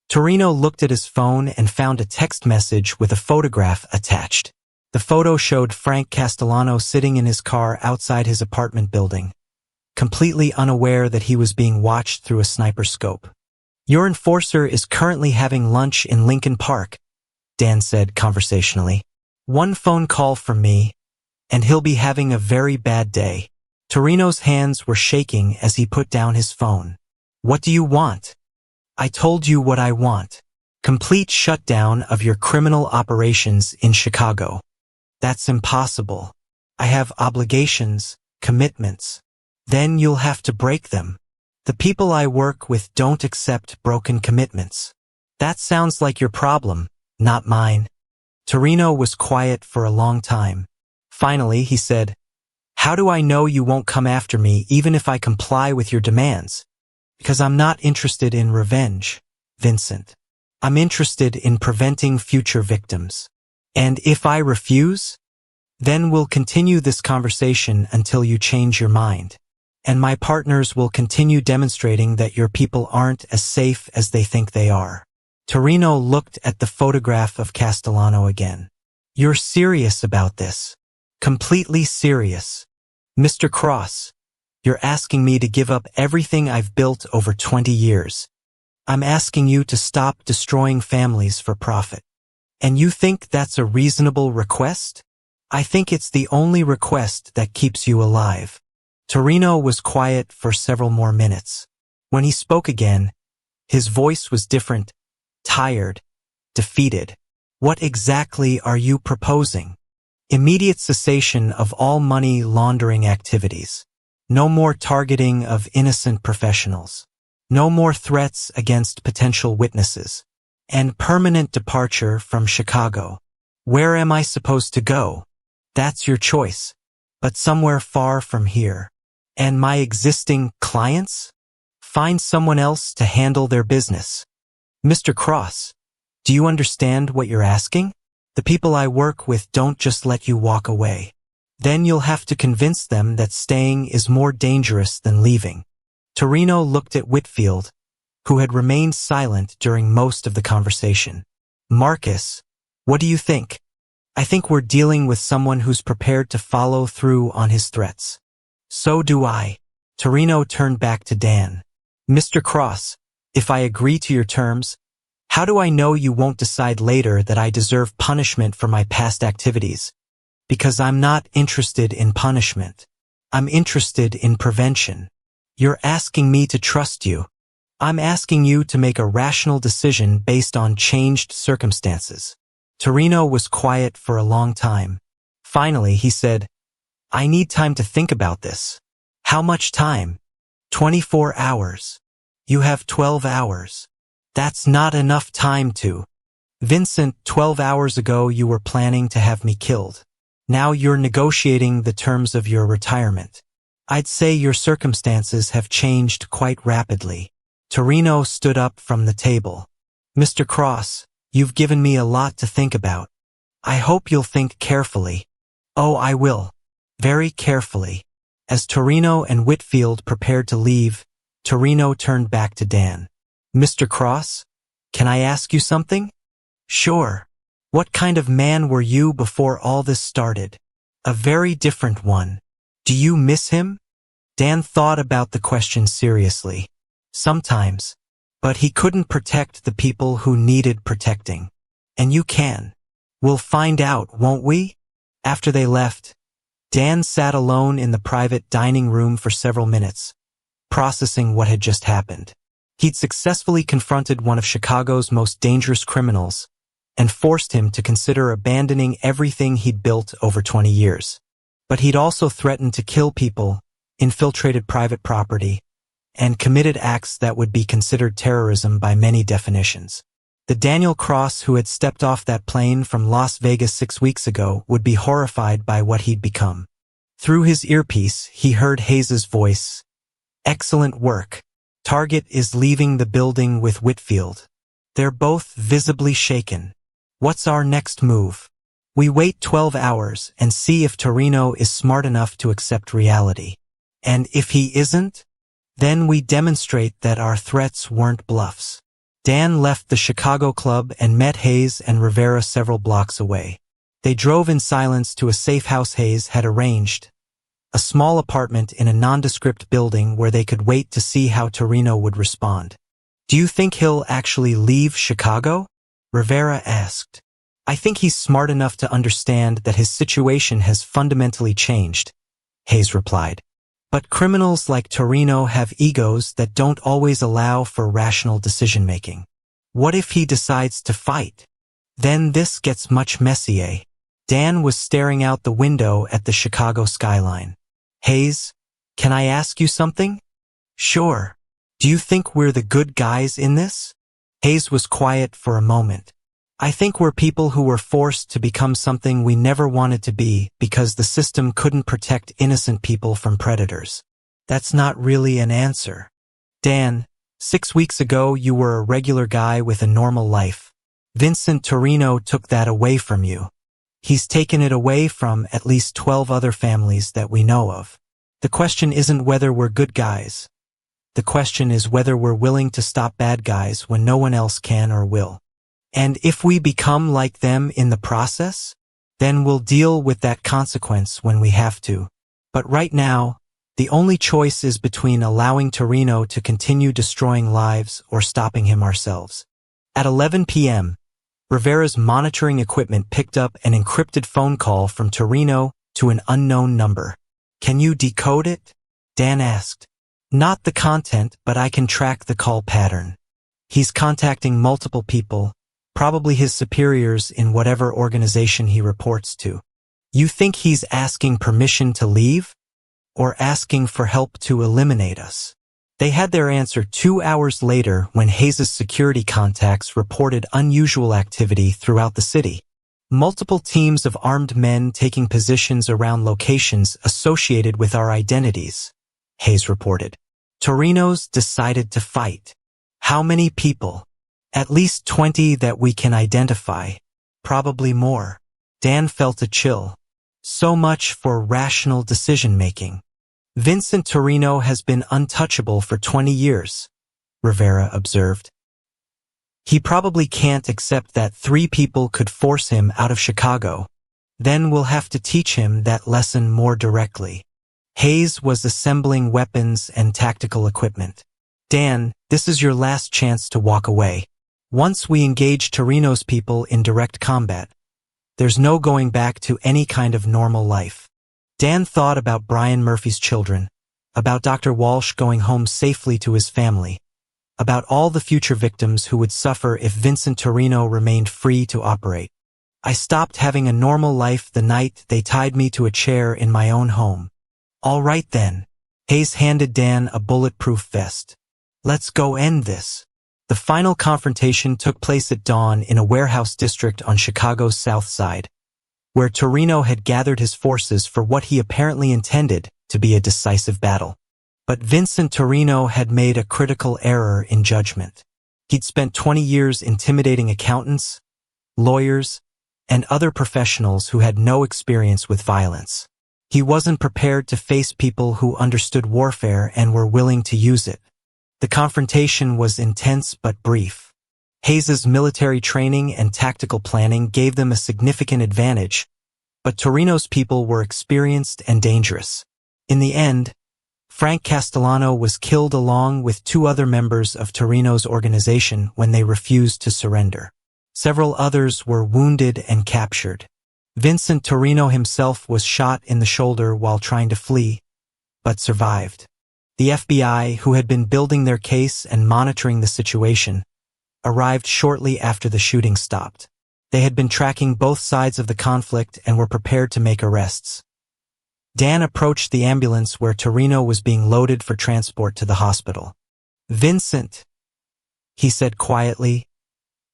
Torino looked at his phone and found a text message with a photograph attached. The photo showed Frank Castellano sitting in his car outside his apartment building, completely unaware that he was being watched through a sniper scope. Your enforcer is currently having lunch in Lincoln Park, Dan said conversationally. One phone call from me, and he'll be having a very bad day. Torino's hands were shaking as he put down his phone. What do you want? I told you what I want. Complete shutdown of your criminal operations in Chicago. That's impossible. I have obligations, commitments. Then you'll have to break them. The people I work with don't accept broken commitments. That sounds like your problem, not mine. Torino was quiet for a long time. Finally, he said, How do I know you won't come after me even if I comply with your demands? Because I'm not interested in revenge, Vincent. I'm interested in preventing future victims. And if I refuse, then we'll continue this conversation until you change your mind. And my partners will continue demonstrating that your people aren't as safe as they think they are. Torino looked at the photograph of Castellano again. You're serious about this. Completely serious. Mr. Cross, you're asking me to give up everything I've built over 20 years. I'm asking you to stop destroying families for profit. And you think that's a reasonable request? I think it's the only request that keeps you alive. Torino was quiet for several more minutes. When he spoke again, his voice was different, tired, defeated. What exactly are you proposing? Immediate cessation of all money laundering activities. No more targeting of innocent professionals. No more threats against potential witnesses. And permanent departure from Chicago. Where am I supposed to go? That's your choice. But somewhere far from here. And my existing clients? Find someone else to handle their business. Mr. Cross, do you understand what you're asking? The people I work with don't just let you walk away. Then you'll have to convince them that staying is more dangerous than leaving. Torino looked at Whitfield, who had remained silent during most of the conversation. Marcus, what do you think? I think we're dealing with someone who's prepared to follow through on his threats. So do I. Torino turned back to Dan. Mr. Cross, if I agree to your terms, how do I know you won't decide later that I deserve punishment for my past activities? Because I'm not interested in punishment. I'm interested in prevention. You're asking me to trust you. I'm asking you to make a rational decision based on changed circumstances. Torino was quiet for a long time. Finally, he said, I need time to think about this. How much time? 24 hours. You have 12 hours. That's not enough time to. Vincent, 12 hours ago you were planning to have me killed. Now you're negotiating the terms of your retirement. I'd say your circumstances have changed quite rapidly. Torino stood up from the table. Mr. Cross, you've given me a lot to think about. I hope you'll think carefully. Oh, I will. very carefully. As Torino and Whitfield prepared to leave, Torino turned back to Dan. Mr. Cross, can I ask you something? Sure. What kind of man were you before all this started? A very different one. Do you miss him? Dan thought about the question seriously. Sometimes. But he couldn't protect the people who needed protecting. And you can. We'll find out, won't we? After they left, Dan sat alone in the private dining room for several minutes, processing what had just happened. He'd successfully confronted one of Chicago's most dangerous criminals and forced him to consider abandoning everything he'd built over 20 years. But he'd also threatened to kill people, infiltrated private property, and committed acts that would be considered terrorism by many definitions. The Daniel Cross who had stepped off that plane from Las Vegas 6 weeks ago would be horrified by what he'd become. Through his earpiece, he heard Hayes's voice. Excellent work. Target is leaving the building with Whitfield. They're both visibly shaken. What's our next move? We wait 12 hours and see if Torino is smart enough to accept reality. And if he isn't, then we demonstrate that our threats weren't bluffs. Dan left the Chicago club and met Hayes and Rivera several blocks away. They drove in silence to a safe house Hayes had arranged, a small apartment in a nondescript building where they could wait to see how Torino would respond. Do you think he'll actually leave Chicago? Rivera asked. I think he's smart enough to understand that his situation has fundamentally changed, Hayes replied. But criminals like Torino have egos that don't always allow for rational decision-making. What if he decides to fight? Then this gets much messier. Dan was staring out the window at the Chicago skyline. Hayes, can I ask you something? Sure. Do you think we're the good guys in this? Hayes was quiet for a moment. I think we're people who were forced to become something we never wanted to be because the system couldn't protect innocent people from predators. That's not really an answer. Dan, 6 weeks ago you were a regular guy with a normal life. Vincent Torino took that away from you. He's taken it away from at least 12 other families that we know of. The question isn't whether we're good guys. The question is whether we're willing to stop bad guys when no one else can or will. And if we become like them in the process, then we'll deal with that consequence when we have to. But right now, the only choice is between allowing Torino to continue destroying lives or stopping him ourselves. At 11 p.m., Rivera's monitoring equipment picked up an encrypted phone call from Torino to an unknown number. Can you decode it? Dan asked. Not the content, but I can track the call pattern. He's contacting multiple people, probably his superiors in whatever organization he reports to. You think he's asking permission to leave? Or asking for help to eliminate us? They had their answer 2 hours later when Hayes' security contacts reported unusual activity throughout the city. Multiple teams of armed men taking positions around locations associated with our identities, Hayes reported. Torino's decided to fight. How many people? At least 20 that we can identify. Probably more. Dan felt a chill. So much for rational decision-making. Vincent Torino has been untouchable for 20 years, Rivera observed. He probably can't accept that 3 people could force him out of Chicago. Then we'll have to teach him that lesson more directly. Hayes was assembling weapons and tactical equipment. Dan, this is your last chance to walk away. Once we engage Torino's people in direct combat, there's no going back to any kind of normal life. Dan thought about Brian Murphy's children, about Dr. Walsh going home safely to his family, about all the future victims who would suffer if Vincent Torino remained free to operate. I stopped having a normal life the night they tied me to a chair in my own home. All right then. Hayes handed Dan a bulletproof vest. Let's go end this. The final confrontation took place at dawn in a warehouse district on Chicago's south side, where Torino had gathered his forces for what he apparently intended to be a decisive battle. But Vincent Torino had made a critical error in judgment. He'd spent 20 years intimidating accountants, lawyers, and other professionals who had no experience with violence. He wasn't prepared to face people who understood warfare and were willing to use it. The confrontation was intense but brief. Hayes's military training and tactical planning gave them a significant advantage, but Torino's people were experienced and dangerous. In the end, Frank Castellano was killed along with 2 other members of Torino's organization when they refused to surrender. Several others were wounded and captured. Vincent Torino himself was shot in the shoulder while trying to flee, but survived. The FBI, who had been building their case and monitoring the situation, arrived shortly after the shooting stopped. They had been tracking both sides of the conflict and were prepared to make arrests. Dan approached the ambulance where Torino was being loaded for transport to the hospital. "Vincent," he said quietly.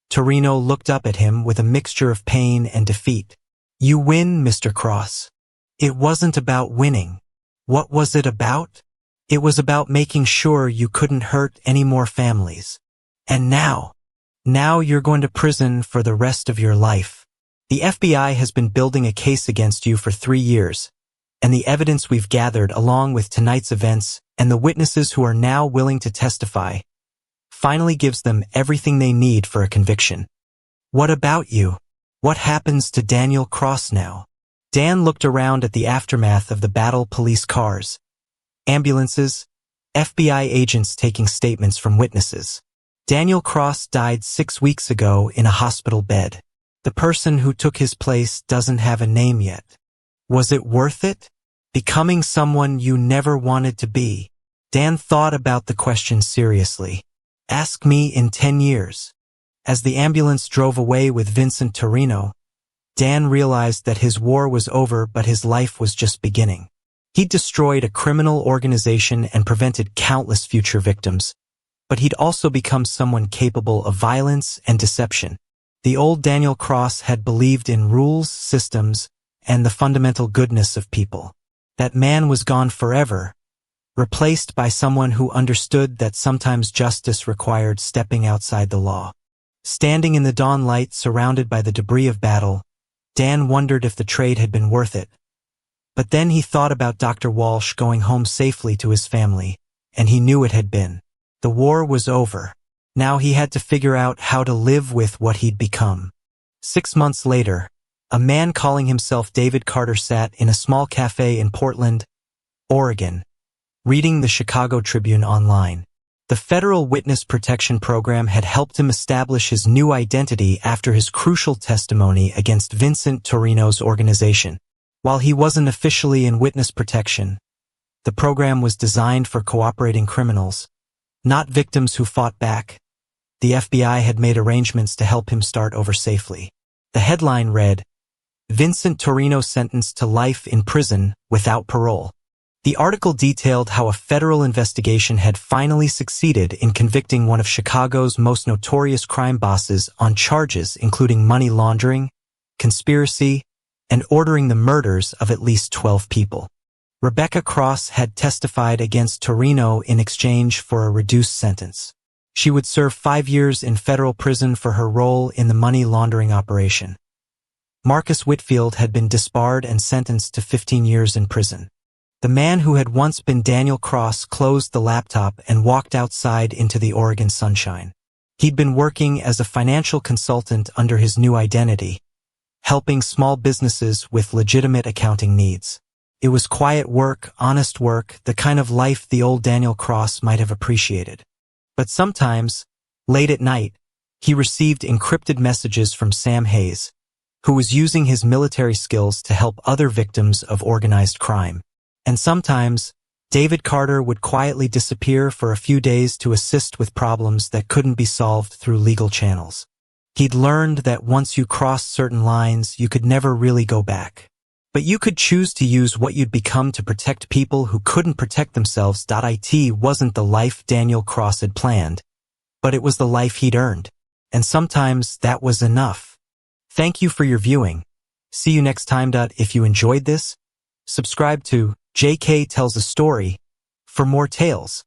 Torino looked up at him with a mixture of pain and defeat. "You win, Mr. Cross." "It wasn't about winning." "What was it about?" "It was about making sure you couldn't hurt any more families. And now you're going to prison for the rest of your life. The FBI has been building a case against you for 3 years, and the evidence we've gathered along with tonight's events and the witnesses who are now willing to testify finally gives them everything they need for a conviction." "What about you? What happens to Daniel Cross now?" Dan looked around at the aftermath of the battle, police cars, ambulances, FBI agents taking statements from witnesses. Daniel Cross died 6 weeks ago in a hospital bed. The person who took his place doesn't have a name yet. Was it worth it? Becoming someone you never wanted to be? Dan thought about the question seriously. "Ask me in 10 years. As the ambulance drove away with Vincent Torino, Dan realized that his war was over, but his life was just beginning. He'd destroyed a criminal organization and prevented countless future victims, but he'd also become someone capable of violence and deception. The old Daniel Cross had believed in rules, systems, and the fundamental goodness of people. That man was gone forever, replaced by someone who understood that sometimes justice required stepping outside the law. Standing in the dawn light surrounded by the debris of battle, Dan wondered if the trade had been worth it. But then he thought about Dr. Walsh going home safely to his family, and he knew it had been. The war was over. Now he had to figure out how to live with what he'd become. 6 months later, a man calling himself David Carter sat in a small cafe in Portland, Oregon, reading the Chicago Tribune online. The Federal Witness Protection Program had helped him establish his new identity after his crucial testimony against Vincent Torino's organization. While he wasn't officially in witness protection, the program was designed for cooperating criminals, not victims who fought back. The FBI had made arrangements to help him start over safely. The headline read, "Vincent Torino sentenced to life in prison without parole." The article detailed how a federal investigation had finally succeeded in convicting one of Chicago's most notorious crime bosses on charges including money laundering, conspiracy, and ordering the murders of at least 12 people. Rebecca Cross had testified against Torino in exchange for a reduced sentence. She would serve 5 years in federal prison for her role in the money laundering operation. Marcus Whitfield had been disbarred and sentenced to 15 years in prison. The man who had once been Daniel Cross closed the laptop and walked outside into the Oregon sunshine. He'd been working as a financial consultant under his new identity, helping small businesses with legitimate accounting needs. It was quiet work, honest work, the kind of life the old Daniel Cross might have appreciated. But sometimes, late at night, he received encrypted messages from Sam Hayes, who was using his military skills to help other victims of organized crime. And sometimes, David Carter would quietly disappear for a few days to assist with problems that couldn't be solved through legal channels. He'd learned that once you crossed certain lines, you could never really go back. But you could choose to use what you'd become to protect people who couldn't protect themselves. It wasn't the life Daniel Cross had planned, but it was the life he'd earned. And sometimes that was enough. Thank you for your viewing. See you next time. If you enjoyed this, subscribe to JK Tells a Story for more tales.